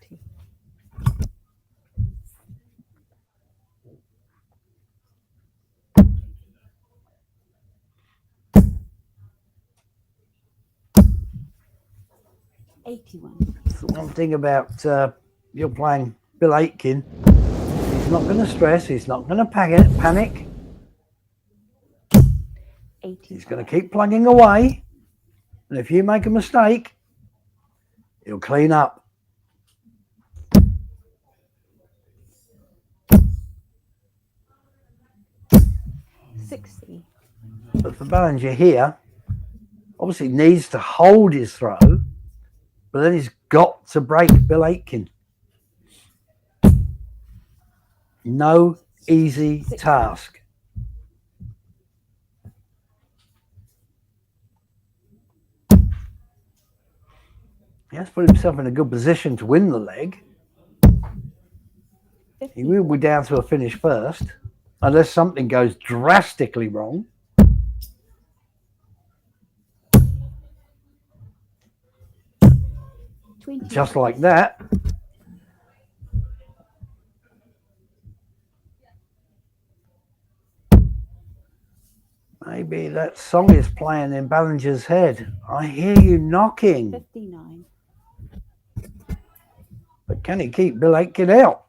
40. That's the one thing about you're playing Bill Akin. He's not going to stress. He's not going to panic. 80. He's going to keep plugging away. And if you make a mistake, he'll clean up. But for Ballinger here, obviously needs to hold his throw, but then he's got to break Bill Akin. No easy task. He has put himself in a good position to win the leg. He will be down to a finish first, unless something goes drastically wrong. Just like that. Maybe that song is playing in Ballinger's head. I hear you knocking. 59. But can he keep Bill Akin out?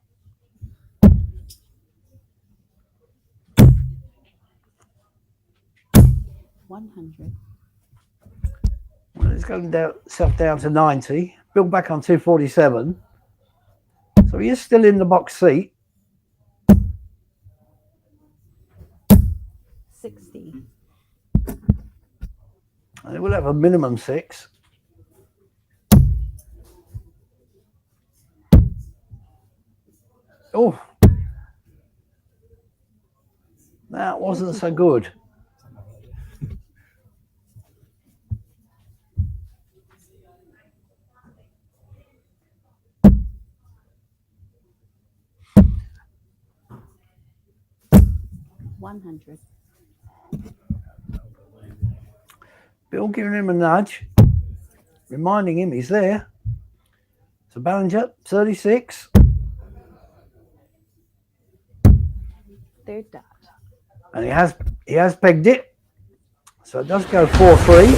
$100. Well, he's got himself down to 90. Bill back on 247. So he is still in the box seat. 60. And he will have a minimum 6. Oh, that wasn't so good. $100. Bill giving him a nudge, reminding him he's there. So Ballinger, 36. Third dart. And he has pegged it. So it does go 4-3.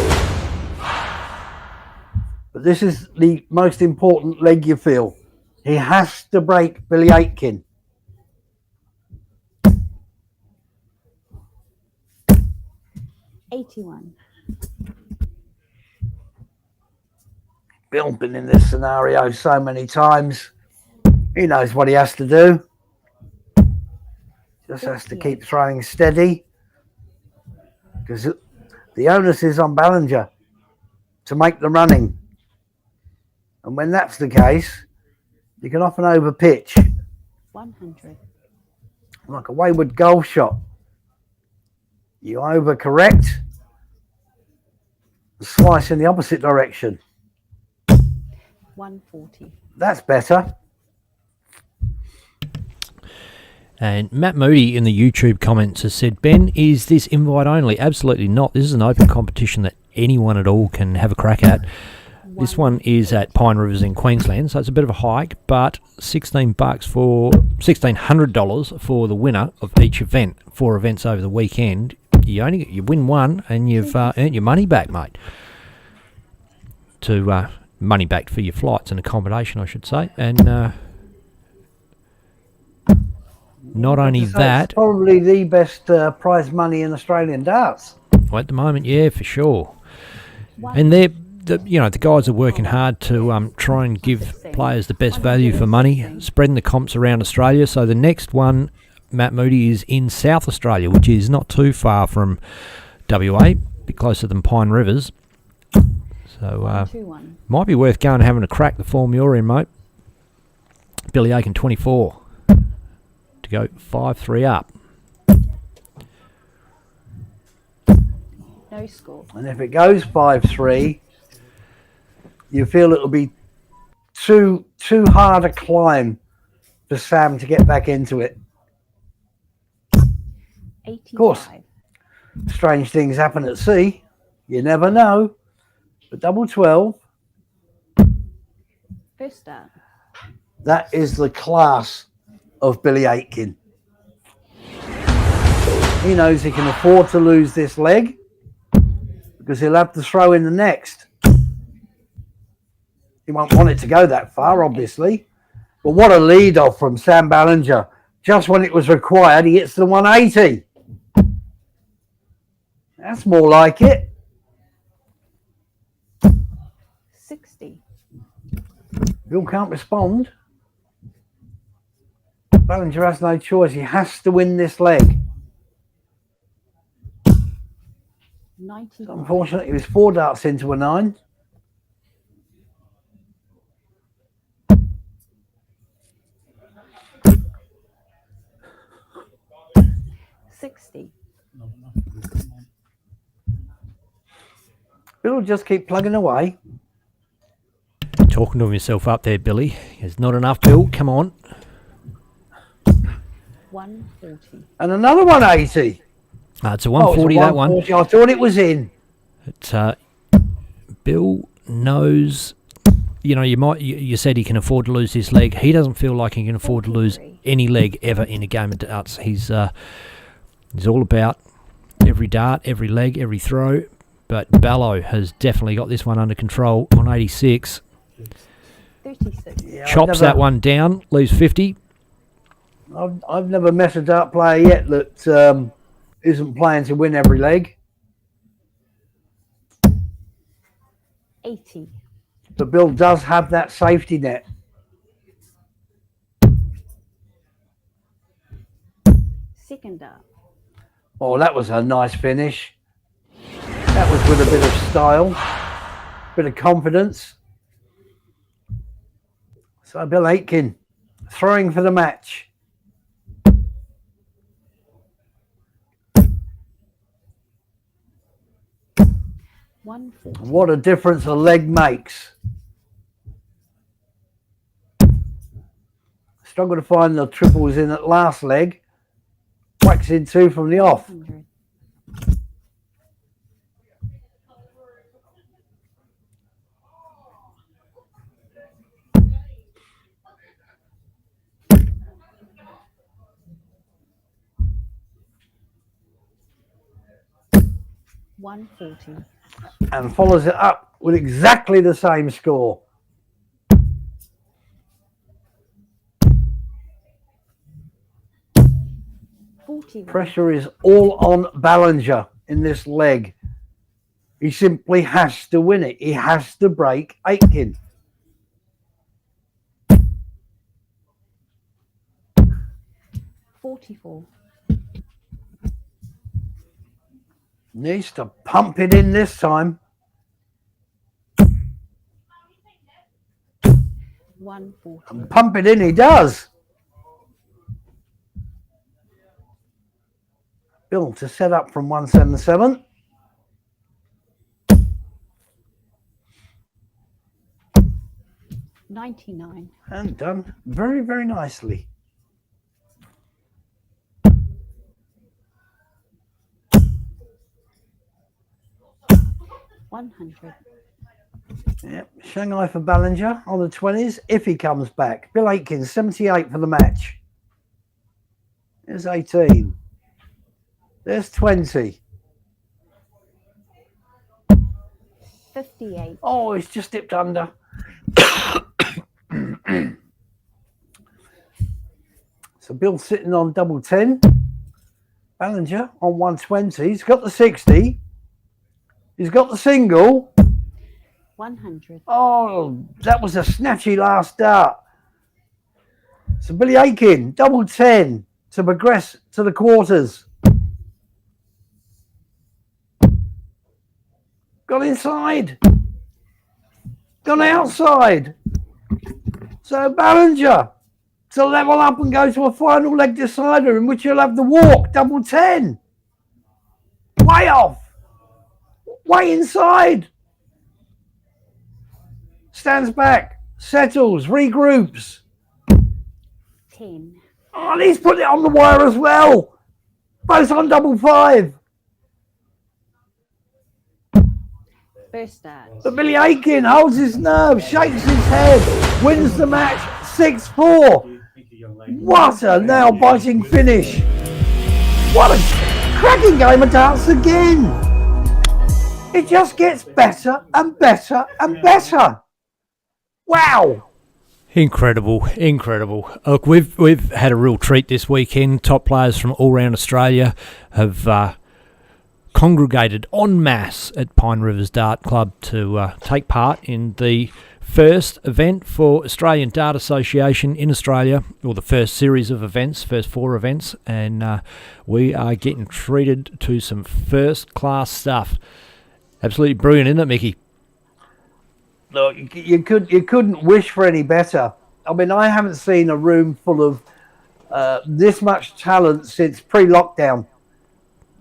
But this is the most important leg you feel. He has to break Billy Akin. $81. Bill's been in this scenario so many times. He knows what he has to do. Just has to keep throwing steady. Because the onus is on Ballinger to make the running. And when that's the case, you can often overpitch. 100. Like a wayward golf shot. You overcorrect, slice in the opposite direction. 140. That's better. And Matt Moody in the YouTube comments has said, Ben, is this invite only? Absolutely not. This is an open competition that anyone at all can have a crack at. This one is at Pine Rivers in Queensland, so it's a bit of a hike, but $1,600 for the winner of each event. 4 events over the weekend. You win one, and you've earned your money back, mate. Money back for your flights and accommodation, I should say. And not only that, it's probably the best prize money in Australian darts. well, at the moment, yeah, for sure. And they're the guys are working hard to try and give players the best value for money, spreading the comps around Australia. So the next one, Matt Moody, is in South Australia, which is not too far from WA, a bit closer than Pine Rivers. So 121. might be worth going and having a crack the form you're in, mate. Billy Akin, 24 to go 5-3 up. No score. And if it goes 5-3, you feel it'll be too hard a climb for Sam to get back into it. 85. Of course, strange things happen at sea. You never know. But double 12, First start. that is the class of Billy Akin. He knows he can afford to lose this leg because he'll have to throw in the next. He won't want it to go that far, obviously. But what a lead off from Sam Ballinger. Just when it was required, he hits the 180. That's more like it. 60. Bill can't respond. Ballinger has no choice. He has to win this leg. 90. Unfortunately, he was 4 darts into a 9. Bill will just keep plugging away. Talking to himself up there, Billy. There's not enough, Bill. Come on. 140. And another 180. It's a 140, that one. 140. I thought it was in. Bill knows, you said he can afford to lose this leg. He doesn't feel like he can afford to lose any leg ever in a game of darts. He's all about every dart, every leg, every throw. But Ballo has definitely got this one under control on 86. 36. Yeah, Chops that one down, leaves 50. I've never met a dart player yet that isn't playing to win every leg. 80. But Bill does have that safety net. Second up. Oh, that was a nice finish. That was with a bit of style, bit of confidence. So Bill Akin throwing for the match. What a difference a leg makes. Struggle to find the triples in that last leg. Whacks in 2 from the off. 100. $140. And follows it up with exactly the same score. Pressure is all on Ballinger in this leg. He simply has to win it. He has to break Akin. $44. Needs to pump it in this time. 140. And pump it in he does. Bill to set up from 177. $99. And done very, very nicely. $100. Yep, Shanghai for Ballinger on the 20s if he comes back. Bill Akin, 78 for the match. There's 18. There's 20. 58. Oh, he's just dipped under. So Bill's sitting on double 10. Ballinger on 120. He's got the 60. He's got the single. 100. Oh, that was a snatchy last dart. So Billy Akin, double 10 to progress to the quarters. Gone inside. Gone outside. So Ballinger to level up and go to a final leg decider in which you'll have the walk, double 10. Way off. Way inside. Stands back, settles, regroups. 10. Oh, and he's put it on the wire as well. Both on double 5. First start. But Billy Akin holds his nerve, shakes his head, wins the match 6-4. What a nail-biting finish. What a cracking game of darts again. It just gets better and better and better. Wow. Incredible. Look, we've had a real treat this weekend. Top players from all around Australia have congregated en masse at Pine Rivers Dart Club to take part in the first event for Australian Dart Association in Australia, or the first series of events, first 4 events, and we are getting treated to some first-class stuff. Absolutely brilliant, isn't it, Mickey? Look, you couldn't wish for any better. I mean, I haven't seen a room full of this much talent since pre-lockdown.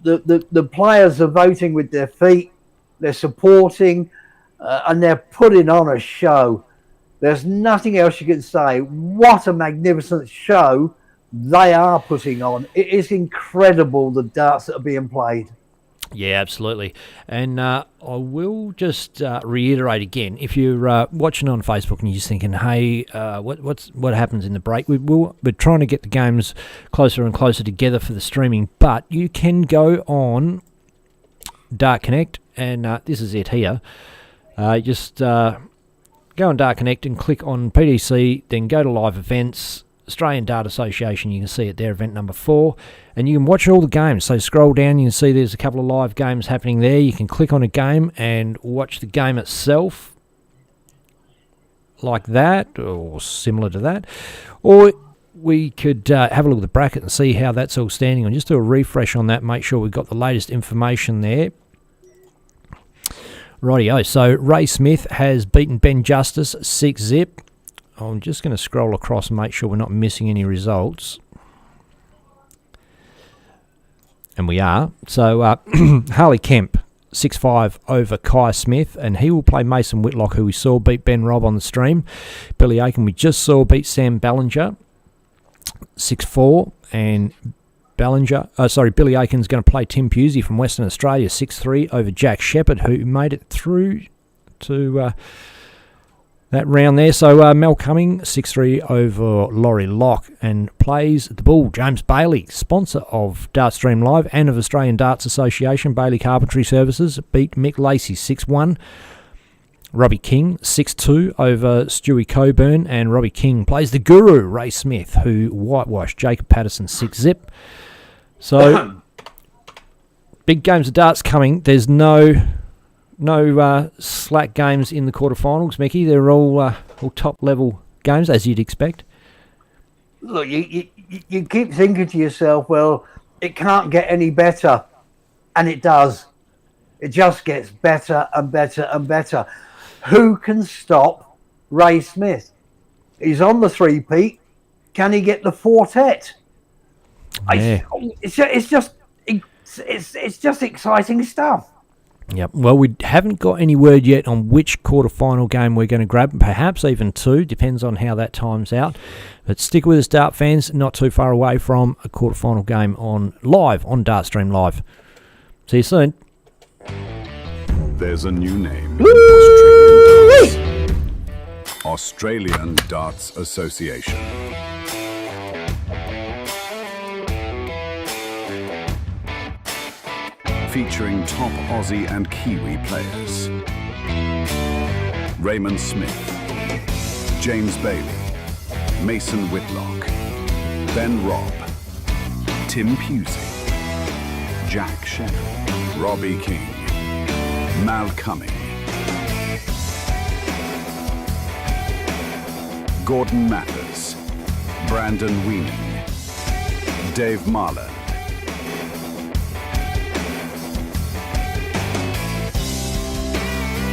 The players are voting with their feet, they're supporting, and they're putting on a show. There's nothing else you can say. What a magnificent show they are putting on. It is incredible, the darts that are being played. Yeah, absolutely. And I will just reiterate again, if you're watching on Facebook and you're just thinking, hey, what happens in the break? We're trying to get the games closer and closer together for the streaming, but you can go on Dart Connect, and this is it here. Just go on Dart Connect and click on PDC, then go to live events, Australian Dart Association. You can see it there, event number 4, and you can watch all the games. So scroll down, you can see there's a couple of live games happening there. You can click on a game and watch the game itself like that, or similar to that. Or we could have a look at the bracket and see how that's all standing on. Just do a refresh on that, make sure we've got the latest information there. Rightio, so Ray Smith has beaten Ben Justice 6-zip. I'm just going to scroll across and make sure we're not missing any results. And we are. So Harley Kemp, 6-5 over Kai Smith, and he will play Mason Whitlock, who we saw beat Ben Robb on the stream. Billy Akin, we just saw beat Sam Ballinger, 6-4, and Billy Akin's going to play Tim Pusey from Western Australia, 6-3 over Jack Shepherd, who made it through to that round there. So Mel Cumming, 6-3 over Laurie Locke, and plays the bull. James Bailey, sponsor of Dartstream Live and of Australian Darts Association, Bailey Carpentry Services, beat Mick Lacey 6-1. Robbie King, 6-2 over Stewie Coburn, and Robbie King plays the guru, Ray Smith, who whitewashed Jacob Patterson 6-zip. So, big games of darts coming. There's no slack games in the quarterfinals, Mickey. They're all top-level games, as you'd expect. Look, you keep thinking to yourself, well, it can't get any better. And it does. It just gets better and better and better. Who can stop Ray Smith? He's on the 3-peat. Can he get the 4-tet? Yeah. It's just exciting stuff. Yep. Well, we haven't got any word yet on which quarterfinal game we're going to grab. Perhaps even 2, depends on how that times out. But stick with us, Dart fans. Not too far away from a quarterfinal game on Dartstream Live. See you soon. There's a new name in Australian darts. Australian Darts Association. Featuring top Aussie and Kiwi players. Raymond Smith, James Bailey, Mason Whitlock, Ben Robb, Tim Pusey, Jack Shepherd, Robbie King, Mal Cumming, Gordon Mathers, Brandon Weening, Dave Marland.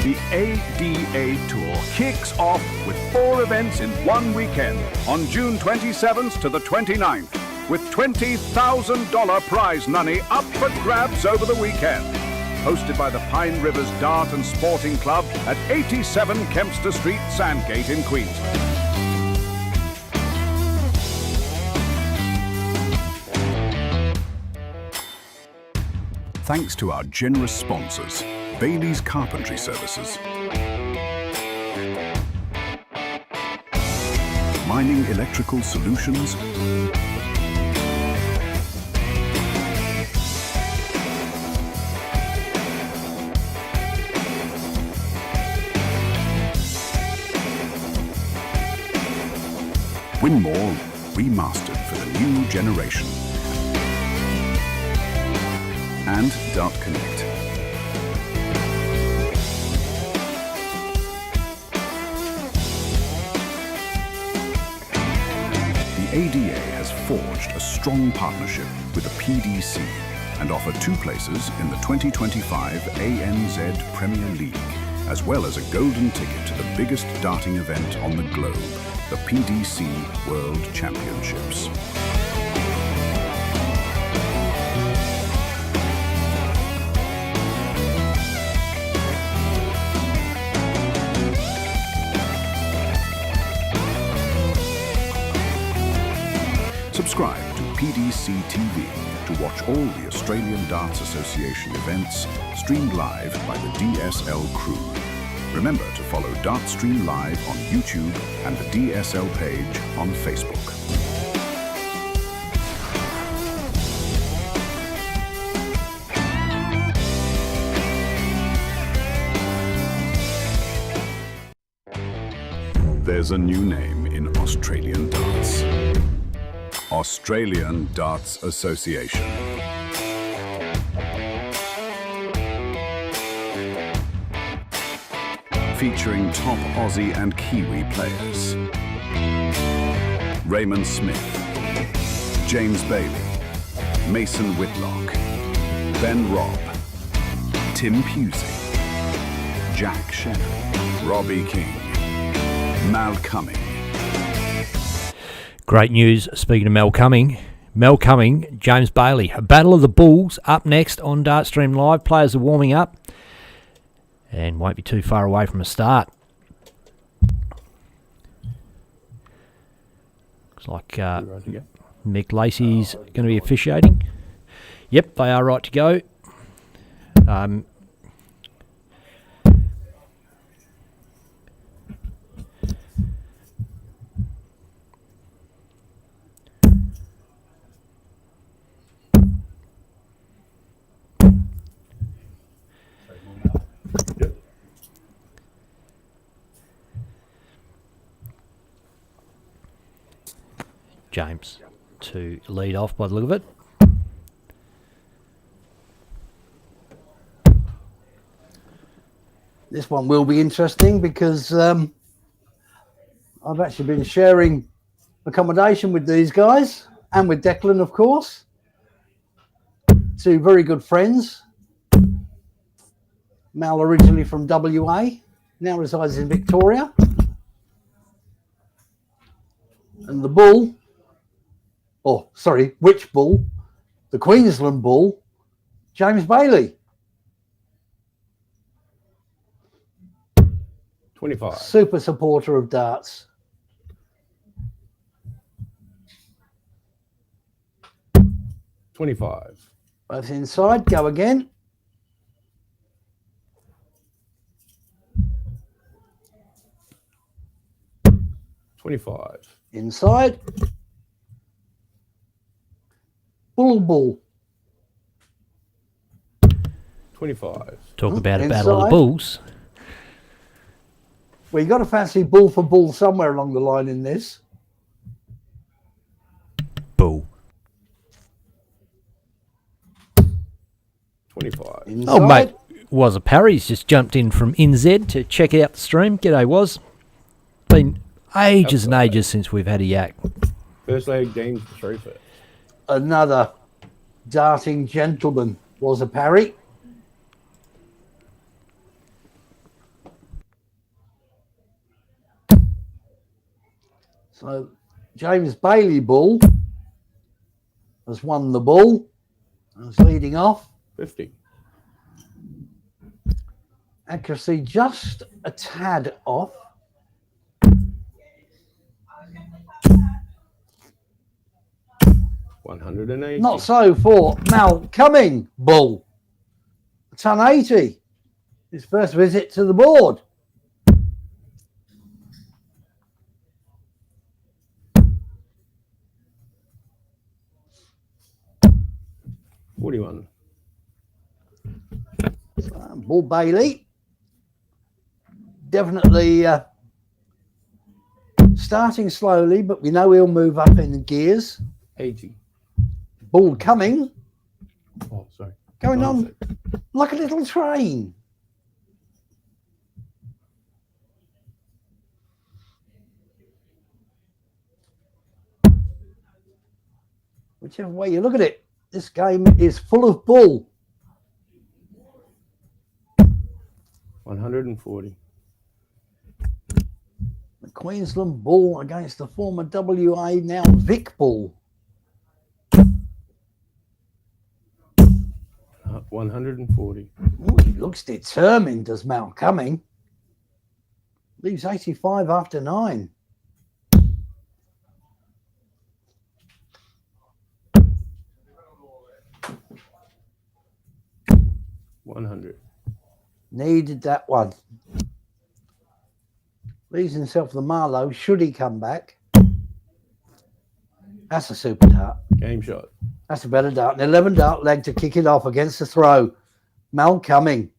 The ADA Tour kicks off with 4 events in one weekend on June 27th to the 29th, with $20,000 prize money up for grabs over the weekend. Hosted by the Pine Rivers Dart and Sporting Club at 87 Kempster Street, Sandgate in Queens. Thanks to our generous sponsors, Bailey's Carpentry Services, Mining Electrical Solutions, Winmore remastered for the new generation, and Dart Connect. The ADA has forged a strong partnership with the PDC and offer 2 places in the 2025 ANZ Premier League, as well as a golden ticket to the biggest darting event on the globe, the PDC World Championships. Subscribe to PDC TV to watch all the Australian Darts Association events streamed live by the DSL crew. Remember to follow Dartstream Live on YouTube and the DSL page on Facebook. There's a new name in Australian darts. Australian Darts Association. Featuring top Aussie and Kiwi players. Raymond Smith, James Bailey, Mason Whitlock, Ben Robb, Tim Pusey, Jack Sherry, Robbie King, Mal Cumming. Great news, speaking of Mel Cumming. Mel Cumming, James Bailey. A Battle of the Bulls up next on Dartstream Live. Players are warming up and won't be too far away from a start. Looks like Mick Lacey's going to be officiating. Yep, they are right to go. James to lead off by the look of it. This one will be interesting because I've actually been sharing accommodation with these guys and with Declan, of course. 2 very good friends. Mal originally from WA, now resides in Victoria. And the bull, which bull? The Queensland bull, James Bailey. 25. Super supporter of darts. 25. Both inside, go again. 25. Inside. Bull. 25. Talk about a Inside. Battle of the Bulls. Well, you got to fancy bull for bull somewhere along the line in this. Bull. 25. Inside. Oh, mate, was a Parry's just jumped in from NZ to check out the stream. G'day, was. Been Ages and ages since we've had a yak. First leg, Dean's through first. Another darting gentleman was a parry. So James Bailey Bull has won the bull and is leading off. 50. Accuracy just a tad off. $180. Not so for Mal Cumming Bull. A ton 80. His first visit to the board. $41. Bull Bailey. Definitely starting slowly, but we know he'll move up in the gears. 80. Bull Cumming. Oh, sorry. Going 96. on like a little train. Whichever way you look at it, this game is full of bull. 140. The Queensland Bull against the former WA, now Vic Bull. 140. Ooh, he looks determined, does Mal Cumming. Leaves 85 after 9. $100. Needed that one. Leaves himself the Marlow, should he come back. That's a super dart. Game shot. That's a better dart. An 11 dart leg to kick it off against the throw. Mal Cumming.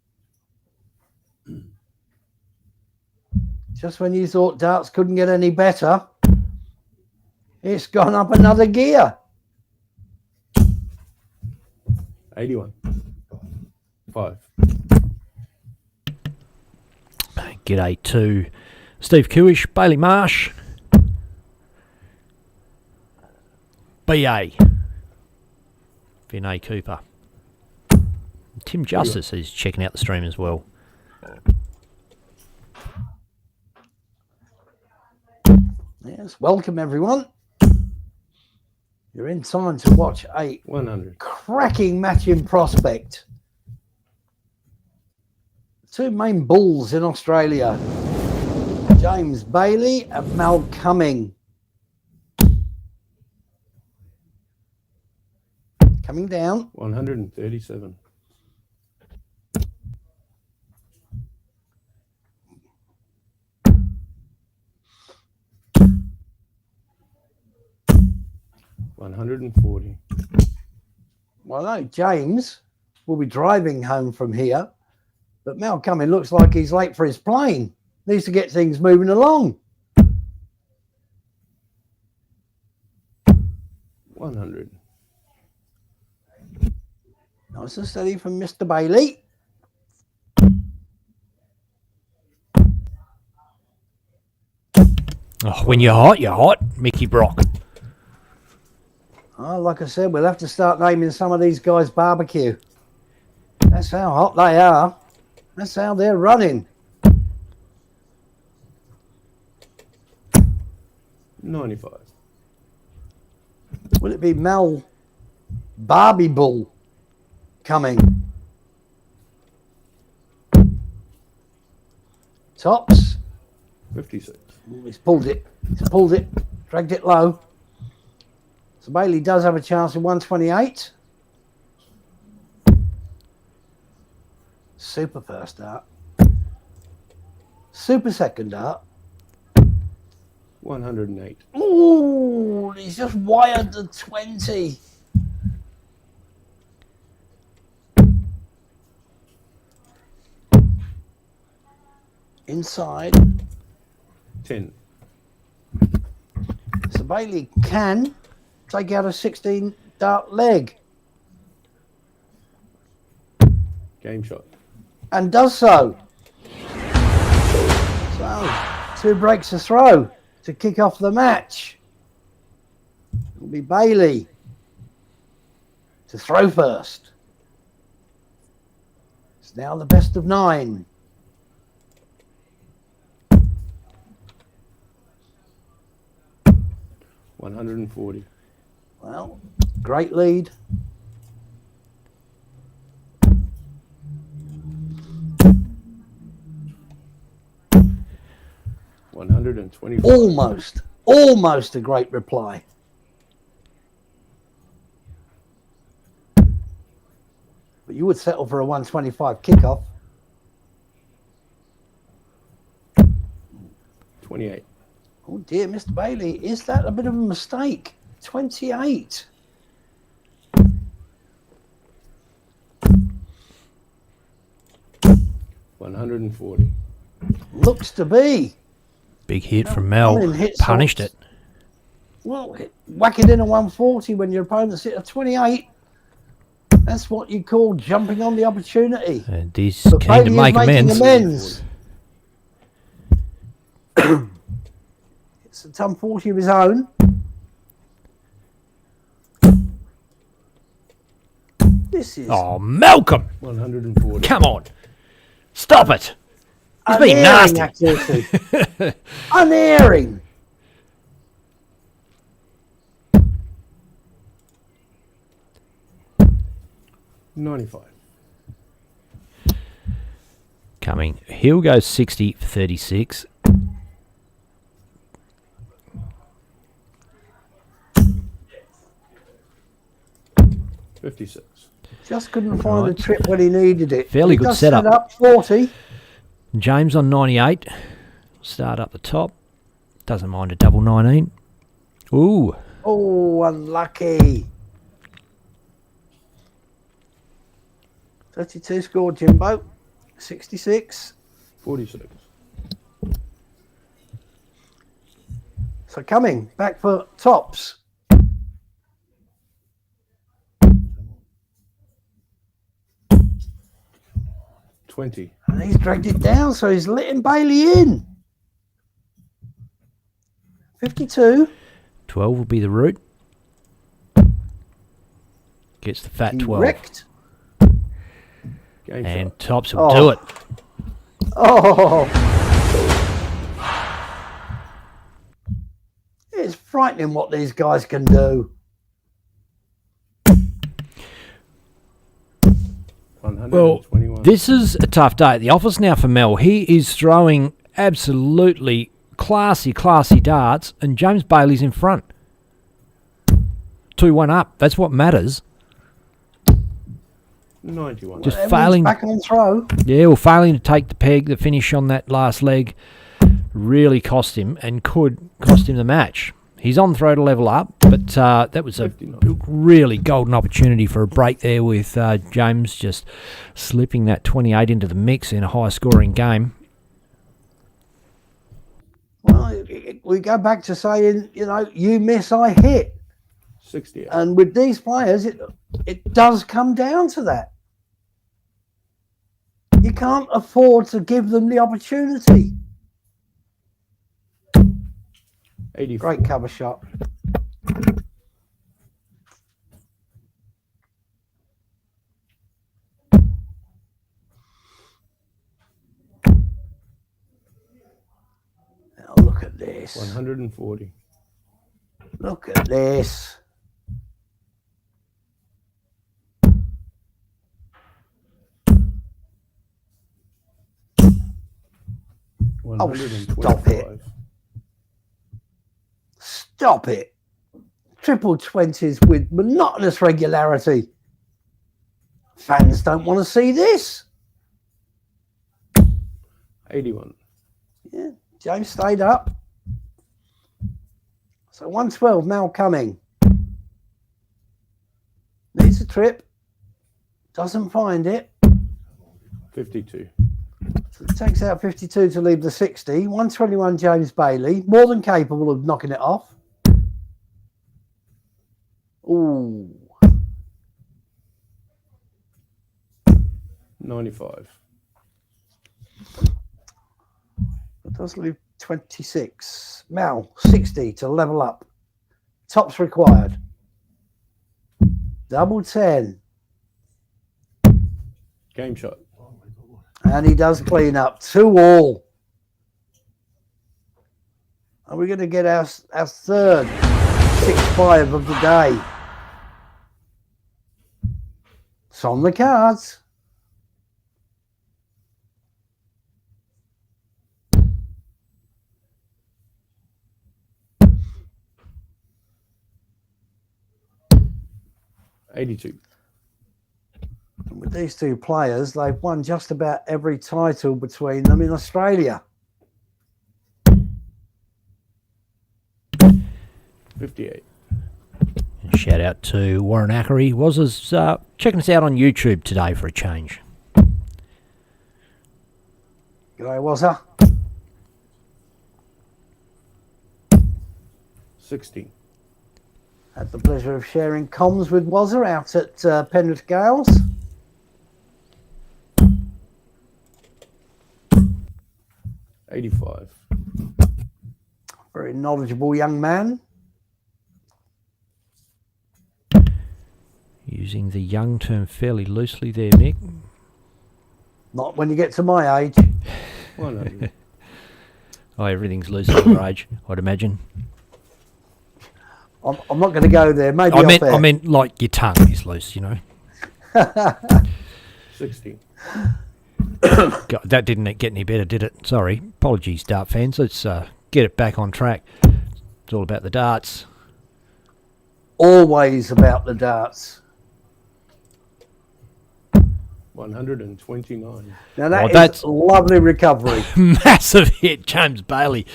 Just when you thought darts couldn't get any better, it's gone up another gear. 81. 5. G'day to Steve Kewish, Bailey Marsh, BA, Vinay Cooper. Tim Justice is checking out the stream as well. Yes, welcome everyone. You're in time to watch a 100. cracking match in prospect. Two main bulls in Australia, James Bailey and Mal Cumming. Coming down. 137. $140. Well, no, James will be driving home from here, but Mal Cumming looks like he's late for his plane. Needs to get things moving along. 100. Nice and steady from Mr. Bailey. Oh, when you're hot, Mickey Brock. Oh, like I said, we'll have to start naming some of these guys barbecue. That's how hot they are. That's how they're running. 95. Will it be Mal Barbie Bull coming? Tops. 56. He's pulled it. He's pulled it. Dragged it low. So Bailey does have a chance in 128. Super first dart. Super second dart. 108. Ooh, he's just wired the 20. Inside. 10. So Bailey can take out a 16 dart leg. Game shot. And does so. So, 2 breaks to throw. to kick off the match. It'll be Bailey to throw first. It's now the best of 9. $140. Well, great lead. $125. Almost a great reply. But you would settle for a 125 kickoff. 28. Oh dear, Mr. Bailey, is that a bit of a mistake? 28. $140. Looks to be. Big hit from Mel. Punished it. Well, whack it in a 140 when your opponent's hit a 28. That's what you call jumping on the opportunity. And he's But keen to Bailey is make making amends. It's a 1040 of his own. This is Oh, Malcolm! 140. Come on. Stop it. He's being unerring nasty. accuracy. Unerring. $95. Cumming. He'll go 60 for 36. $56. Just couldn't find Right. the trip when he needed it. Fairly He good does setup. set up 40. James on 98. Start up the top. Doesn't mind a double 19. Ooh. Oh, unlucky. 32 scored Jimbo. 66. 46. So Cumming back for tops. $20. And he's dragged it down, so he's letting Bailey in. 52. 12 will be the route. Gets the fat He 12. wrecked. Game And shot. tops will Oh. do it. Oh. It's frightening what these guys can do. Well, 121. this is a tough day at the office now for Mel. He is throwing absolutely classy darts, and James Bailey's in front. 2-1 up. That's what matters. 91. Just Everyone's failing. back on throw. Yeah, well, failing to take the peg, the finish on that last leg really cost him and could cost him the match. He's on throw to level up, but that was a 59. really golden opportunity for a break there with James just slipping that 28 into the mix in a high-scoring game. Well, we go back to saying, you know, you miss, I hit. 68. And with these players, it does come down to that. You can't afford to give them the opportunity. 84. Great cover shot. Now look at this. 140. Look at this. Oh, stop it. Stop it. Triple 20s with monotonous regularity. Fans don't want to see this. 81. Yeah, James stayed up. So 112, Mal Cumming. Needs a trip. Doesn't find it. 52. So it takes out 52 to leave the 60. 121, James Bailey. More than capable of knocking it off. Ooh. 95. That does leave 26. Mel, 60 to level up. Tops required. Double 10. Game shot. And he does clean up. 2 all. Are we going to get our third 6-5 of the day? It's on the cards. $82. With these two players, they've won just about every title between them in Australia. 58. And shout out to Warren Ackery. Was checking us out on YouTube today for a change. G'day, Wazza. 60. Had the pleasure of sharing comms with Wazza out at Penrith Gales. $85. Very knowledgeable young man. Using the young term fairly loosely there, Mick. Not when you get to my age. 100. Oh, everything's loose at your age, I'd imagine. I'm not going to go there. Maybe I meant like your tongue is loose, you know. 60. God, that didn't get any better, did it? Sorry. Apologies, dart fans. Let's get it back on track. It's all about the darts. Always about the darts. 129. Now that is that's lovely recovery. Massive hit, James Bailey.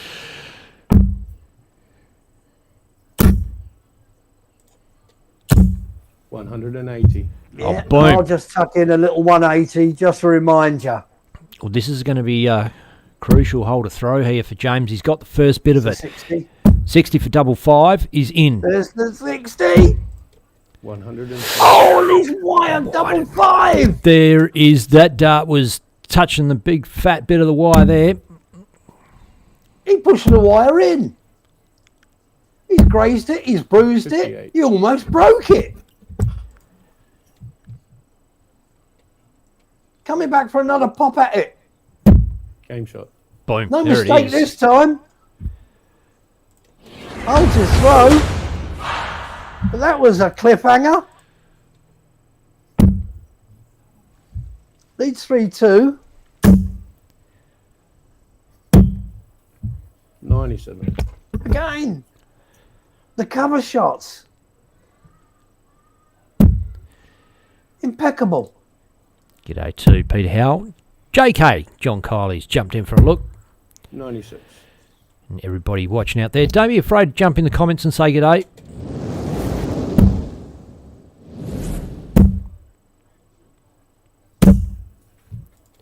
$180. Yeah, boom. I'll just tuck in a little 180 just to remind you. Well, this is going to be a crucial hole to throw here for James. He's got the first bit of it. 60. 60 for double 5 is in. There's the 60. 100. Oh, and he's wired double 5. There is, that dart was touching the big fat bit of the wire there. He pushed the wire in. He's grazed it. He's bruised 58. it. He almost broke it. Coming back for another pop at it. Game shot. Boom. No there it mistake is. this time. Holds his throw. But that was a cliffhanger. Leads 3-2. 97. Again. The cover shots. Impeccable. G'day to Peter Howell. JK, John Kiley's jumped in for a look. 96. And everybody watching out there, don't be afraid to jump in the comments and say g'day.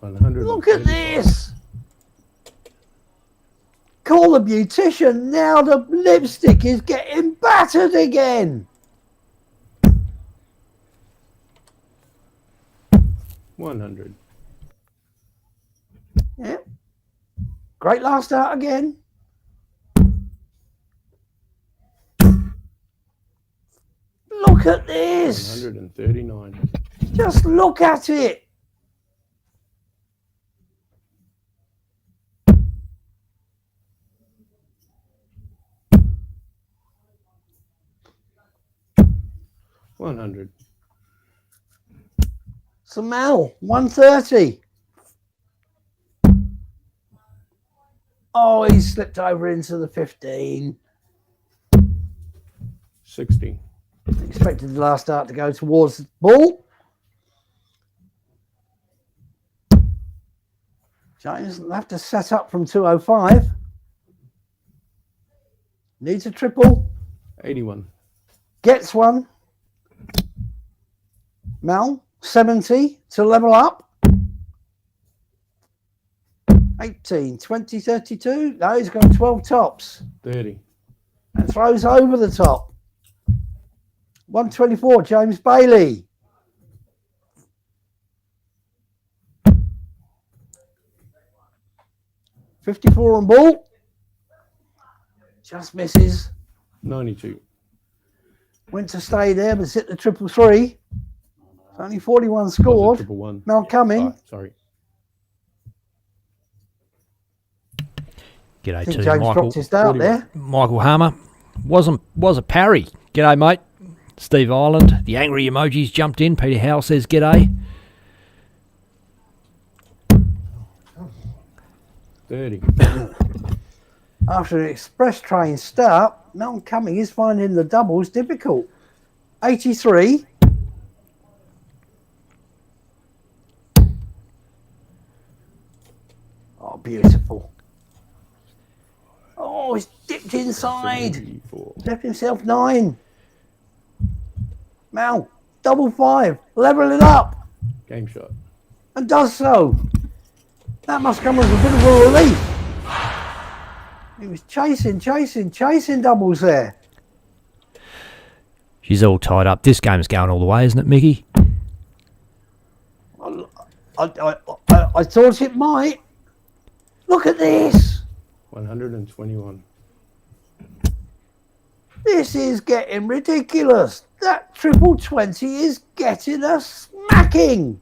Look at this. Call the beautician. Now the lipstick is getting battered again. 100. Yeah. Great last out again. Look at this. 139. Just look at it. $100. Samal, 130. Oh, he slipped over into the 15. 60. Expected the last dart to go towards the ball. James will have to set up from 205. Needs a triple. 81. Gets one. Mal, 70 to level up. 18, 20, 32. No, he's got 12 tops. 30. And throws over the top. 124, James Bailey. $54 on ball. Just misses. 92. Went to stay there, but it's hit the 333. It's only 41 scored. Triple one. Mel Cumming. Sorry. I G'day think to James Michael. dropped his dart there. Michael Harmer. Was a parry. G'day, mate. Steve Ireland. The angry emojis jumped in. Peter Howe says g'day. 30. After an express train start, Mel Cumming is finding the doubles difficult. 83. Oh, beautiful. Oh, he's dipped inside. 74. Left himself 9. Mal, double 5. Level it up. Game shot. And does so. That must come as a bit of a relief. He was chasing doubles there. She's all tied up. This game's going all the way, isn't it, Mickey? I thought it might. Look at this. 121. This is getting ridiculous. That triple 20 is getting a smacking.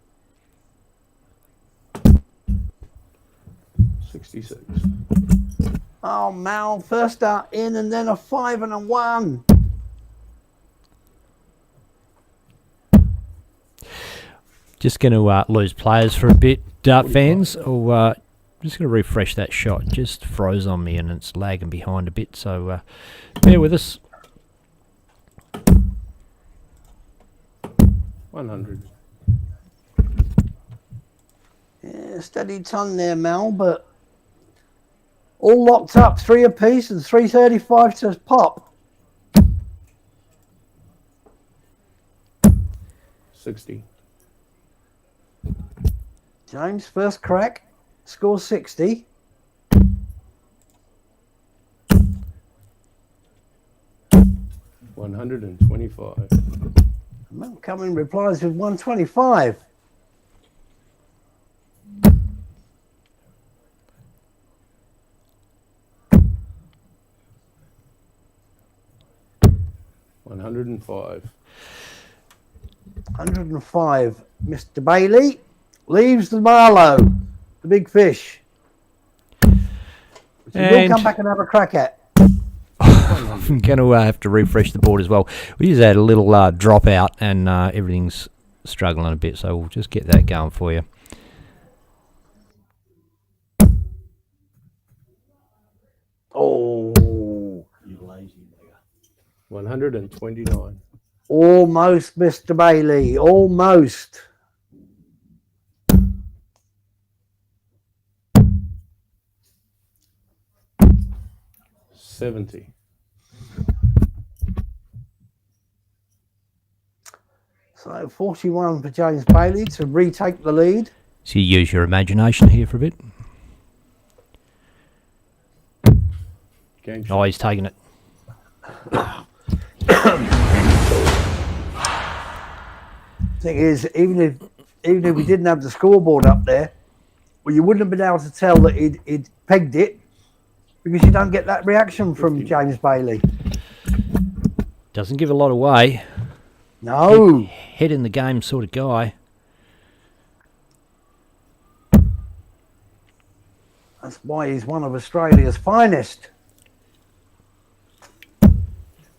66. Oh, Mal, first start in and then a 5 and a 1. Just going to lose players for a bit, Dart fans. Or just going to refresh that shot. Just froze on me and it's lagging behind a bit. So bear with us. 100. Yeah, steady ton there, Mal, but all locked up, 3 apiece and 335 to pop. 60. James, first crack, scores 60. $125. Mel Cumming replies with 125. $105. 105. Mr. Bailey leaves the Marlow, the big fish. Which he will And- come back and have a crack at. I'm going to have to refresh the board as well. We just had a little dropout and everything's struggling a bit, so we'll just get that going for you. Oh, 129. almost, Mr. Bailey, almost. $70. So 41 for James Bailey to retake the lead. So you use your imagination here for a bit. Game Oh, shot. he's taking it. Thing is, even if we didn't have the scoreboard up there, well, you wouldn't have been able to tell that he'd pegged it because you don't get that reaction from James Bailey. Doesn't give a lot away. No. Head in the game sort of guy. That's why he's one of Australia's finest.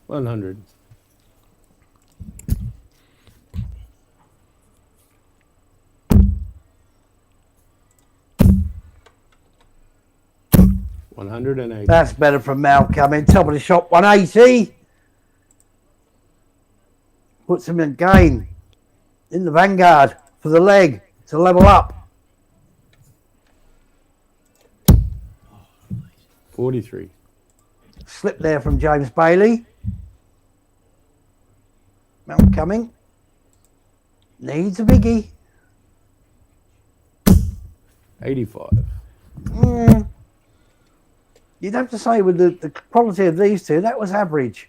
100. $180. That's better from Mal Cumming. Top of the shop, 180. Puts him again in the vanguard for the leg to level up. 43. Slip there from James Bailey. Mal Cumming needs a biggie. 85. You'd have to say with the quality of these two, that was average.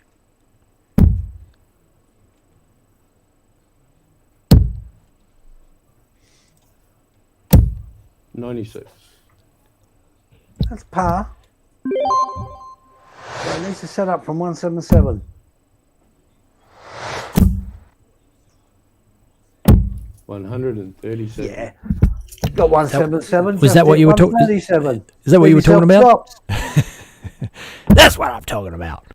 $96. That's par. It needs to set up from 177. $137. Yeah. Got 177. Was that what you were talking? 137. Is that what you were talking about? Tops. That's what I'm talking about.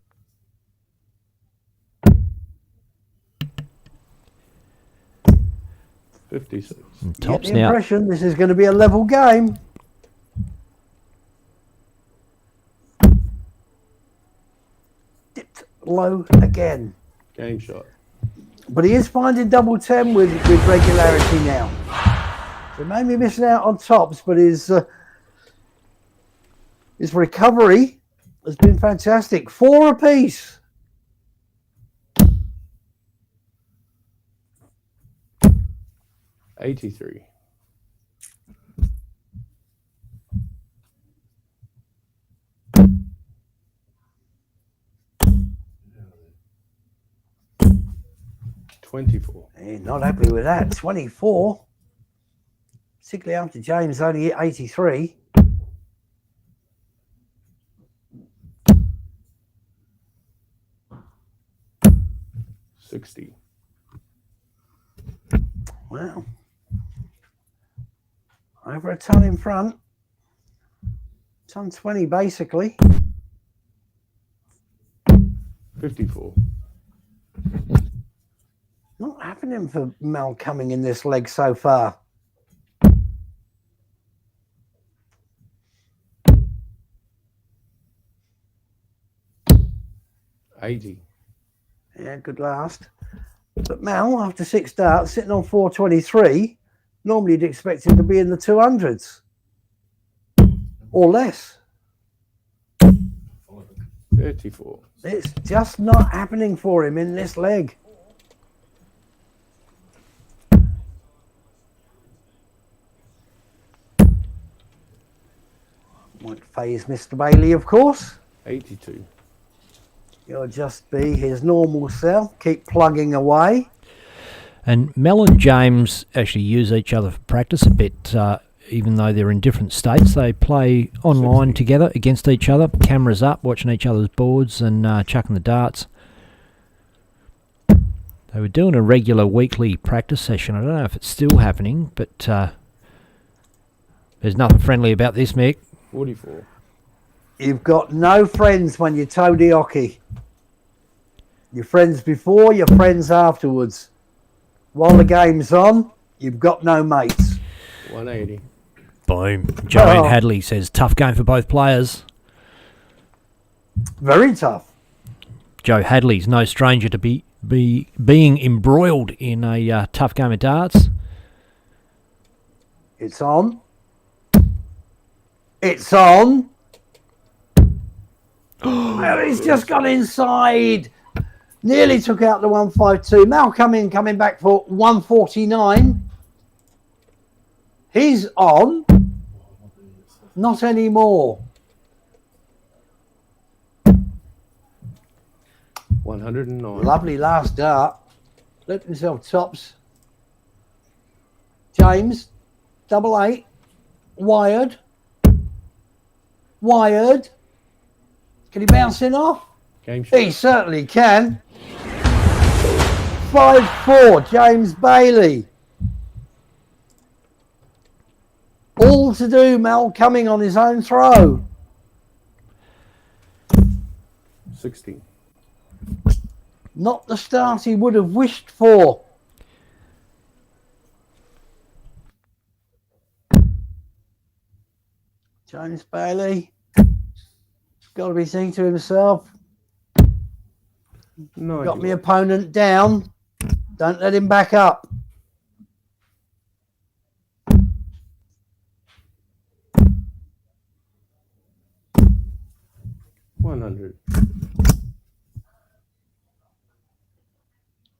$56. And Get tops the now. impression this is going to be a level game. Dipped low again. Game shot. But he is finding double 10 with regularity now. So maybe missing out on tops, but his recovery has been fantastic. 4 apiece. $83. $24. Not happy with that. 24. Particularly after James only hit 83. $60. Well, over a ton in front. Ton 20 basically. $54. Not happening for Mel Cumming in this leg so far. $80. Yeah, good last. But Mal, after 6 darts, sitting on 423, normally you'd expect him to be in the 200s. Or less. $34. It's just not happening for him in this leg. Won't phase Mr. Bailey, of course. $82. You'll just be his normal self. Keep plugging away. And Mel and James actually use each other for practice a bit, even though they're in different states. They play online together against each other, cameras up, watching each other's boards and chucking the darts. They were doing a regular weekly practice session. I don't know if it's still happening, but there's nothing friendly about this, Mick. 44. You've got no friends when you toe the hockey. Your friends before, your friends afterwards. While the game's on, you've got no mates. 180. Boom. Joanne Hadley says, tough game for both players. Very tough. Joe Hadley's no stranger to being embroiled in a tough game of darts. It's on. It's on. Well, he's just gone inside. Nearly took out the 152. Mal coming back for 149. He's on. Not anymore. 109. Lovely last dart. Let himself tops. James, 88. Wired. Wired. Can he bounce in off? Game shot. He certainly can. 5-4, James Bailey. All to do, Mal Cumming on his own throw. 60. Not the start he would have wished for. James Bailey. Got to be thinking to himself, No. got my opponent down. Don't let him back up. $100.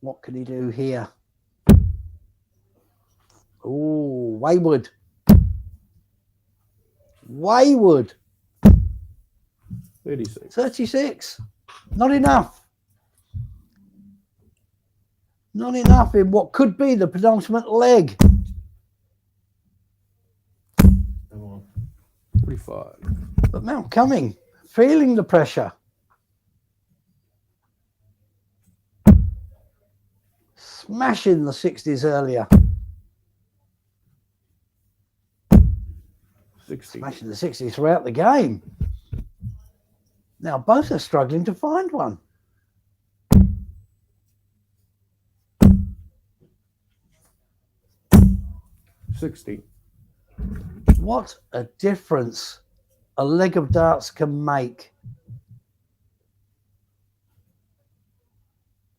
What can he do here? Oh, wayward. Wayward. 36. 36. Not enough. Not enough in what could be the penultimate leg. 45. But Mount Cumming, feeling the pressure. Smashing the 60s earlier. 60. Smashing the 60s throughout the game. Now both are struggling to find one. $60. What a difference a leg of darts can make.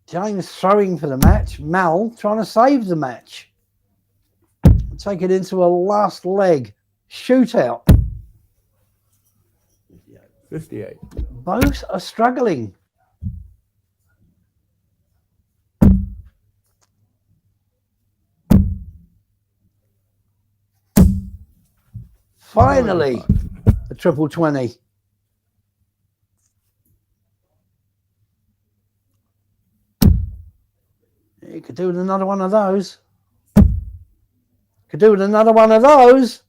James throwing for the match. Mal trying to save the match. Take it into a last leg shootout. 58. Both are struggling. Finally, a triple 20. You could do with another one of those. Could do with another one of those.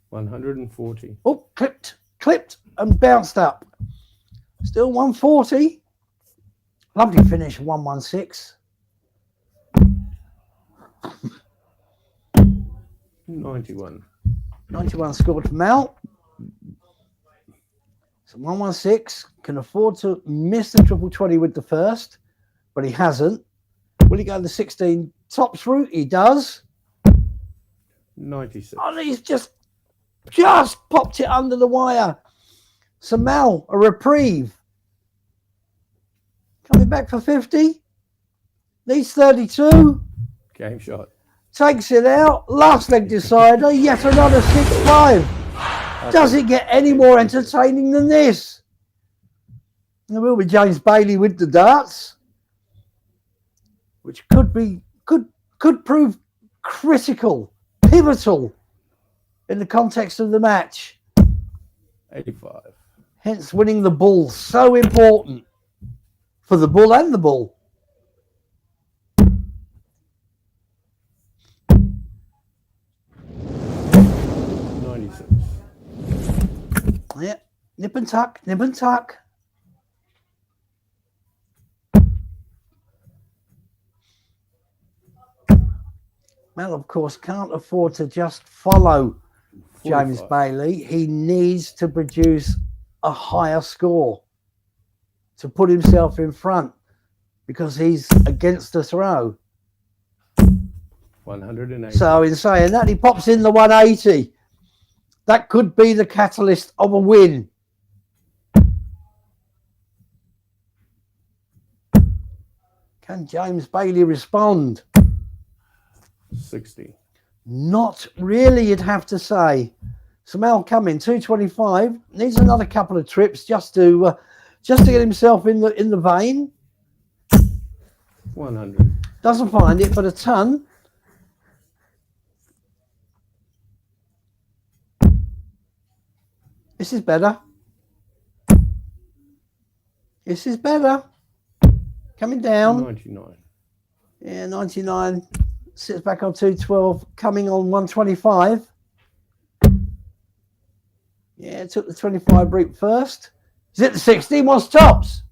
140. Oh, clipped and bounced up. Still 140. Lovely finish, 116. 91. 91 scored for Mal. So 116 can afford to miss the triple 20 with the first, but he hasn't. Will he go the 16 tops route? He does. 96. Oh, he's just popped it under the wire. So Mal, a reprieve. Coming back for 50. Needs 32. Game shot. Takes it out. Last leg decider. Yet another 6-5. Does it get any more entertaining than this? There will be James Bailey with the darts, which could prove critical, pivotal in the context of the match. 85. Hence winning the bull, so important for the bull and the bull. Yeah, nip and tuck, nip and tuck. Mel, of course, can't afford to just follow 45. James Bailey. He needs to produce a higher score to put himself in front because he's against the throw. 180. So in saying that, he pops in the 180. That could be the catalyst of a win. Can James Bailey respond? 60. Not really, you'd have to say. So Mal Cumming, 225, needs another couple of trips just to get himself in the vein. 100. Doesn't find it, but a ton. This is better. This is better. Coming down. 99. Yeah, 99. Sits back on 212. Coming on 125. Yeah, took the 25 route first. Is it the 60? Wants tops.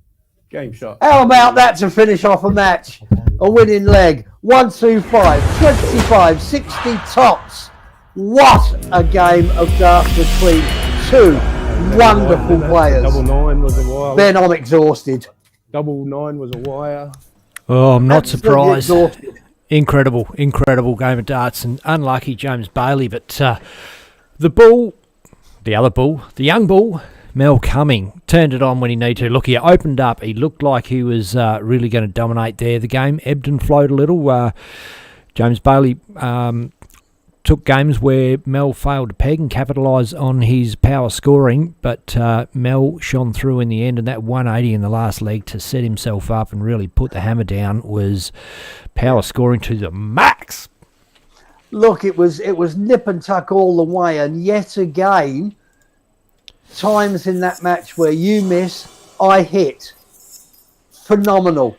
Game shot. How about that to finish off a match? A winning leg. 125, 25, 60 tops. What a game of darts between two wonderful players. Double 9 was a wire. Ben, I'm exhausted. Double 9 was a wire. Oh, I'm not Absolutely surprised. exhausted. Incredible game of darts, and unlucky James Bailey. But the bull, the other bull, the young bull, Mel Cumming, turned it on when he needed to. Look, he opened up. He looked like he was really going to dominate there. The game ebbed and flowed a little. James Bailey took games where Mel failed to peg and capitalise on his power scoring, but Mel shone through in the end, and that 180 in the last leg to set himself up and really put the hammer down was power scoring to the max. Look, it was nip and tuck all the way, and yet again, times in that match where you miss, I hit. Phenomenal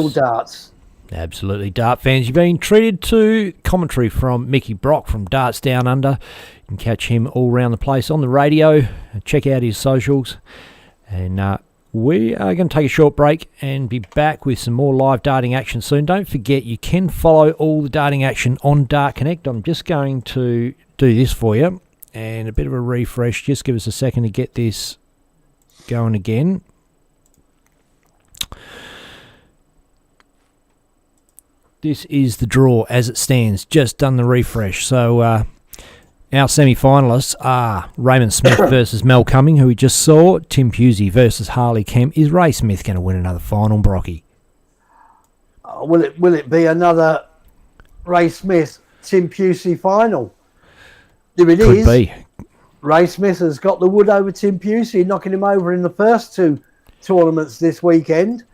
darts. Absolutely, dart fans. You've been treated to commentary from Mickey Brock from Darts Down Under. You can catch him all around the place on the radio. Check out his socials. And We are going to take a short break and be back with some more live darting action soon. Don't forget, you can follow all the darting action on Dart Connect. I'm just going to do this for you and a bit of a refresh. Just give us a second to get this going again. This is the draw as it stands. Just done the refresh. So our semi-finalists are Raymond Smith versus Mel Cumming, who we just saw. Tim Pusey versus Harley Kemp. Is Ray Smith going to win another final, Brocky? Will it be another Ray Smith, Tim Pusey final? There it is. Could be. Ray Smith has got the wood over Tim Pusey, knocking him over in the first two tournaments this weekend.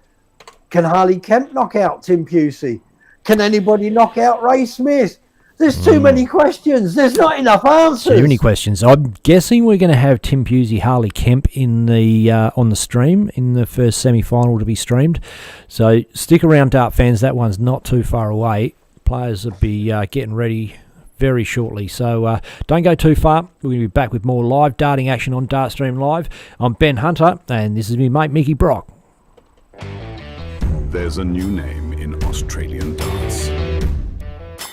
Can Harley Kemp knock out Tim Pusey? Can anybody knock out Ray Smith? There's too many questions. There's not enough answers. Too many questions. I'm guessing we're going to have Tim Pusey, Harley Kemp in the on the stream in the first semi-final to be streamed. So stick around, Dart fans. That one's not too far away. Players will be getting ready very shortly. So don't go too far. We're going to be back with more live darting action on Dartstream Live. I'm Ben Hunter, and this is me mate Mickey Brock. There's a new name in Australian darts.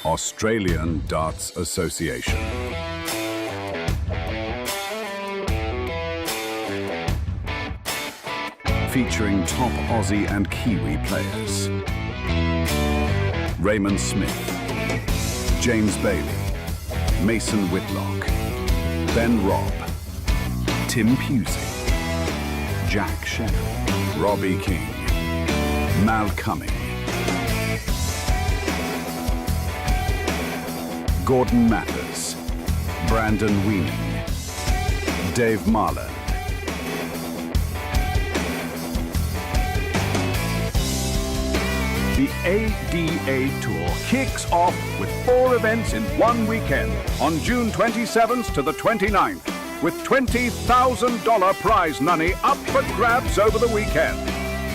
Australian Darts Association. Featuring top Aussie and Kiwi players. Raymond Smith, James Bailey, Mason Whitlock, Ben Robb, Tim Pusey, Jack Shannon, Robbie King, Mal Cumming, Gordon Mathers, Brandon Weening, Dave Marland, The ADA Tour kicks off with 4 events in one weekend on June 27th to the 29th, with $20,000 prize money up for grabs over the weekend.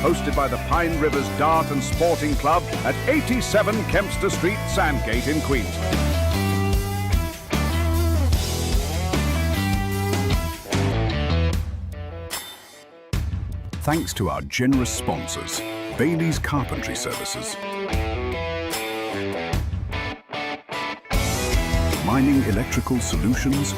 Hosted by the Pine Rivers Dart and Sporting Club at 87 Kempster Street, Sandgate in Queens. Thanks to our generous sponsors, Bailey's Carpentry Services, Mining Electrical Solutions,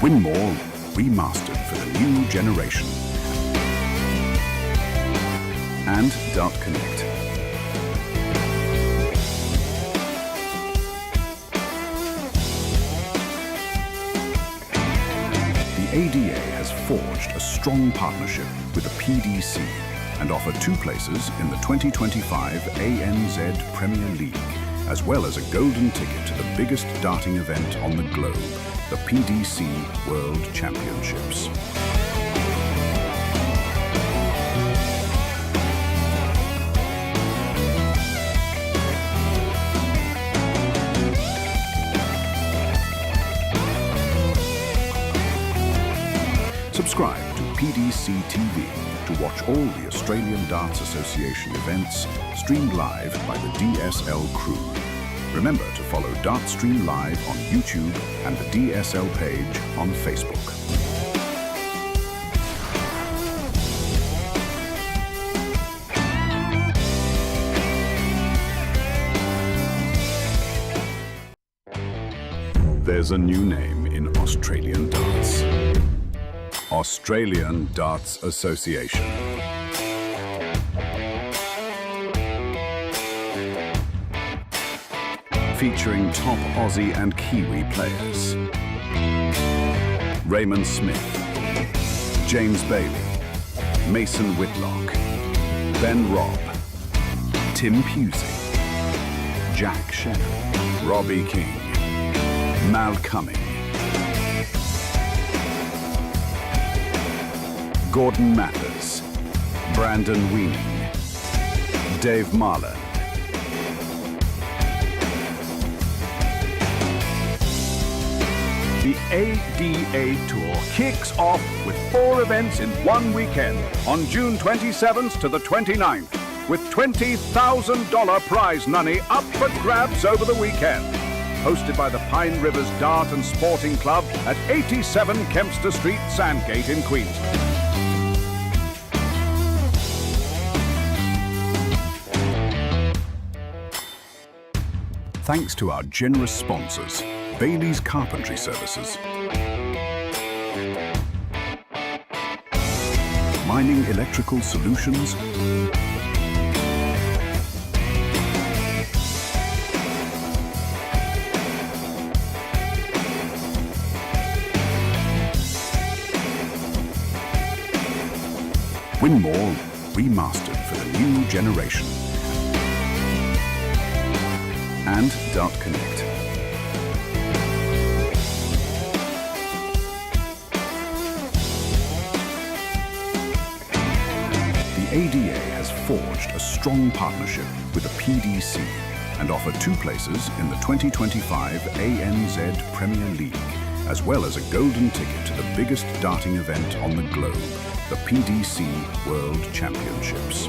Winmore remastered for the new generation, and Dart Connect. The ADA has forged a strong partnership with the PDC and offer 2 places in the 2025 ANZ Premier League, as well as a golden ticket to the biggest darting event on the globe, the PDC World Championships. Subscribe to PDC TV to watch all the Australian Darts Association events streamed live by the DSL crew. Remember to follow Dartstream Live on YouTube and the DSL page on Facebook. There's a new name in Australian darts. Australian Darts Association. Featuring top Aussie and Kiwi players. Raymond Smith, James Bailey, Mason Whitlock, Ben Robb, Tim Pusey, Jack Shannon, Robbie King, Mal Cumming, Gordon Mathers, Brandon Weening, Dave Marland, The ADA Tour kicks off with 4 events in one weekend on June 27th to the 29th, with $20,000 prize money up for grabs over the weekend. Hosted by the Pine Rivers Dart and Sporting Club at 87 Kempster Street, Sandgate in Queens. Thanks to our generous sponsors, Bailey's Carpentry Services, Mining Electrical Solutions, Winmore remastered for the new generation, and Dart Connect. The ADA has forged a strong partnership with the PDC and offer 2 places in the 2025 ANZ Premier League, as well as a golden ticket to the biggest darting event on the globe, the PDC World Championships.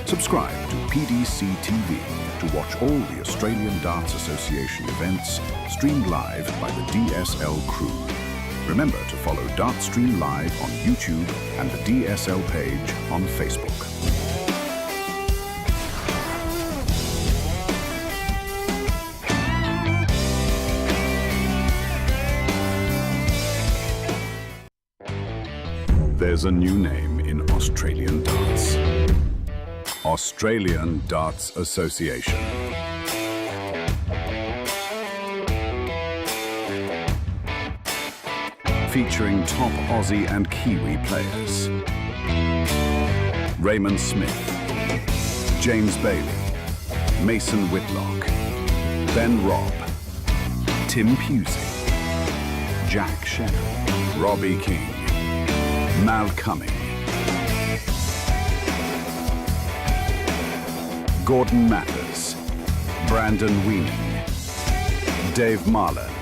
Subscribe to PDC TV to watch all the Australian Darts Association events streamed live by the DSL crew. Remember to follow Dartstream Live on YouTube and the DSL page on Facebook. There's a new name in Australian darts. Australian Darts Association. Featuring top Aussie and Kiwi players. Raymond Smith, James Bailey, Mason Whitlock, Ben Robb, Tim Pusey, Jack Shannon, Robbie King, Mal Cumming, Gordon Mathers, Brandon Weening, Dave Marland,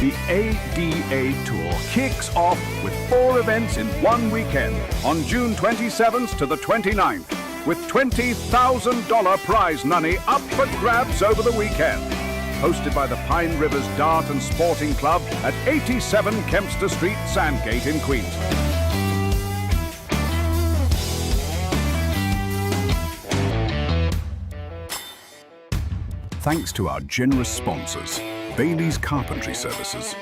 The ADA Tour kicks off with 4 events in one weekend on June 27th to the 29th, with $20,000 prize money up for grabs over the weekend. Hosted by the Pine Rivers Dart and Sporting Club at 87 Kempster Street, Sandgate in Queens. Thanks to our generous sponsors, Bailey's Carpentry Services,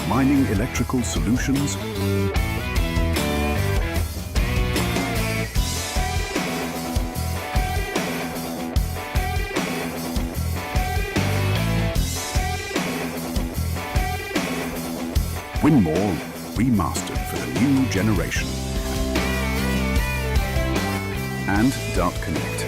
Mining Electrical Solutions, Winmore remastered for the new generation, and Dart Connect.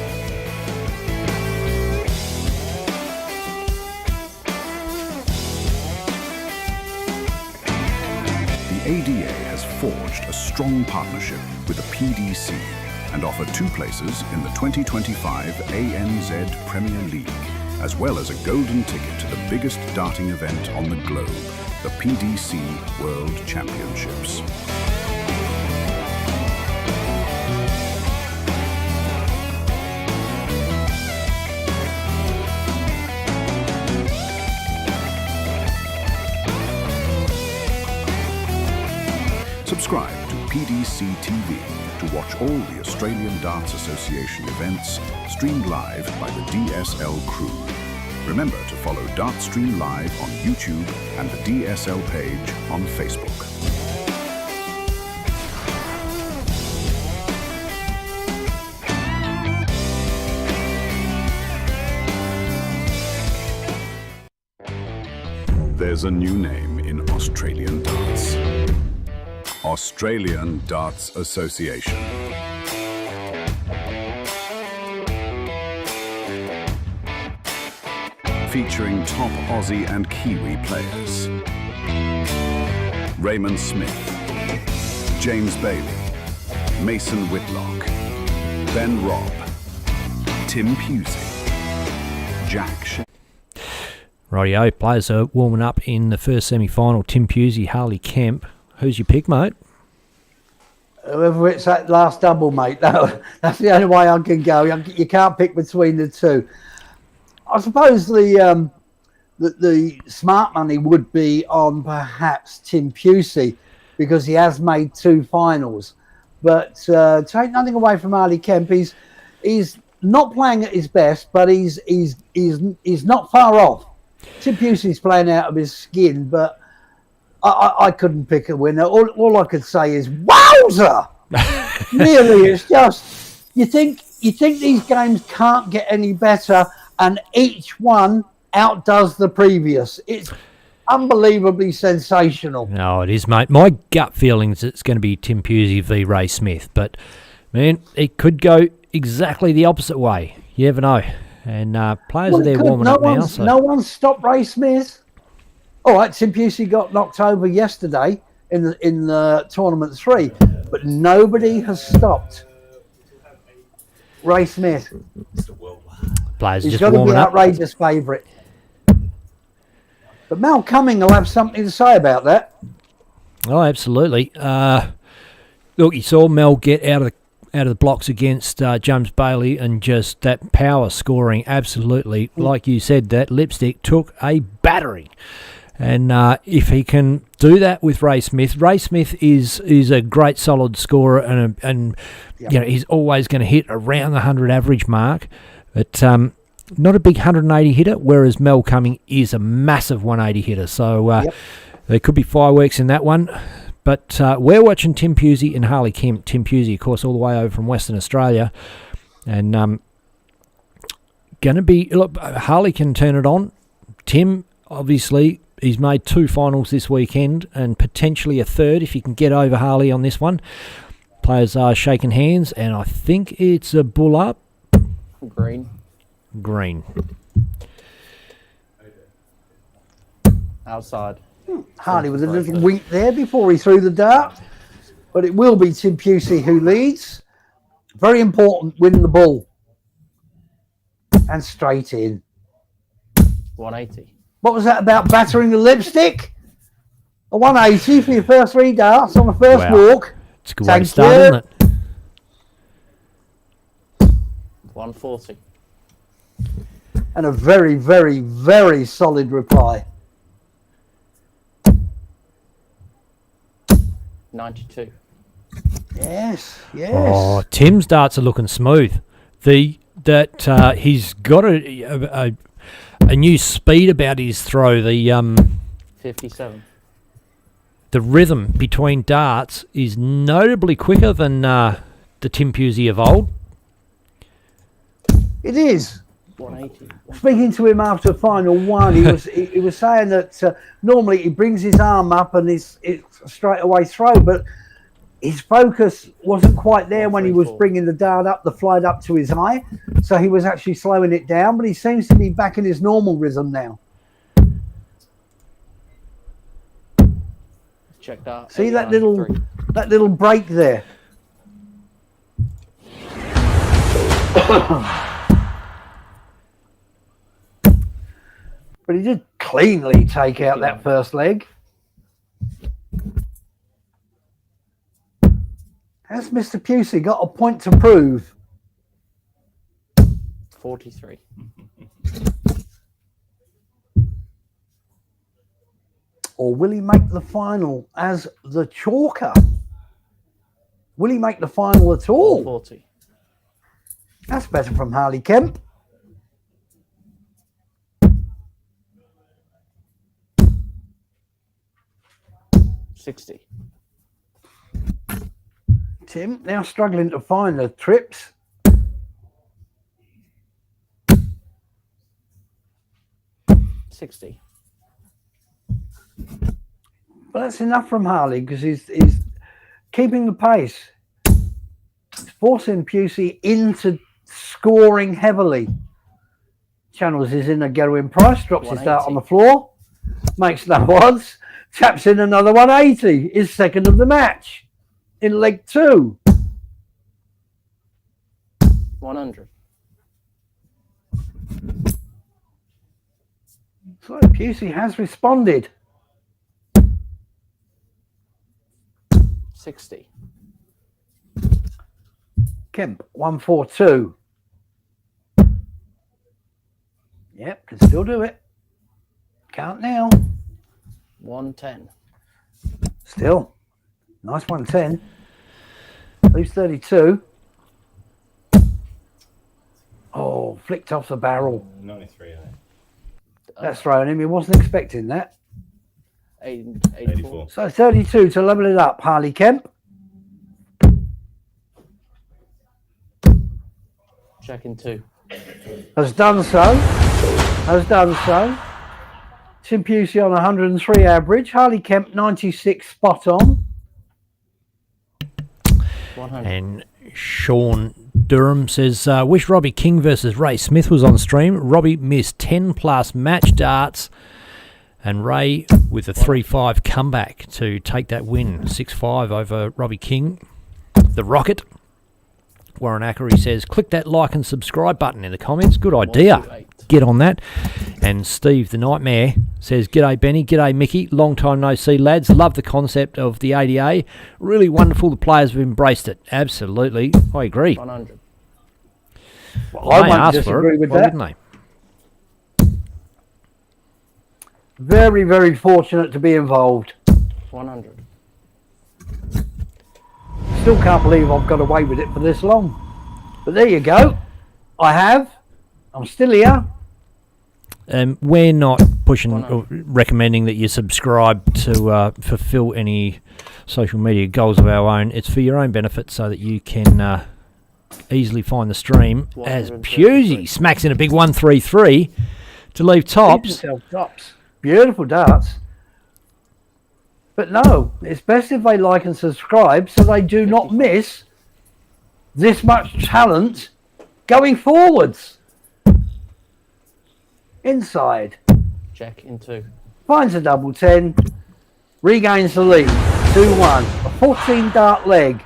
The ADA has forged a strong partnership with the PDC and offer 2 places in the 2025 ANZ Premier League, as well as a golden ticket to the biggest darting event on the globe, the PDC World Championships. Subscribe to PDC TV to watch all the Australian Darts Association events streamed live by the DSL crew. Remember to follow Dartstream Live on YouTube and the DSL page on Facebook. There's a new name in Australian darts. Australian Darts Association. featuring top Aussie and Kiwi players. Raymond Smith, James Bailey, Mason Whitlock, Ben Robb, Tim Pusey, Jack Sh. Rightio, players are warming up in the first semi-final. Tim Pusey, Harley Kemp. Who's your pick, mate? Whoever it's that last double, mate. That's the only way I can go. You can't pick between the two. I suppose the smart money would be on perhaps Tim Pusey because he has made 2 finals. But take nothing away from Harley Kemp. He's not playing at his best, but he's not far off. Tim Pusey's playing out of his skin, but I couldn't pick a winner. All I could say is wowzer. Really, it's just you think these games can't get any better, and each one outdoes the previous. It's unbelievably sensational. No, it is, mate. My gut feeling is it's going to be Tim Pusey v Ray Smith, but man, it could go exactly the opposite way. You never know. And players are there warming up now. So. No one's stopped Ray Smith. All right, Tim Pusey got knocked over yesterday in the tournament 3, but nobody has stopped Ray Smith. Players He's just got to be warming an up. outrageous favourite. But Mel Cumming will have something to say about that. Oh, absolutely. Look, you saw Mel get out of the blocks against James Bailey, and just that power scoring, absolutely, like you said, that lipstick took a battering. And if he can do that with Ray Smith is a great solid scorer, and Yep. you know he's always going to hit around the 100 average mark, but not a big 180 hitter. Whereas Mel Cumming is a massive 180 hitter, so there could be fireworks in that one. But we're watching Tim Pusey and Harley Kemp. Tim Pusey, of course, all the way over from Western Australia, and going to be look. Harley can turn it on. Tim, obviously. He's made 2 finals this weekend and potentially a 3rd if he can get over Harley on this one. Players are shaking hands, and I think it's a bull up. Green. Outside. Harley with a little wink there before he threw the dart. But it will be Tim Pusey who leads. Very important, win the ball. And straight in. 180. What was that about battering the lipstick? A 180 for your first 3 darts on the first walk. It's a good way to Thank start, you. isn't it? 140. And a very, very, very solid reply. 92. Yes. Oh, Tim's darts are looking smooth. He's got a new speed about his throw. The 57. The rhythm between darts is notably quicker than the Tim Pusey of old. It is. 180. Speaking to him after final 1, he was saying that normally he brings his arm up and it's straight away throw, but his focus wasn't quite there when he was bringing the dart up, the flight up to his eye. So he was actually slowing it down, but he seems to be back in his normal rhythm now. Check that. See that little break there. But he did cleanly take out that first leg. Has Mr. Pusey got a point to prove? 43. Or will he make the final as the chalker? Will he make the final at all? 40. That's better from Harley Kemp. $60. Tim now struggling to find the trips. $60. But that's enough from Harley because he's keeping the pace. He's forcing Pusey into scoring heavily. Channels is in a Gerwin Price, drops his dart on 180. the floor, makes no odds, taps in another 180, is second of the match in leg 2. 100. So Pusey has responded. 60. Kemp, 142. Yep, can still do it. Count now. 110. Still. Nice 110. Leaves 32. Oh, flicked off the barrel. 93, I think. That's thrown him. He wasn't expecting that. 84. So 32 to level it up. Harley Kemp. Checking 2. Has done so. Tim Pusey on 103 average. Harley Kemp 96 spot on. 100. And Sean Durham says, wish Robbie King versus Ray Smith was on stream. Robbie missed 10 plus match darts and Ray with a 3-5 comeback to take that win. 6-5 over Robbie King. The Rocket. Warren Ackery says, click that like and subscribe button in the comments. Good idea. 128. Get on that. And Steve the Nightmare says, g'day Benny, g'day Mickey. Long time no see, lads. Love the concept of the ADA. Really wonderful. The players have embraced it. Absolutely. I agree. 100. Well, I won't asked for disagree it. with Why that. didn't they? Very, very fortunate to be involved. 100. Still can't believe I've got away with it for this long. But there you go. I have. I'm still here. We're not pushing or 100. recommending that you subscribe to fulfill any social media goals of our own. It's for your own benefit so that you can easily find the stream as 133. Pusey smacks in a big 133 to leave tops. Tops. Beautiful darts. But no, it's best if they like and subscribe so they do not miss this much talent going forwards. Inside. Check in 2. Finds a double 10. Regains the lead. 2-1. A 14 dart leg.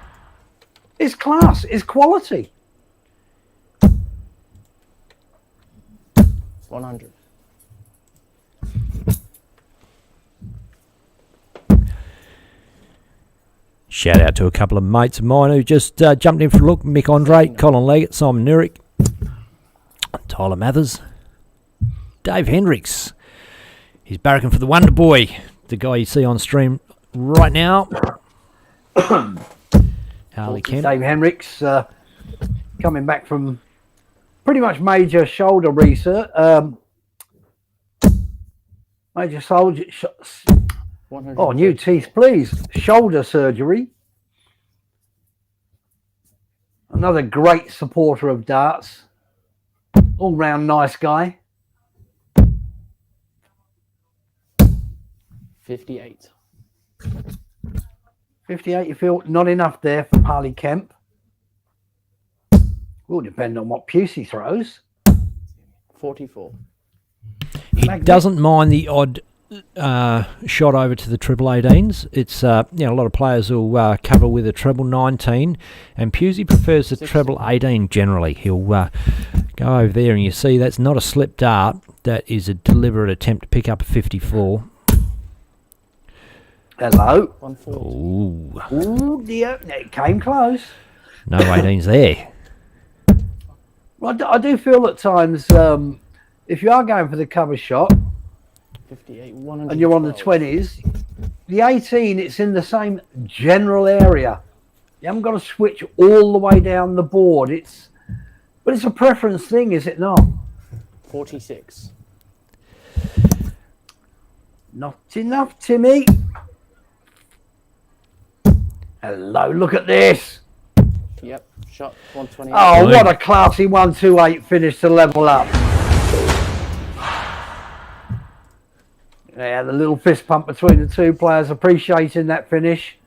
It's class. It's quality. 100. Shout out to a couple of mates of mine who just jumped in for a look. Mick Andre, Colin Leggett, Simon Nurick, Tyler Mathers, Dave Hendricks. He's barracking for the Wonder Boy, the guy you see on stream right now. Harley Kemp. Dave Hendricks coming back from pretty much major shoulder research. Major soldier. 100. Oh, new teeth, please. Shoulder surgery. Another great supporter of darts. All round nice guy. 58. 58, you feel not enough there from Harley Kemp. Will depend on what Pusey throws. 44. He doesn't mind the odd shot over to the triple 18s. It's a lot of players will cover with a treble 19, and Pusey prefers the 60. treble 18 generally. He'll go over there, and you see that's not a slip dart. That is a deliberate attempt to pick up a 54. Hello. 140. Ooh, Oh dear, it came close. no 18s there. Well, I do feel at times if you are going for the cover shot 58. 100. and you're on the 20s, the 18, it's in the same general area. You haven't got to switch all the way down the board. But it's a preference thing, is it not? 46. Not enough, Timmy. Hello, look at this. Yep. Shot 128. Oh, what a classy 128 finish to level up. Yeah, the little fist pump between the two players, appreciating that finish.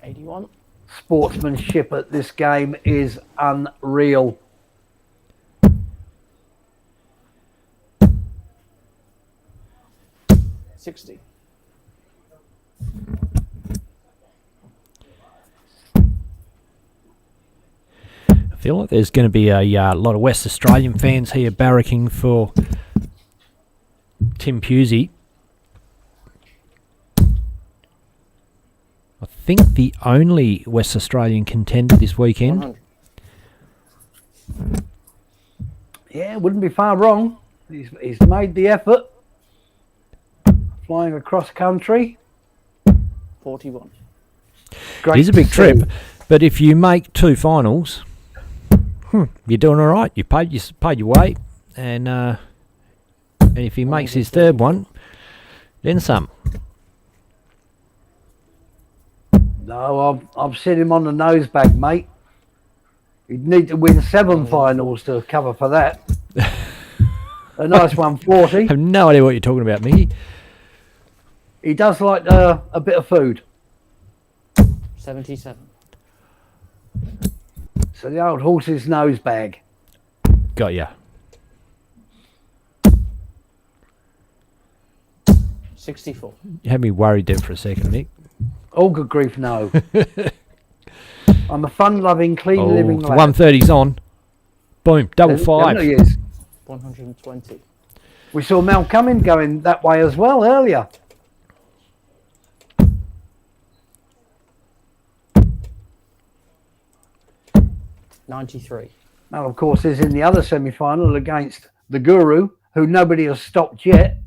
81. Sportsmanship at this game is unreal. 60. I feel like there's going to be a lot of West Australian fans here barracking for Tim Pusey. I think the only West Australian contender this weekend. 100. Yeah, wouldn't be far wrong. He's made the effort. Flying across country. 41. Great It is a to big see. trip, but if you make 2 finals, you're doing all right. You paid your weight, and if he makes his 3rd one, then some. No, I've set him on the nose bag, mate. He'd need to win 7 finals to cover for that. A nice 140. I have no idea what you're talking about, Mickey. He does like a bit of food. 77. So the old horse's nose bag. Got ya. 64. You had me worried there for a second, Mick. Oh, good grief, no. I'm a fun-loving, clean-living lad. 130's on. Boom, double There 5. he is. 120. We saw Mel Cumming going that way as well earlier. $93. Mel, of course, is in the other semi-final against the Guru, who nobody has stopped yet.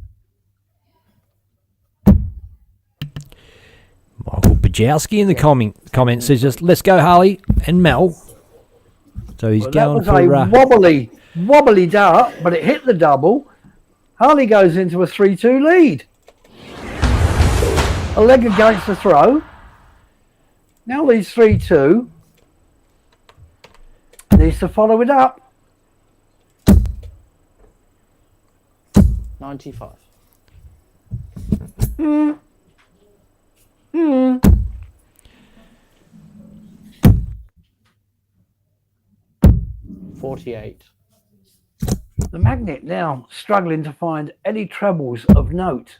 Michael Bajowski in the comments says just, let's go Harley and Mel. So he's Well, going that was for... a wobbly dart, but it hit the double. Harley goes into a 3-2 lead. A leg against the throw. Now leads 3-2. Needs to follow it up. 95. Mm. 48. The magnet now struggling to find any trebles of note.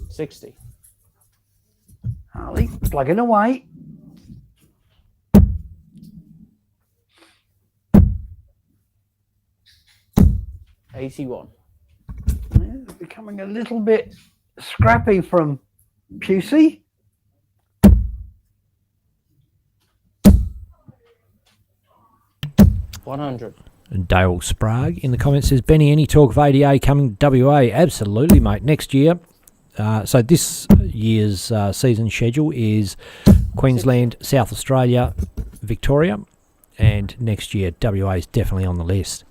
60. Harley plugging away. $81. Yeah, becoming a little bit scrappy from Pusey. $100. And Dale Sprague in the comments says, Benny, any talk of ADA coming to WA? Absolutely, mate. Next year. So this year's season schedule is Queensland, South Australia, Victoria, and next year WA is definitely on the list.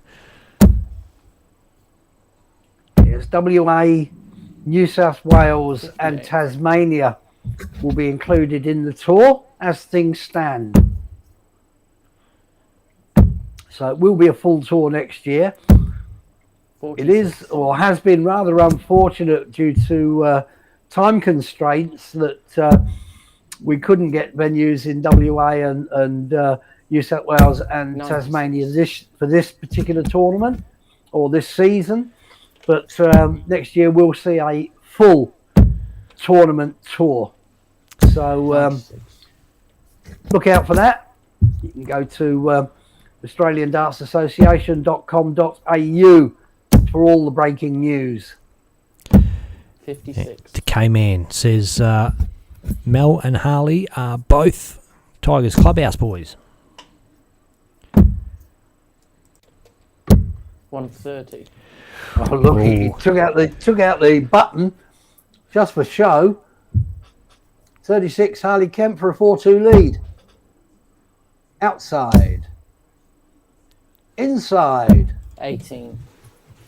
Yes, WA, New South Wales and Tasmania will be included in the tour as things stand. So it will be a full tour next year. 46. It is, or has been, rather unfortunate due to time constraints that we couldn't get venues in WA and New South Wales and Tasmania for this particular tournament or this season. But next year we'll see a full tournament tour. So look out for that. You can go to AustralianDartsAssociation.com.au for all the breaking news. 56. The K-Man says, Mel and Harley are both Tigers Clubhouse boys. 130. Oh look, he took out the button just for show. 36 Harley Kemp for a 4-2 lead. Outside. Inside. 18.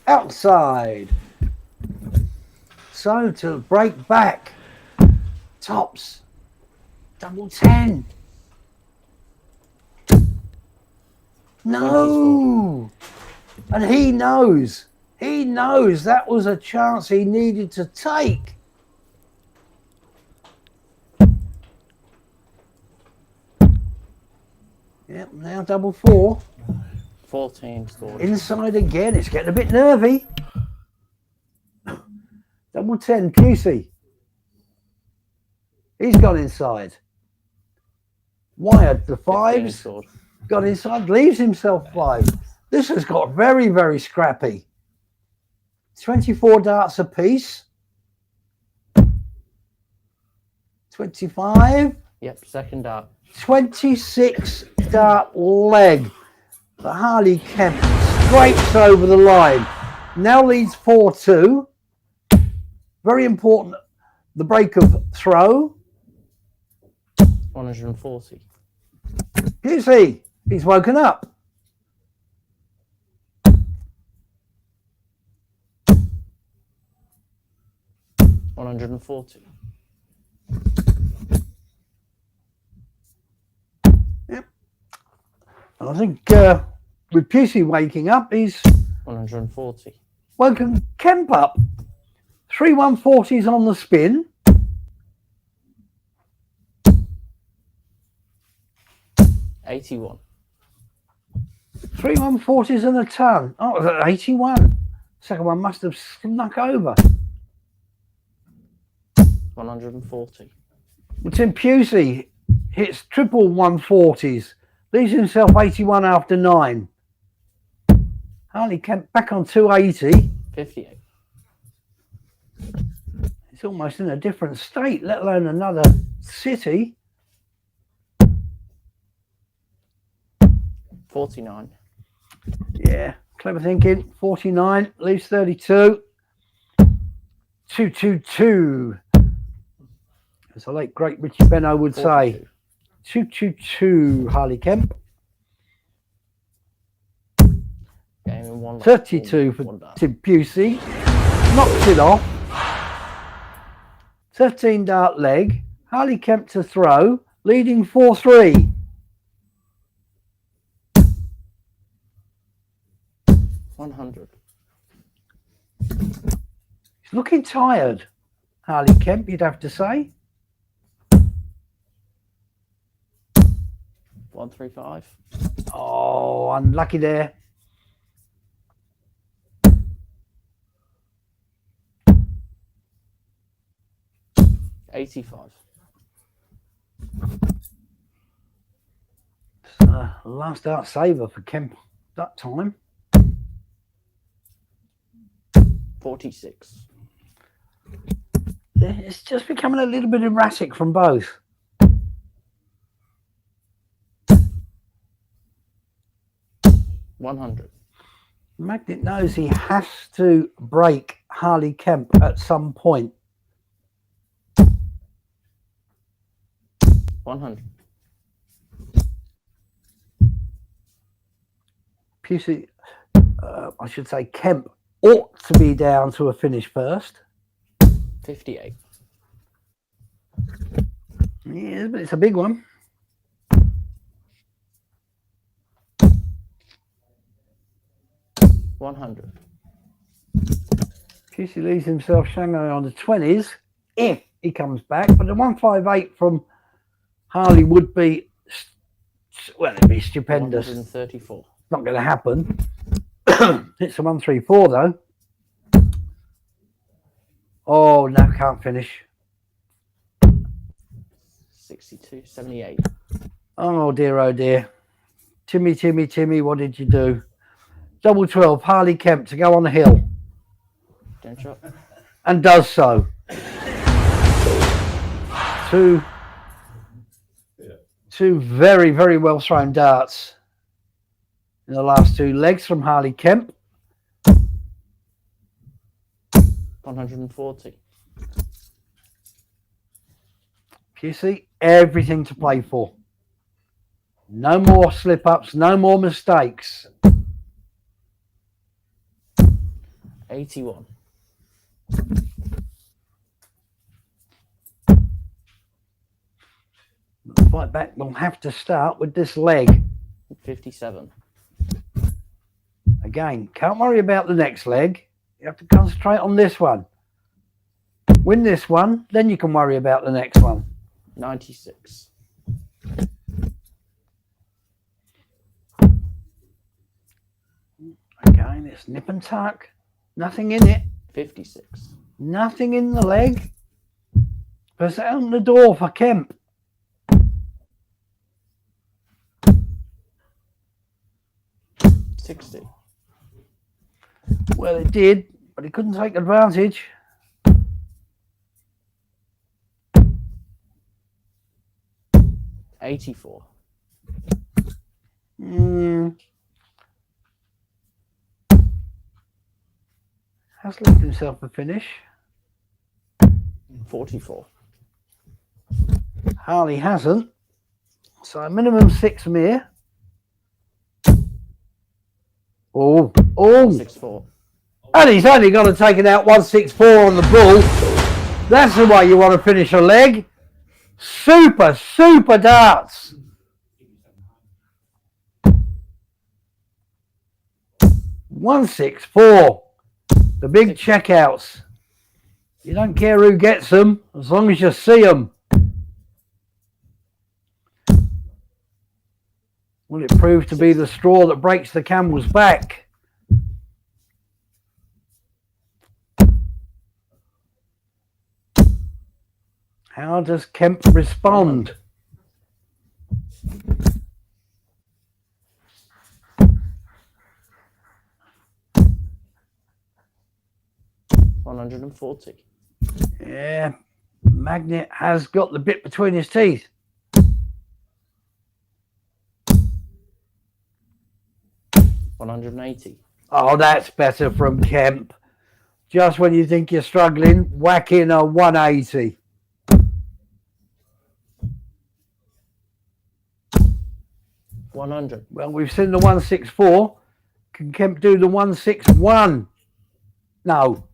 Outside. So to break back. Tops. Double 10. No. And he knows. He knows that was a chance he needed to take. Yep, now double 4. 14 scored. Inside again. It's getting a bit nervy. Double 10, Pusey. He's gone inside. Wired the 15 fives. scored. Got inside, leaves himself 5. This has got very, very scrappy. 24 darts apiece. 25. Yep, second dart. 26 dart leg. The Harley Kemp scrapes over the line. Now leads 4-2. Very important, the break of throw. 140. Pusey, he's woken up. $140. Yep. And I think with Pusey waking up, he's 140. woken Kemp up. 3 140s on the spin. 81. 3 140s and a ton. Oh, it was at 81. Second one must have snuck over. 140. Tim Pusey hits triple 140s. Leaves himself 81 after 9. Harley Kemp back on 280. 58. It's almost in a different state, let alone another city. 49. Yeah, clever thinking. 49, leaves 32. 222. As the late great Richie Benno would say. 222, Harley Kemp. Game in 1. 32 for Tim Pusey. Knocks it off. 13 dart leg. Harley Kemp to throw. Leading 4-3. 100. He's looking tired, Harley Kemp, you'd have to say. 135. Oh, unlucky there. $85. Last out saver for Kemp that time. 46. Yeah, it's just becoming a little bit erratic from both. $100. Magnet knows he has to break Harley Kemp at some point. 100. Pusey, I should say Kemp, ought to be down to a finish first. 58. Yeah, but it's a big one. $100. Pusey leaves himself Shanghai on the 20s if he comes back, but the 158 from Harley would be, well, it'd be stupendous. 134. Not going to happen. Hits a 134 though. Oh, no, can't finish. 62. 78. Oh dear. Timmy, what did you do? Double 12, Harley Kemp to go on the hill. Don't shot. And does so. Two very, very well thrown darts in the last 2 legs from Harley Kemp. 140. Pusey, everything to play for. No more slip-ups, no more mistakes. 81. The fight back will have to start with this leg. 57. Again, can't worry about the next leg. You have to concentrate on this one. Win this one, then you can worry about the next one. 96. Playing this nip and tuck. Nothing in it. 56. Nothing in the leg. Press out the door for Kemp. $60. Well, it did, but he couldn't take advantage. $84. Has left himself a finish. 44. Harley hasn't. So minimum 6 from here. Oh. 164. And he's only got to take it out 164 on the bull. That's the way you want to finish a leg. Super, super darts. $164. The big checkouts. You don't care who gets them, as long as you see them. Will it prove to be the straw that breaks the camel's back? How does Kemp respond? $140. Yeah, Magnet has got the bit between his teeth. $180. Oh, that's better from Kemp. Just when you think you're struggling, whack in a 180. $100. Well, we've seen the 164. Can Kemp do the 161? No.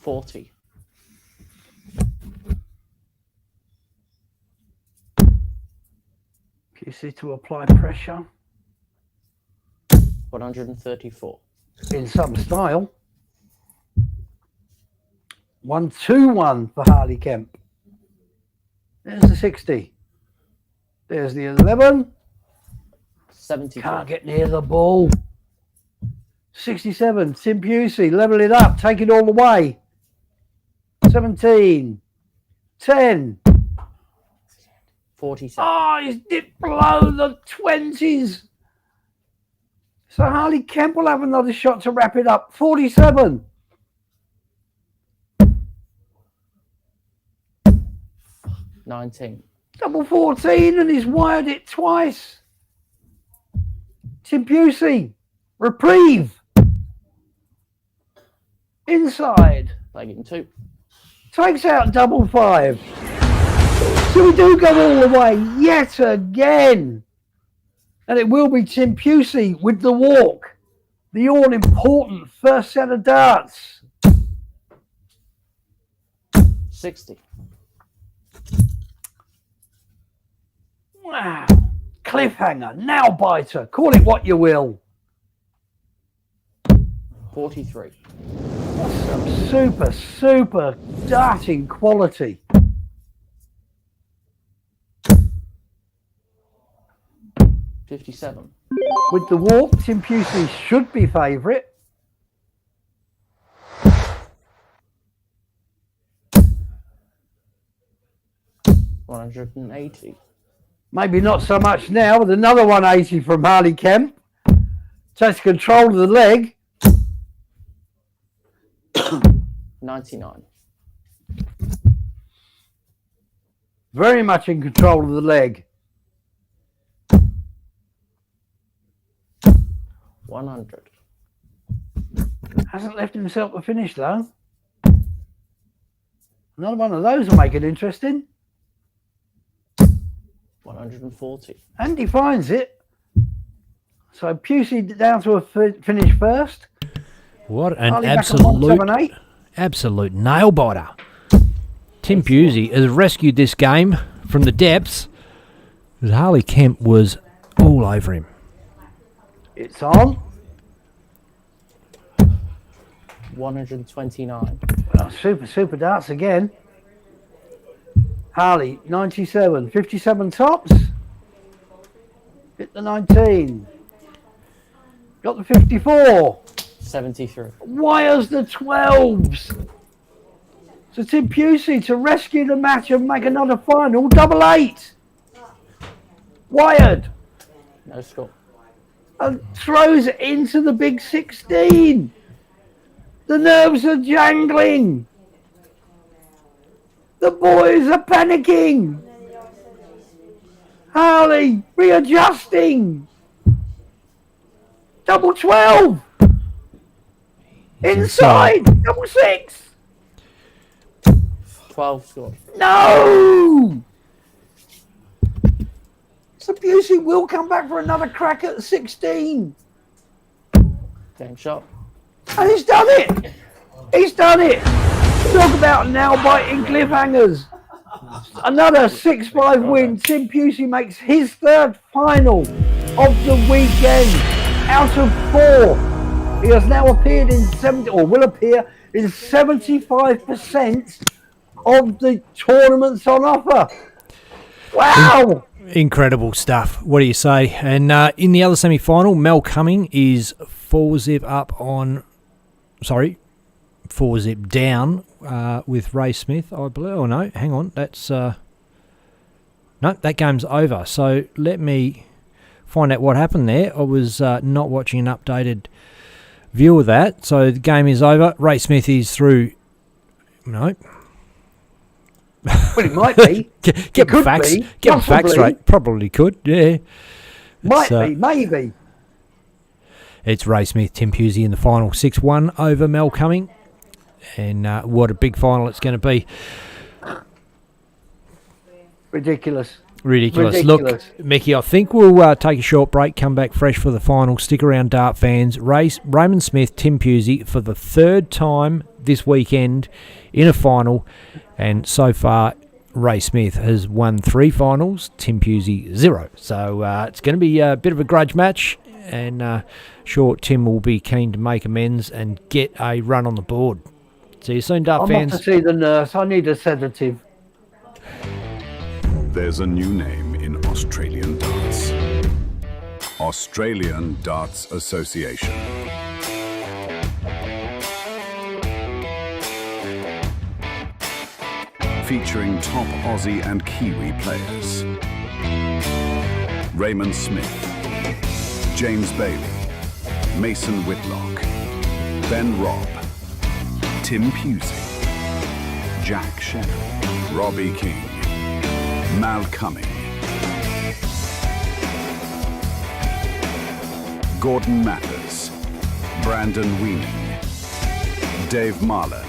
$40. Pusey to apply pressure. 134. In some style. 121 for Harley Kemp. There's the 60. There's the 11. 70. Can't get near the ball. 67. Tim Pusey, level it up, take it all the way. 17. 10. 47. Oh, he's dipped below the 20s. So Harley Kemp will have another shot to wrap it up. 47. $19. Double 14 and he's wired it twice. Tim Pusey. Reprieve. Inside. Play game 2. Takes out double 5. So we do go all the way yet again. And it will be Tim Pusey with the walk. The all-important first set of darts. 60. Wow. Cliffhanger, nail biter, call it what you will. 43. Some super, super darting quality. $57. With the walk, Tim Pusey should be favourite. $180. Maybe not so much now, with another 180 from Harley Kemp. Takes control of the leg. 99. Very much in control of the leg. 100. Hasn't left himself a finish though. Another one of those will make it interesting. 140. And he finds it. So Pusey down to a finish first. What an Harley back at 178. absolute nail biter. Tim Pusey has rescued this game from the depths, because Harley Kemp was all over him. It's on. 129. Well, super darts again. Harley, 97. 57 tops. Hit the 19. Got the 54. 73. Wires the 12s. So Tim Pusey to rescue the match and make another final. Double 8. Wired. No score. And throws it into the big 16. The nerves are jangling. The boys are panicking. Harley readjusting. Double 12. Inside. Double 6. 12 score. No. So Pusey will come back for another crack at 16. Game shot. And he's done it. He's done it. Talk about now biting cliffhangers. Another 6-5 win. Tim Pusey makes his third final of the weekend out of 4. He has now appeared in 70, or will appear in 75% of the tournaments on offer. Wow. Incredible stuff. What do you say? And in the other semi-final, Mel Cumming is 4-zip down with Ray Smith, I believe. Oh, no, hang on. That's no, that game's over. So let me find out what happened there. I was not watching an updated view of that. So the game is over. Ray Smith is through. No. Well, it might be. Get the facts. Be. Get the facts right. Probably could. Yeah. Might be. Maybe. It's Ray Smith, Tim Pusey in the final, 6-1 over Mel Cumming. And what a big final it's going to be. Ridiculous. Look, Mickey, I think we'll take a short break, come back fresh for the final. Stick around, dart fans. Raymond Smith, Tim Pusey for the third time this weekend in a final. And so far, Ray Smith has won 3 finals, Tim Pusey 0. So it's going to be a bit of a grudge match. And sure, Tim will be keen to make amends and get a run on the board. See you soon, dart fans. I'm off to see the nurse. I need a sedative. There's a new name in Australian darts. Australian Darts Association. Featuring top Aussie and Kiwi players. Raymond Smith, James Bailey, Mason Whitlock, Ben Robb, Tim Pusey, Jack Shannon, Robbie King, Mal Cumming, Gordon Mathers, Brandon Weening, Dave Marland.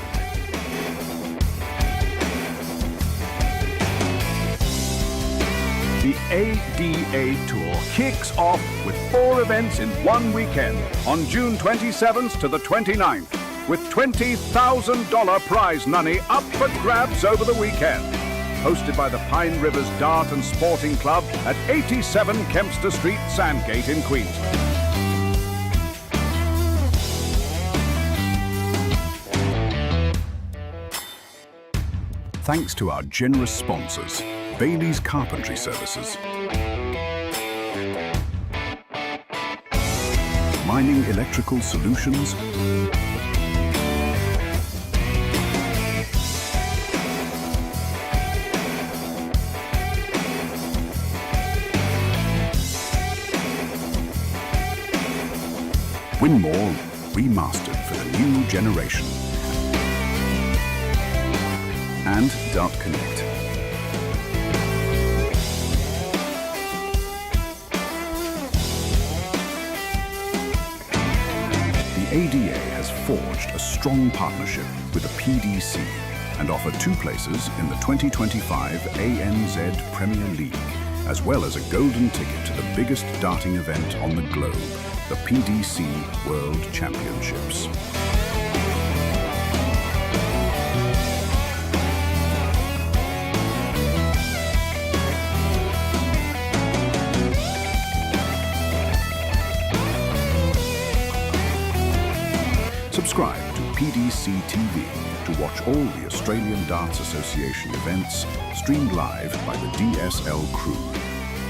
The ADA Tour kicks off with 4 events in one weekend on June 27th to the 29th, with $20,000 prize money up for grabs over the weekend. Hosted by the Pine Rivers Dart and Sporting Club at 87 Kempster Street, Sandgate in Queensland. Thanks to our generous sponsors, Bailey's Carpentry Services, Mining Electrical Solutions, Winmore Remastered for the new generation, and Dart Connect. The ADA has forged a strong partnership with the PDC and offer 2 places in the 2025 ANZ Premier League, as well as a golden ticket to the biggest darting event on the globe, the PDC World Championships. Subscribe to PDC TV to watch all the Australian Darts Association events streamed live by the DSL crew.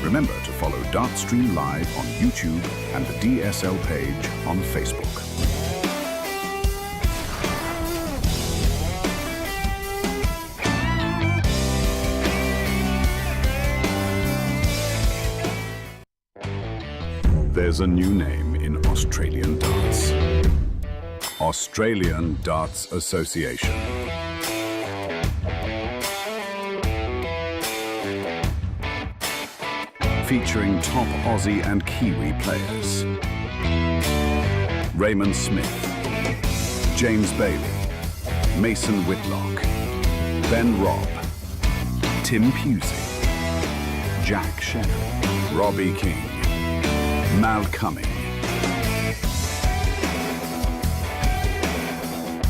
Remember to follow Dartstream Live on YouTube and the DSL page on Facebook. There's a new name in Australian darts. Australian Darts Association. Featuring top Aussie and Kiwi players. Raymond Smith, James Bailey, Mason Whitlock, Ben Robb, Tim Pusey, Jack Shannon, Robbie King, Mal Cumming,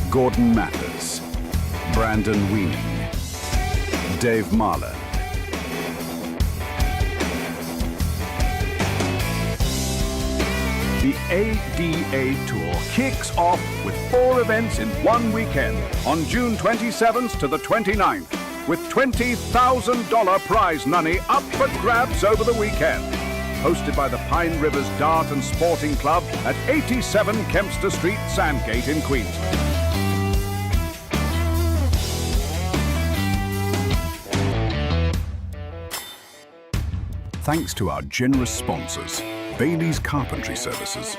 Gordon Mathers, Brandon Weaning, Dave Marland, The ADA Tour kicks off with 4 events in one weekend on June 27th to the 29th, with $20,000 prize money up for grabs over the weekend. Hosted by the Pine Rivers Dart and Sporting Club at 87 Kempster Street, Sandgate in Queensland. Thanks to our generous sponsors, Bailey's Carpentry Services,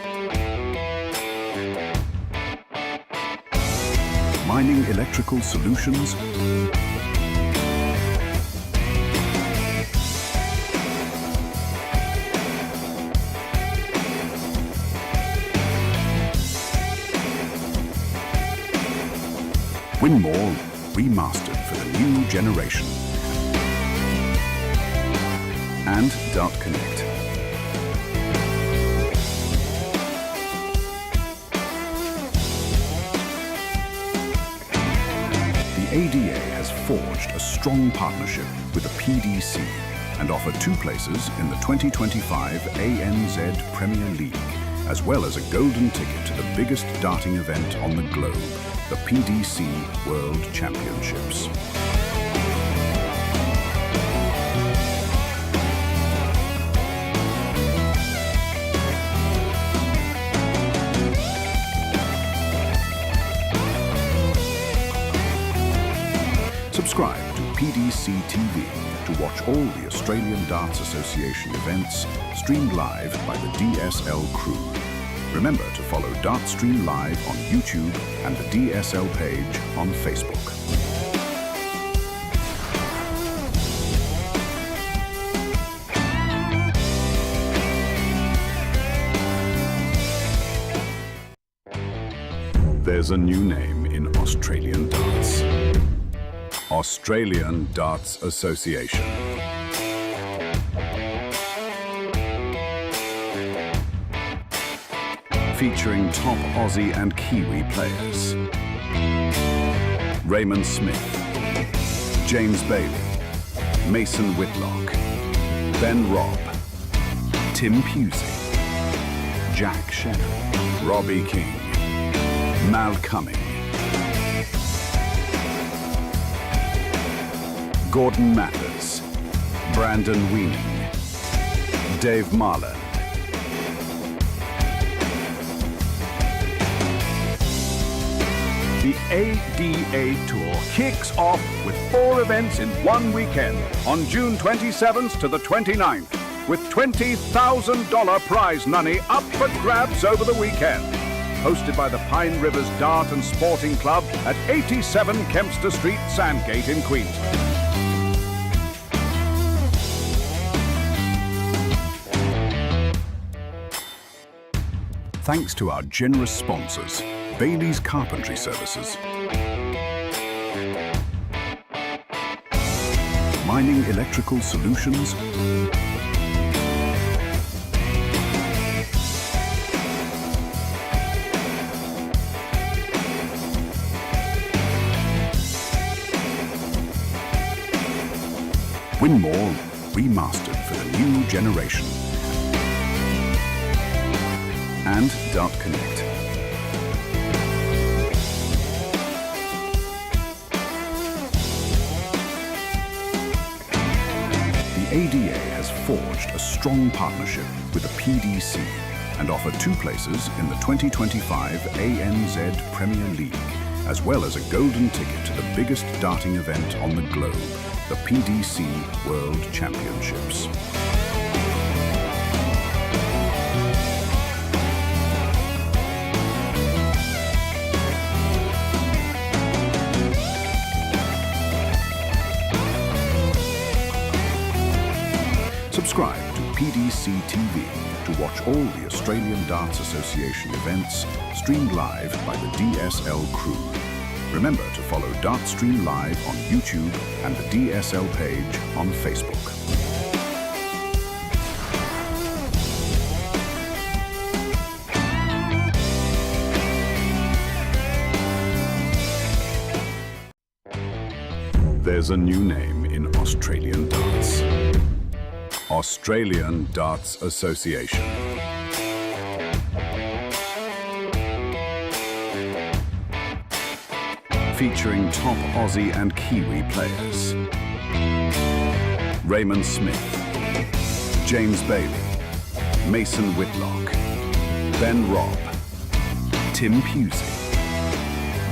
Mining Electrical Solutions, Winmore remastered for the new generation, and Dart Connect. The ADA has forged a strong partnership with the PDC and offer 2 places in the 2025 ANZ Premier League, as well as a golden ticket to the biggest darting event on the globe, the PDC World Championships. Subscribe to PDC TV to watch all the Australian Darts Association events streamed live by the DSL crew. Remember to follow Dartstream Live on YouTube and the DSL page on Facebook. There's a new name in Australian darts. Australian Darts Association. Featuring top Aussie and Kiwi players. Raymond Smith, James Bailey, Mason Whitlock, Ben Robb, Tim Pusey, Jack Shannon, Robbie King, Mal Cumming, Gordon Mathers, Brandon Weaning, Dave Marland, The ADA Tour kicks off with 4 events in one weekend on June 27th to the 29th, with $20,000 prize money up for grabs over the weekend. Hosted by the Pine Rivers Dart and Sporting Club at 87 Kempster Street, Sandgate in Queensland. Thanks to our generous sponsors, Bailey's Carpentry Services, Mining Electrical Solutions, Winmore remastered for the new generation, and Dart Connect. The ADA has forged a strong partnership with the PDC and offer 2 places in the 2025 ANZ Premier League, as well as a golden ticket to the biggest darting event on the globe, the PDC World Championships. Subscribe to PDC TV to watch all the Australian Darts Association events streamed live by the DSL crew. Remember to follow Dartstream Live on YouTube and the DSL page on Facebook. There's a new name in Australian darts. Australian Darts Association. Featuring top Aussie and Kiwi players. Raymond Smith, James Bailey, Mason Whitlock, Ben Robb, Tim Pusey,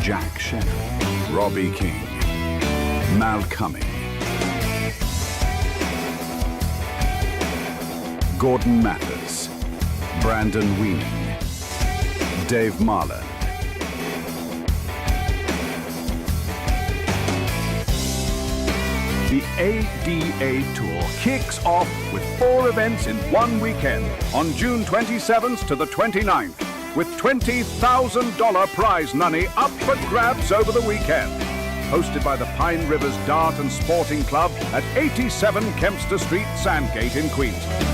Jack Shannon, Robbie King, Mal Cumming, Gordon Mathers, Brandon Weening, Dave Marland, The ADA Tour kicks off with 4 events in one weekend on June 27th to the 29th, with $20,000 prize money up for grabs over the weekend. Hosted by the Pine Rivers Dart and Sporting Club at 87 Kempster Street, Sandgate in Queensland.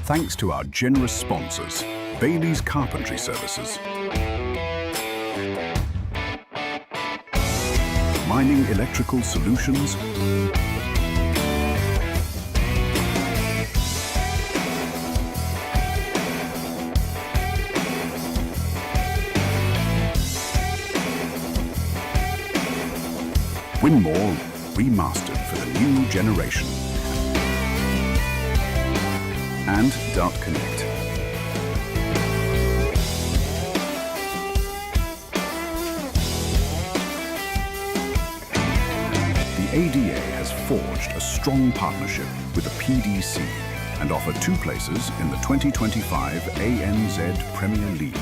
Thanks to our generous sponsors, Bailey's Carpentry Services, Mining Electrical Solutions, Winmore remastered for the new generation, and Dart Connect. The ADA has forged a strong partnership with the PDC and offer 2 places in the 2025 ANZ Premier League,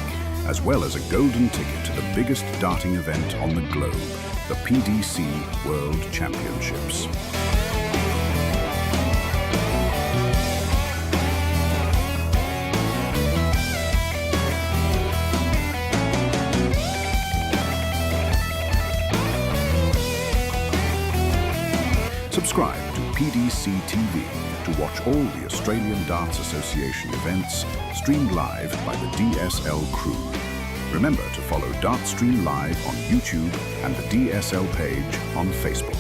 as well as a golden ticket to the biggest darting event on the globe, the PDC World Championships. Subscribe to PDC TV to watch all the Australian Darts Association events streamed live by the DSL crew. Remember to follow Dartstream Live on YouTube and the DSL page on Facebook.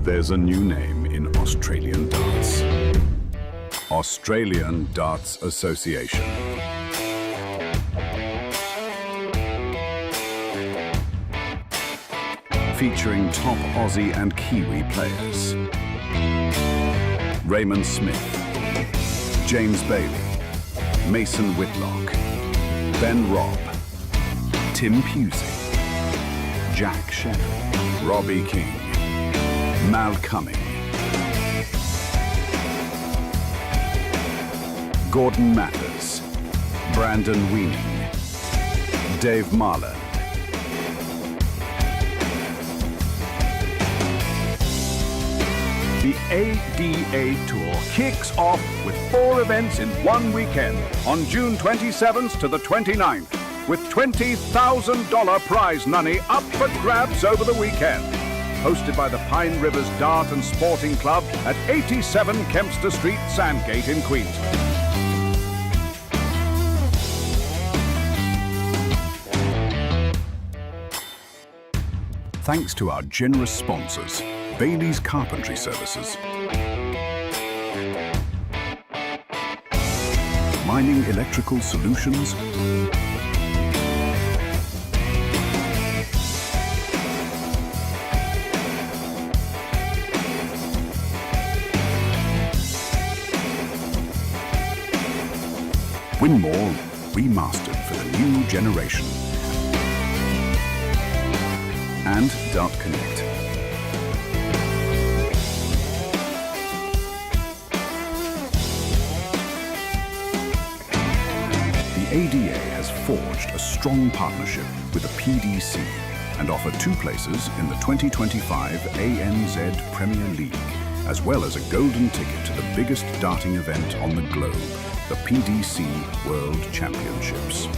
There's a new name in Australian darts. Australian Darts Association. Featuring top Aussie and Kiwi players. Raymond Smith, James Bailey, Mason Whitlock, Ben Robb, Tim Pusey, Jack Shannon, Robbie King, Mal Cumming, Gordon Mathers, Brandon Weening, Dave Marland, The ADA Tour kicks off with 4 events in one weekend on June 27th to the 29th, with $20,000 prize money up for grabs over the weekend. Hosted by the Pine Rivers Dart and Sporting Club at 87 Kempster Street, Sandgate in Queensland. thanks to our generous sponsors, Bailey's Carpentry Services, Mining Electrical Solutions, Winmore Remastered for the new generation, and Dart Connect. The ADA has forged a strong partnership with the PDC and offer 2 places in the 2025 ANZ Premier League, as well as a golden ticket to the biggest darting event on the globe, the PDC World Championships.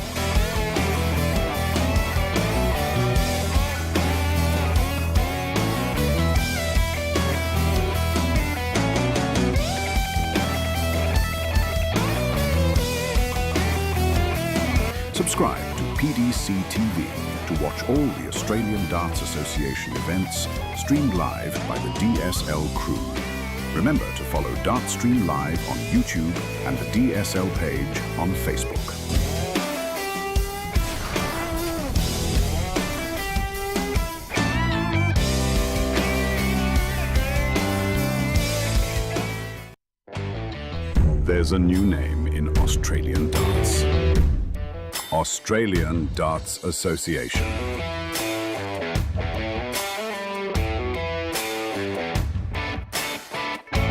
Subscribe to PDC TV to watch all the Australian Darts Association events streamed live by the DSL crew. Remember to follow Dartstream Live on YouTube and the DSL page on Facebook. There's a new name in Australian darts. Australian Darts Association.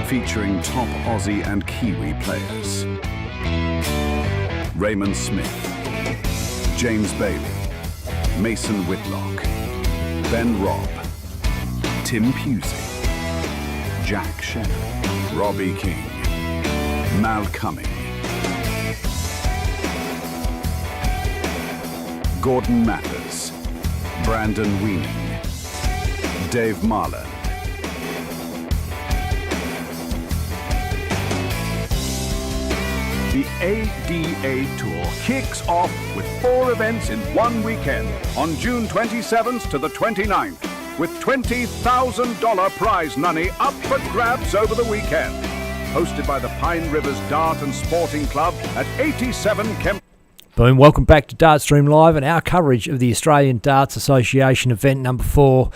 Featuring top Aussie and Kiwi players. Raymond Smith, James Bailey, Mason Whitlock, Ben Robb, Tim Pusey, Jack Shannon, Robbie King, Mal Cumming, Gordon Mathers, Brandon Weening, Dave Marland, The ADA Tour kicks off with 4 events in one weekend on June 27th to the 29th, with $20,000 prize money up for grabs over the weekend. Hosted by the Pine Rivers Dart and Sporting Club at 87 Kemp. Boom, welcome back to Dartstream Live and our coverage of the Australian Darts Association event number 4.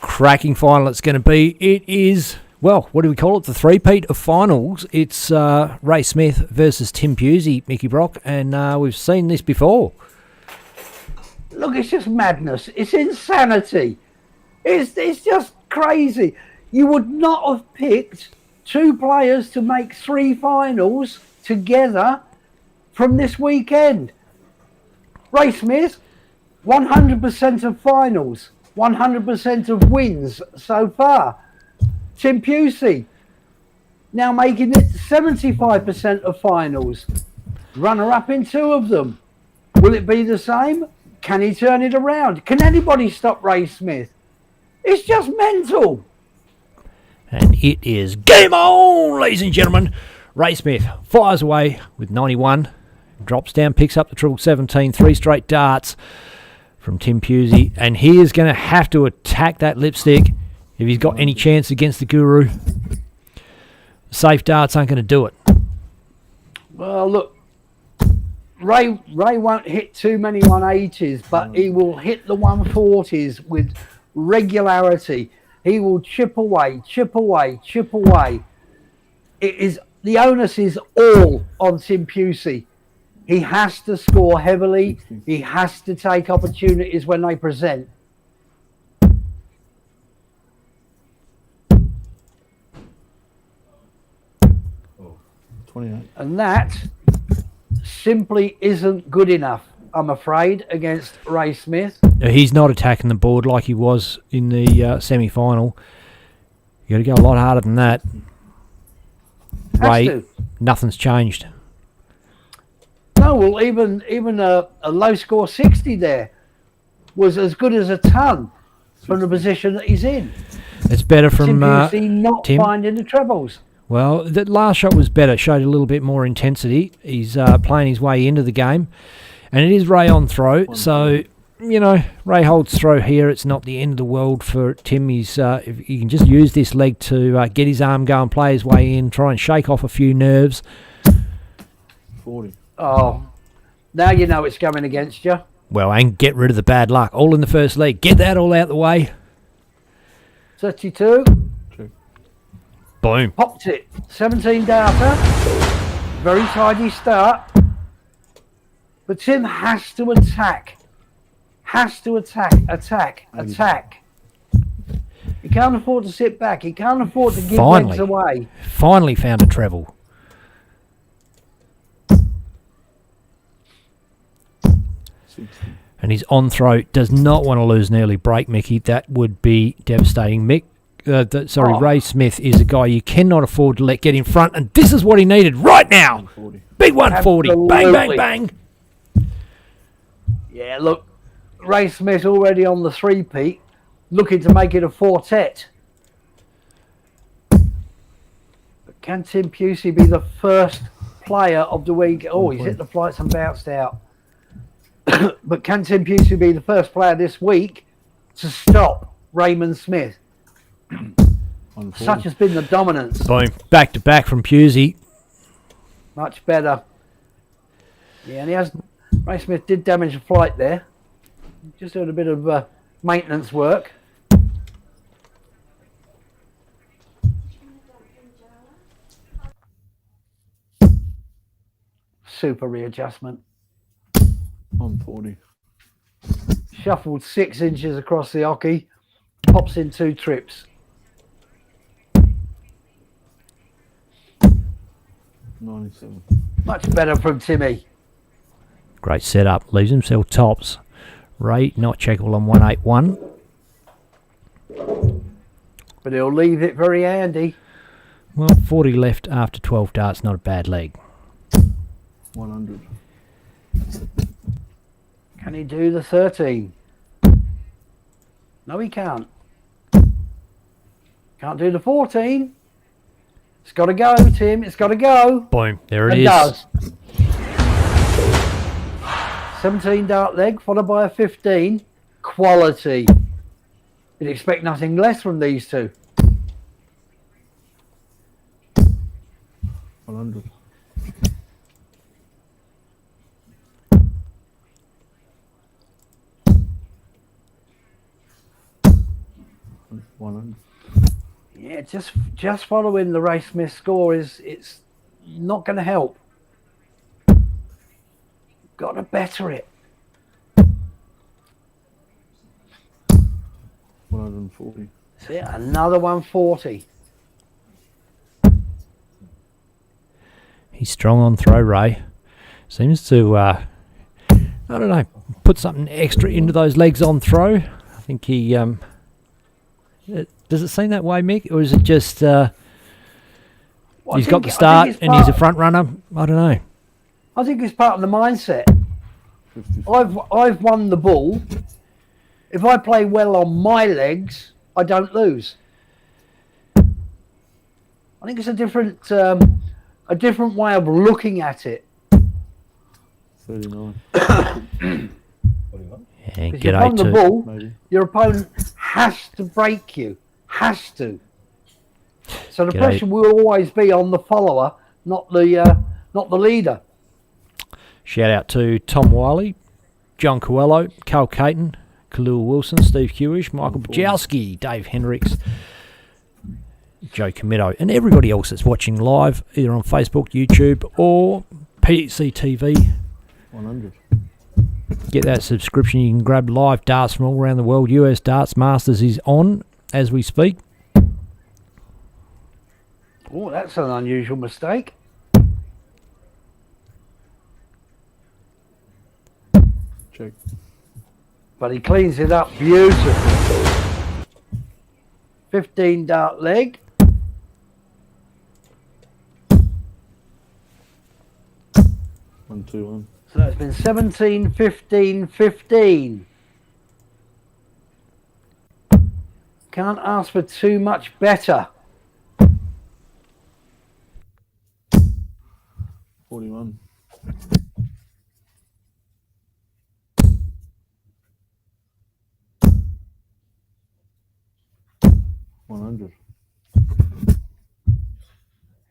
Cracking final it's going to be. It is, well, what do we call it? The three-peat of finals. It's Ray Smith versus Tim Pusey, Mickey Brock, and we've seen this before. Look, it's just madness. It's insanity. It's just crazy. You would not have picked 2 players to make 3 finals together from this weekend. Ray Smith, 100% of finals, 100% of wins so far. Tim Pusey, now making it 75% of finals. Runner-up in 2 of them. Will it be the same? Can he turn it around? Can anybody stop Ray Smith? It's just mental. And it is game on, ladies and gentlemen. Ray Smith fires away with 91. Drops down, picks up the 17, 3 straight darts from Tim Pusey. And he is going to have to attack that lipstick if he's got any chance against the Guru. Safe darts aren't going to do it. Well, look, Ray won't hit too many 180s, but he will hit the 140s with regularity. He will chip away, chip away, chip away. The onus is all on Tim Pusey. He has to score heavily. He has to take opportunities when they present. And that simply isn't good enough, I'm afraid, against Ray Smith. He's not attacking the board like he was in the semi-final. You got to go a lot harder than that. Ray, nothing's changed. No, well, even a low score 60 there was as good as a ton from the position that he's in. It's better from Tim not Tim. finding the trebles. Well, that last shot was better, showed a little bit more intensity. He's playing his way into the game. And it is Ray on throw, so you know, Ray holds throw here. It's not the end of the world for Tim. He's if he can just use this leg to get his arm going, play his way in, try and shake off a few nerves. 40. Oh, now you know it's coming against you. Well, and get rid of the bad luck. All in the first leg. Get that all out the way. 32. Check. Boom. Popped it. 17 data. Very tidy start. But Tim has to attack. Has to attack. Attack. He can't afford to sit back. He can't afford to give legs away. Finally found a treble. And his on throw does not want to lose an early break, Mickey. That would be devastating. Ray Smith is a guy you cannot afford to let get in front, and this is what he needed right now. 140. Big 140. Absolutely. Bang, bang, bang. Yeah, look, Ray Smith already on the three-peat, looking to make it a quartet. But can Tim Pusey be the first player of the week? Oh, he's hit the flights and bounced out. But can Tim Pusey be the first player this week to stop Raymond Smith? Such has been the dominance. Boom. Back to back from Pusey. Much better. Yeah, and Ray Smith did damage the flight there. Just doing a bit of maintenance work. Super readjustment. 140. Shuffled 6 inches across the hockey. Pops in 2 trips. 97. Much better from Timmy. Great setup. Leaves himself tops. Ray not checkable on 181. But he'll leave it very handy. Well, 40 left after 12 darts. Not a bad leg. 100. Can he do the 13? No, he can't. Can't do the 14. It's got to go, Tim. It's got to go. Boom. There it It is. does. 17 dart leg followed by a 15. Quality. You'd expect nothing less from these two. 100. Yeah, just following the Ray Smith score it's not going to help. Got to better it. 140. See, another 140. He's strong on throw, Ray. Seems to, I don't know, put something extra into those legs on throw. I think he, does it seem that way, Mick? Or is it just, he's got the start and he's a front runner? I don't know. I think it's part of the mindset. 54. I've won the ball. If I play well on my legs, I don't lose. I think it's a different way of looking at it. 39. And If get you won the 8-2. ball, Maybe. your opponent has to break you. Has to. So the G'day. pressure will always be on the follower, not the leader. Shout out to Tom Wiley, John Coelho, Carl Caton, Khalil Wilson, Steve Hewish, Michael Bajowski, Dave Hendricks, Joe Comito, and everybody else that's watching live, either on Facebook, YouTube, or PDC TV. 100. Get that subscription. You can grab live darts from all around the world. US Darts Masters is on as we speak. Oh, that's an unusual mistake. Check. But he cleans it up beautifully. 15 dart leg. One, two, one. So it's been 17, 15, 15. Can't ask for too much better. 41. 100.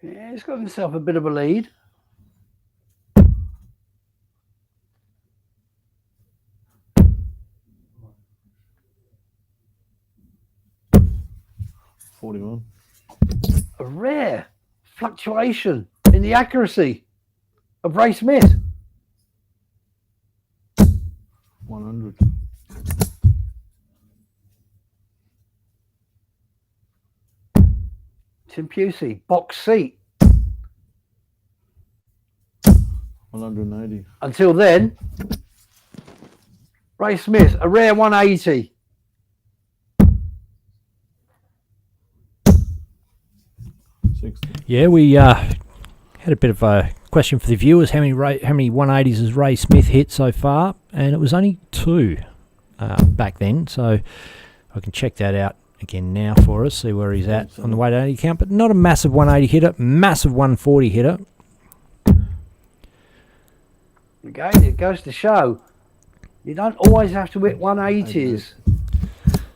Yeah, he's got himself a bit of a lead. $41. A rare fluctuation in the accuracy of Ray Smith. 100. Tim Pusey, box seat. 180. Until then, Ray Smith, a rare 180. 60. Yeah, we had a bit of a question for the viewers. How many 180s has Ray Smith hit so far? And it was only 2 back then. So I can check that out again now for us, see where he's at on the 180 count. But not a massive 180 hitter, massive 140 hitter. Again, it goes to show you don't always have to hit 180s.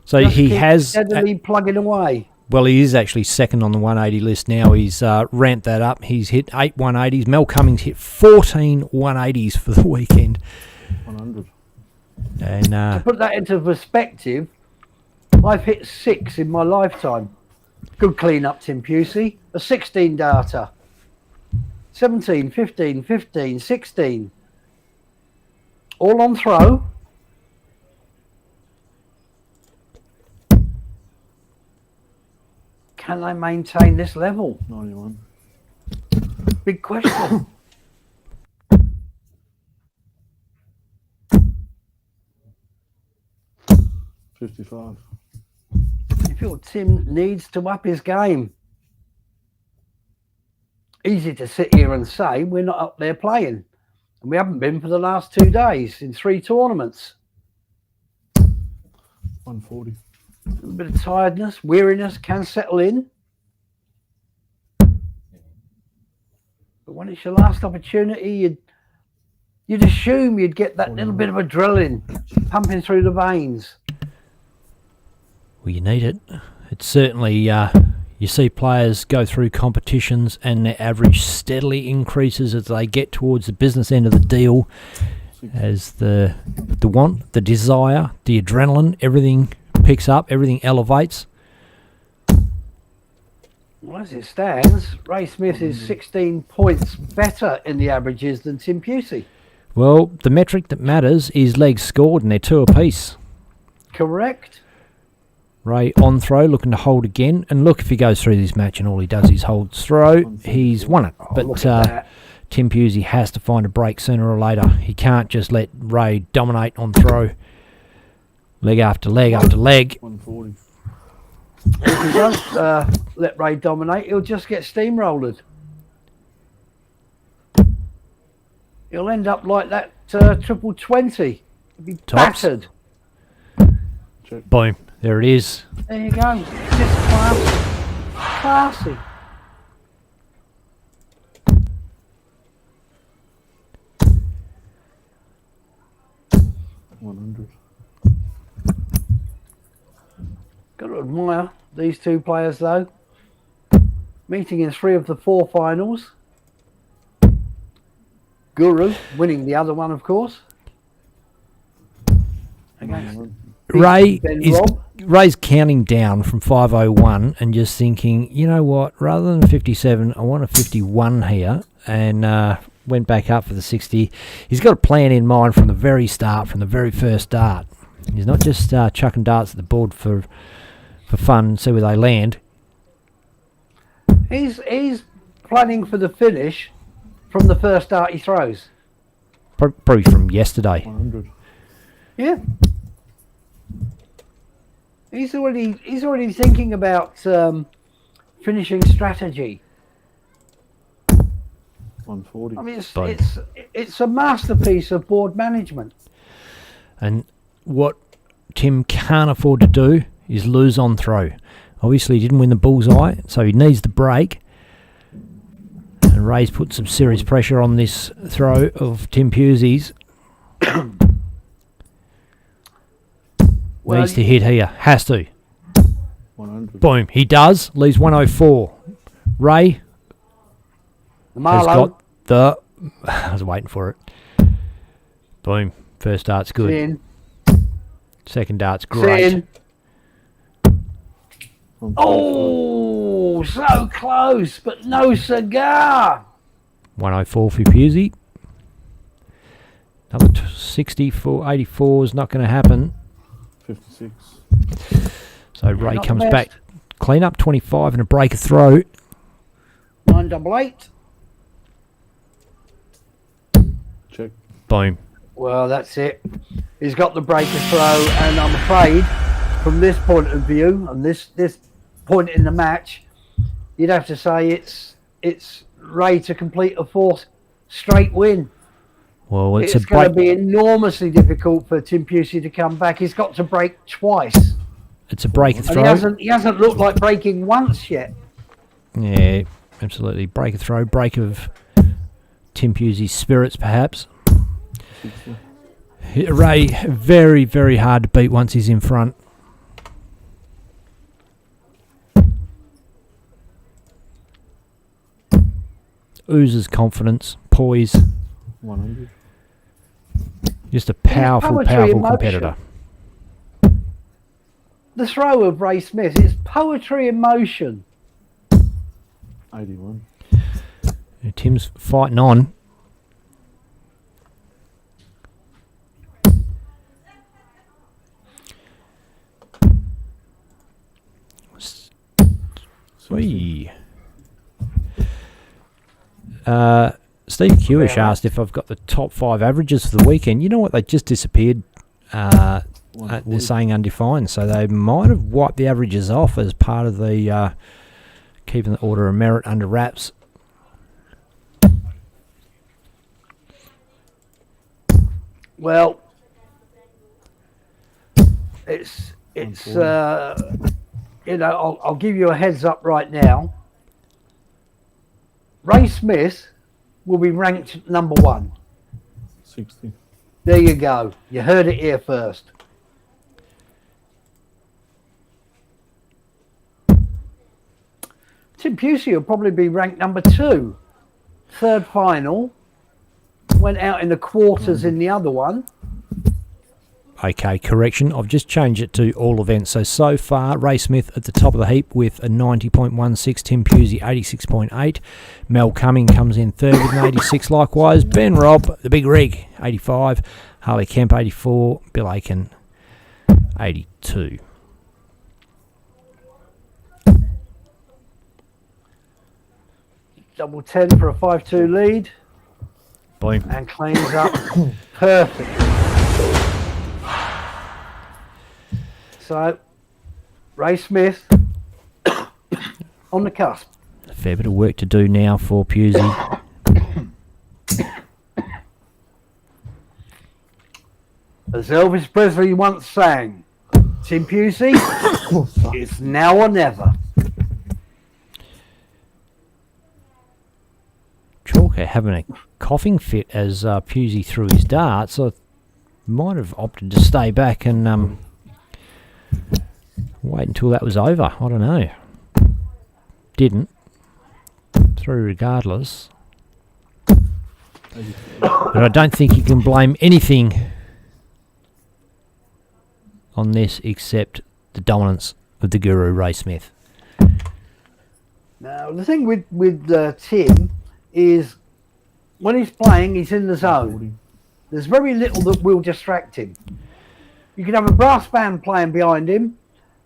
So Just he keep has... steadily plugging away. Well, he is actually second on the 180 list now. He's ramped that up. He's hit 8 180s. Mel Cummings hit 14 180s for the weekend. 100. And To put that into perspective, I've hit 6 in my lifetime. Good clean up, Tim Pusey. A 16 data. 17, 15, 15, 16. All on throw. Can they maintain this level? 91. Big question. $55. I feel Tim needs to up his game. Easy to sit here and say we're not up there playing. And we haven't been for the last 2 days in 3 tournaments. 140. A little bit of tiredness, weariness can settle in. But when it's your last opportunity, you'd assume you'd get that little bit of adrenaline pumping through the veins. well, you need it. It's certainly, you see players go through competitions and their average steadily increases as they get towards the business end of the deal, as the want, the desire, the adrenaline, everything picks up, everything elevates. Well, as it stands, Ray Smith is 16 points better in the averages than Tim Pusey. Well, the metric that matters is legs scored, and they're 2 apiece. Correct. Ray on throw, looking to hold again. And look, if he goes through this match and all he does is holds throw, he's won it. Look But at that. Tim Pusey has to find a break sooner or later. He can't just let Ray dominate on throw. Leg after leg after leg. 140. If he does let Ray dominate, he'll just get steamrolled. He'll end up like that triple 20. He'll be Tops. battered. Boom. There it is. There you go. Just classy. Classy. $100. Got to admire these 2 players though. Meeting in 3 of the 4 finals. Guru winning the other one, of course. Against Ray's counting down from 501 and just thinking, you know what, rather than 57, I want a 51 here, and went back up for the 60. He's got a plan in mind from the very start, from the very first dart. He's not just chucking darts at the board for fun, see where they land. He's planning for the finish from the first dart he throws. Probably from yesterday. 100. Yeah. He's already thinking about finishing strategy. 140. I mean, Boom. it's a masterpiece of board management. And what Tim can't afford to do is lose on throw. Obviously, he didn't win the bullseye, so he needs the break. And Ray's put some serious pressure on this throw of Tim Pusey's. Well, Needs to hit here. Has to. 100. Boom. He does. Leaves 104. Ray The has Marlow. got the... I was waiting for it. Boom. First dart's good. In. Second dart's great. In. Oh, so close, but no cigar. 104 for Pusey. Another 64, 84 is not going to happen. 56. So Ray not the comes best. back. Clean up 25 and a break a throw. 988. Check. Boom. Well, that's it. He's got the breaker throw, and I'm afraid, from this point of view, and this point in the match, you'd have to say it's Ray to complete a fourth straight win. Well, it's It's a going to break. be enormously difficult for Tim Pusey to come back. He's got to break twice, It's a break a and throw. he hasn't looked like breaking once yet. Yeah, absolutely. Break a throw. Break of Tim Pusey's spirits, perhaps. 60. Ray, very, very hard to beat once he's in front. Oozes confidence, poise. 100. Just a powerful, poetry in powerful motion. competitor. The throw of Ray Smith is poetry in motion. 81. Tim's fighting on. Whee. Steve Kewish asked if I've got the top 5 averages for the weekend. You know what? They just disappeared. They're 140. saying undefined, so they might have wiped the averages off as part of the keeping the order of merit under wraps. Well, it's I'll give you a heads up right now. Ray Smith will be ranked number 1. 60. There you go. You heard it here first. Tim Pusey will probably be ranked number 2. Third final. Went out in the quarters in the other one. Okay, correction. I've just changed it to all events. So far, Ray Smith at the top of the heap with a 90.16. Tim Pusey, 86.8. Mel Cumming comes in third with an 86 likewise. Ben Robb, the big rig, 85. Harley Kemp, 84. Bill Akin, 82. Double 10 for a 5-2 lead. Boom. And cleans up perfect. So, Ray Smith on the cusp. A fair bit of work to do now for Pusey. As Elvis Presley once sang, Tim Pusey, it's now or never. Chalker having a coughing fit as Pusey threw his darts. I might have opted to stay back and wait until that was over. I don't know. Didn't. Threw regardless. But I don't think you can blame anything on this except the dominance of the guru Ray Smith. Now, the thing with Tim is when he's playing, he's in the zone. 40. There's very little that will distract him. You could have a brass band playing behind him.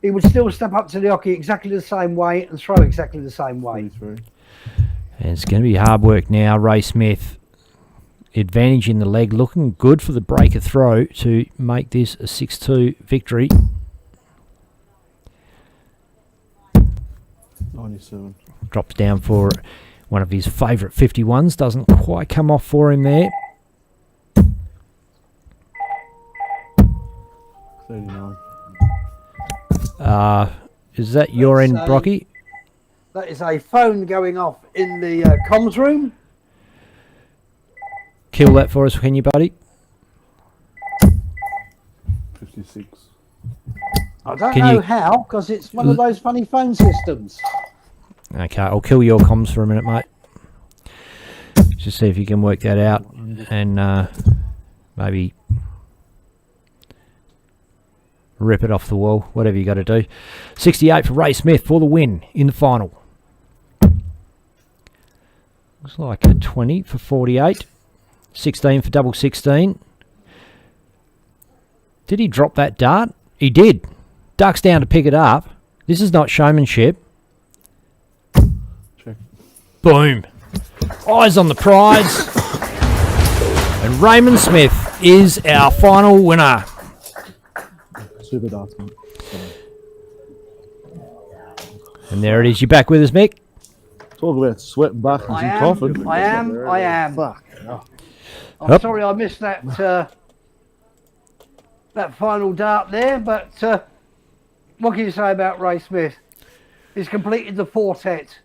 He would still step up to the hockey exactly the same way and throw exactly the same way. 43. And it's going to be hard work now. Ray Smith, advantage in the leg, looking good for the breaker throw to make this a 6-2 victory. 97. Drops down for one of his favourite 51s. Doesn't quite come off for him there. 39. Is that your end, That's, Brocky? That is a phone going off in the comms room. Kill that for us, can you, buddy? 56. I don't Can know you- how, because it's one of those funny phone systems. Okay, I'll kill your comms for a minute, mate. Just see if you can work that out and maybe rip it off the wall, whatever you got to do. 68 for Ray Smith for the win in the final. Looks like a 20 for 48. 16 for double 16. Did he drop that dart? He did. Ducks down to pick it up. This is not showmanship. Check. Boom. Eyes on the prize. And Raymond Smith is our final winner. Super darts, mate. And there it is. You back with us, Mick? Talk about sweating back and coughing. I am. Fuck. I'm Yep. sorry I missed that that final dart there, but what can you say about Ray Smith? He's completed the quartet.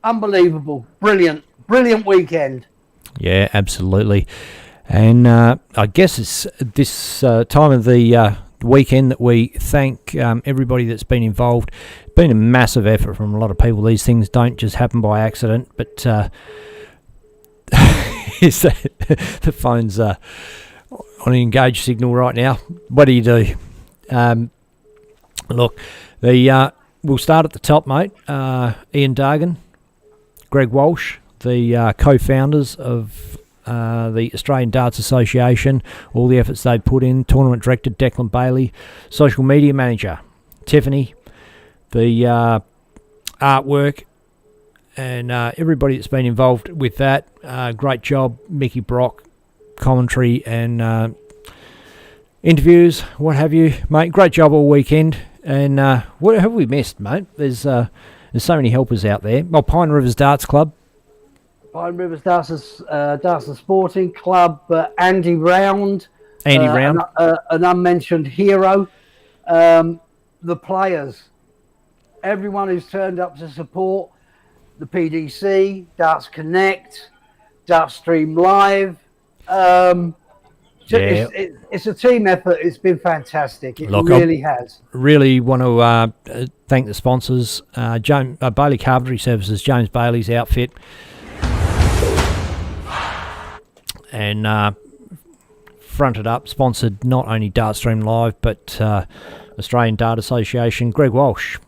Unbelievable. Brilliant weekend. Yeah, absolutely. And I guess it's this time of the weekend that we thank everybody that's been involved. It's been a massive effort from a lot of people. These things don't just happen by accident, but the phone's on an engaged signal right now. What do you do? Look, we'll start at the top, mate. Ian Dargan, Greg Walsh, the co-founders of the Australian Darts Association, all the efforts they put in. Tournament director Declan Bailey, social media manager Tiffany, the artwork, and everybody that's been involved with that. Great job, Mickey Brock, commentary and interviews, what have you, mate. Great job all weekend. And what have we missed, mate? There's so many helpers out there. Well, Pine Rivers Darts Club. Pine Rivers Darts and Sporting Club, Andy Round. Round. An unmentioned hero. The players. Everyone who's turned up to support the PDC, Darts Connect, Darts Stream Live. It's a team effort. It's been fantastic. It really has. Really want to thank the sponsors. Bailey Carpentry Services, James Bailey's outfit. And fronted up, sponsored not only Dartstream Live, but Australian Dart Association, Greg Walsh.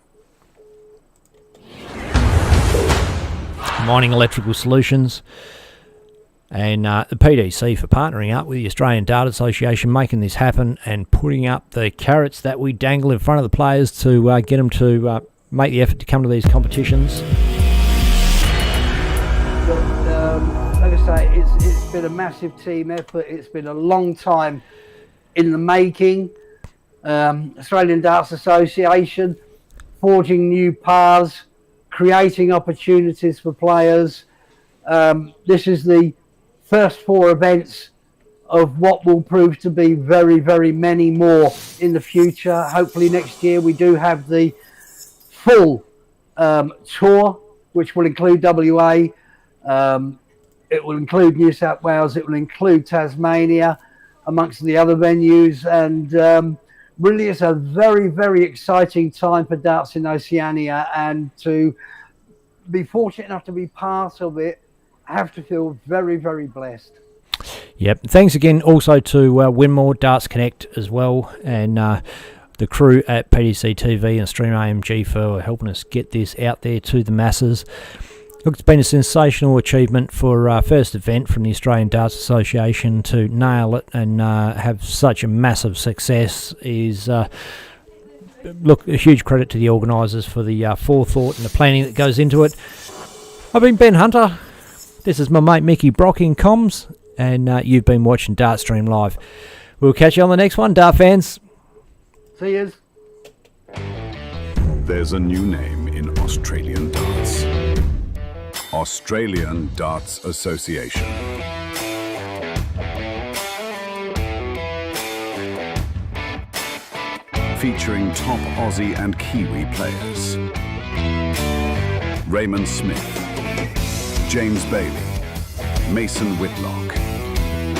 Mining Electrical Solutions. And the PDC for partnering up with the Australian Dart Association, making this happen and putting up the carrots that we dangle in front of the players to get them to make the effort to come to these competitions. Like I say, it's been a massive team effort. It's been a long time in the making. Australian Darts Association, forging new paths, creating opportunities for players. This is the first 4 events of what will prove to be very, very many more in the future. Hopefully next year we do have the full tour, which will include WA. It will include New South Wales. It will include Tasmania, amongst the other venues. And really, it's a very, very exciting time for darts in Oceania. And to be fortunate enough to be part of it, I have to feel very, very blessed. Yep. Thanks again also to Winmore, Darts Connect as well, and the crew at PDC TV and Stream AMG for helping us get this out there to the masses. Look, it's been a sensational achievement for our first event from the Australian Darts Association to nail it and have such a massive success is, look, a huge credit to the organisers for the forethought and the planning that goes into it. I've been Ben Hunter. This is my mate Mickey Brock in comms, and you've been watching Dartstream Live. We'll catch you on the next one, Dart fans. See yous. There's a new name in Australian darts. Australian Darts Association. Featuring top Aussie and Kiwi players. Raymond Smith, James Bailey, Mason Whitlock,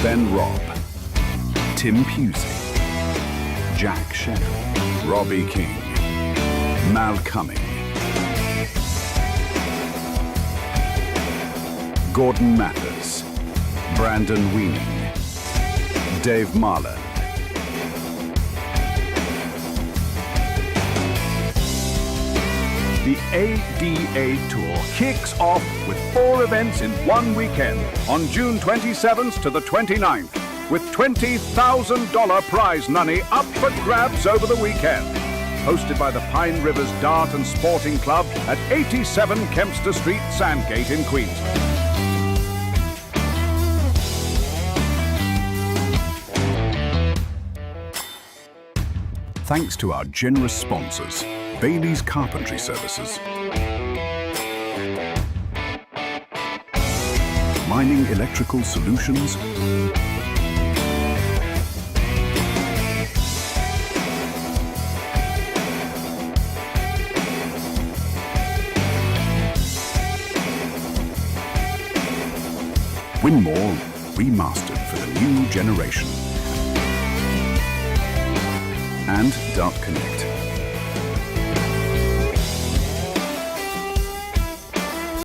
Ben Robb, Tim Pusey, Jack Shell, Robbie King, Cumming, Gordon Mathers, Brandon Weaning, Dave Marland, The ADA Tour kicks off with 4 events in one weekend on June 27th to the 29th, with $20,000 prize money up for grabs over the weekend. Hosted by the Pine Rivers Dart and Sporting Club at 87 Kempster Street, Sandgate in Queens. Thanks to our generous sponsors, Bailey's Carpentry Services, Mining Electrical Solutions, Winmore remastered for the new generation, and Dart Connect,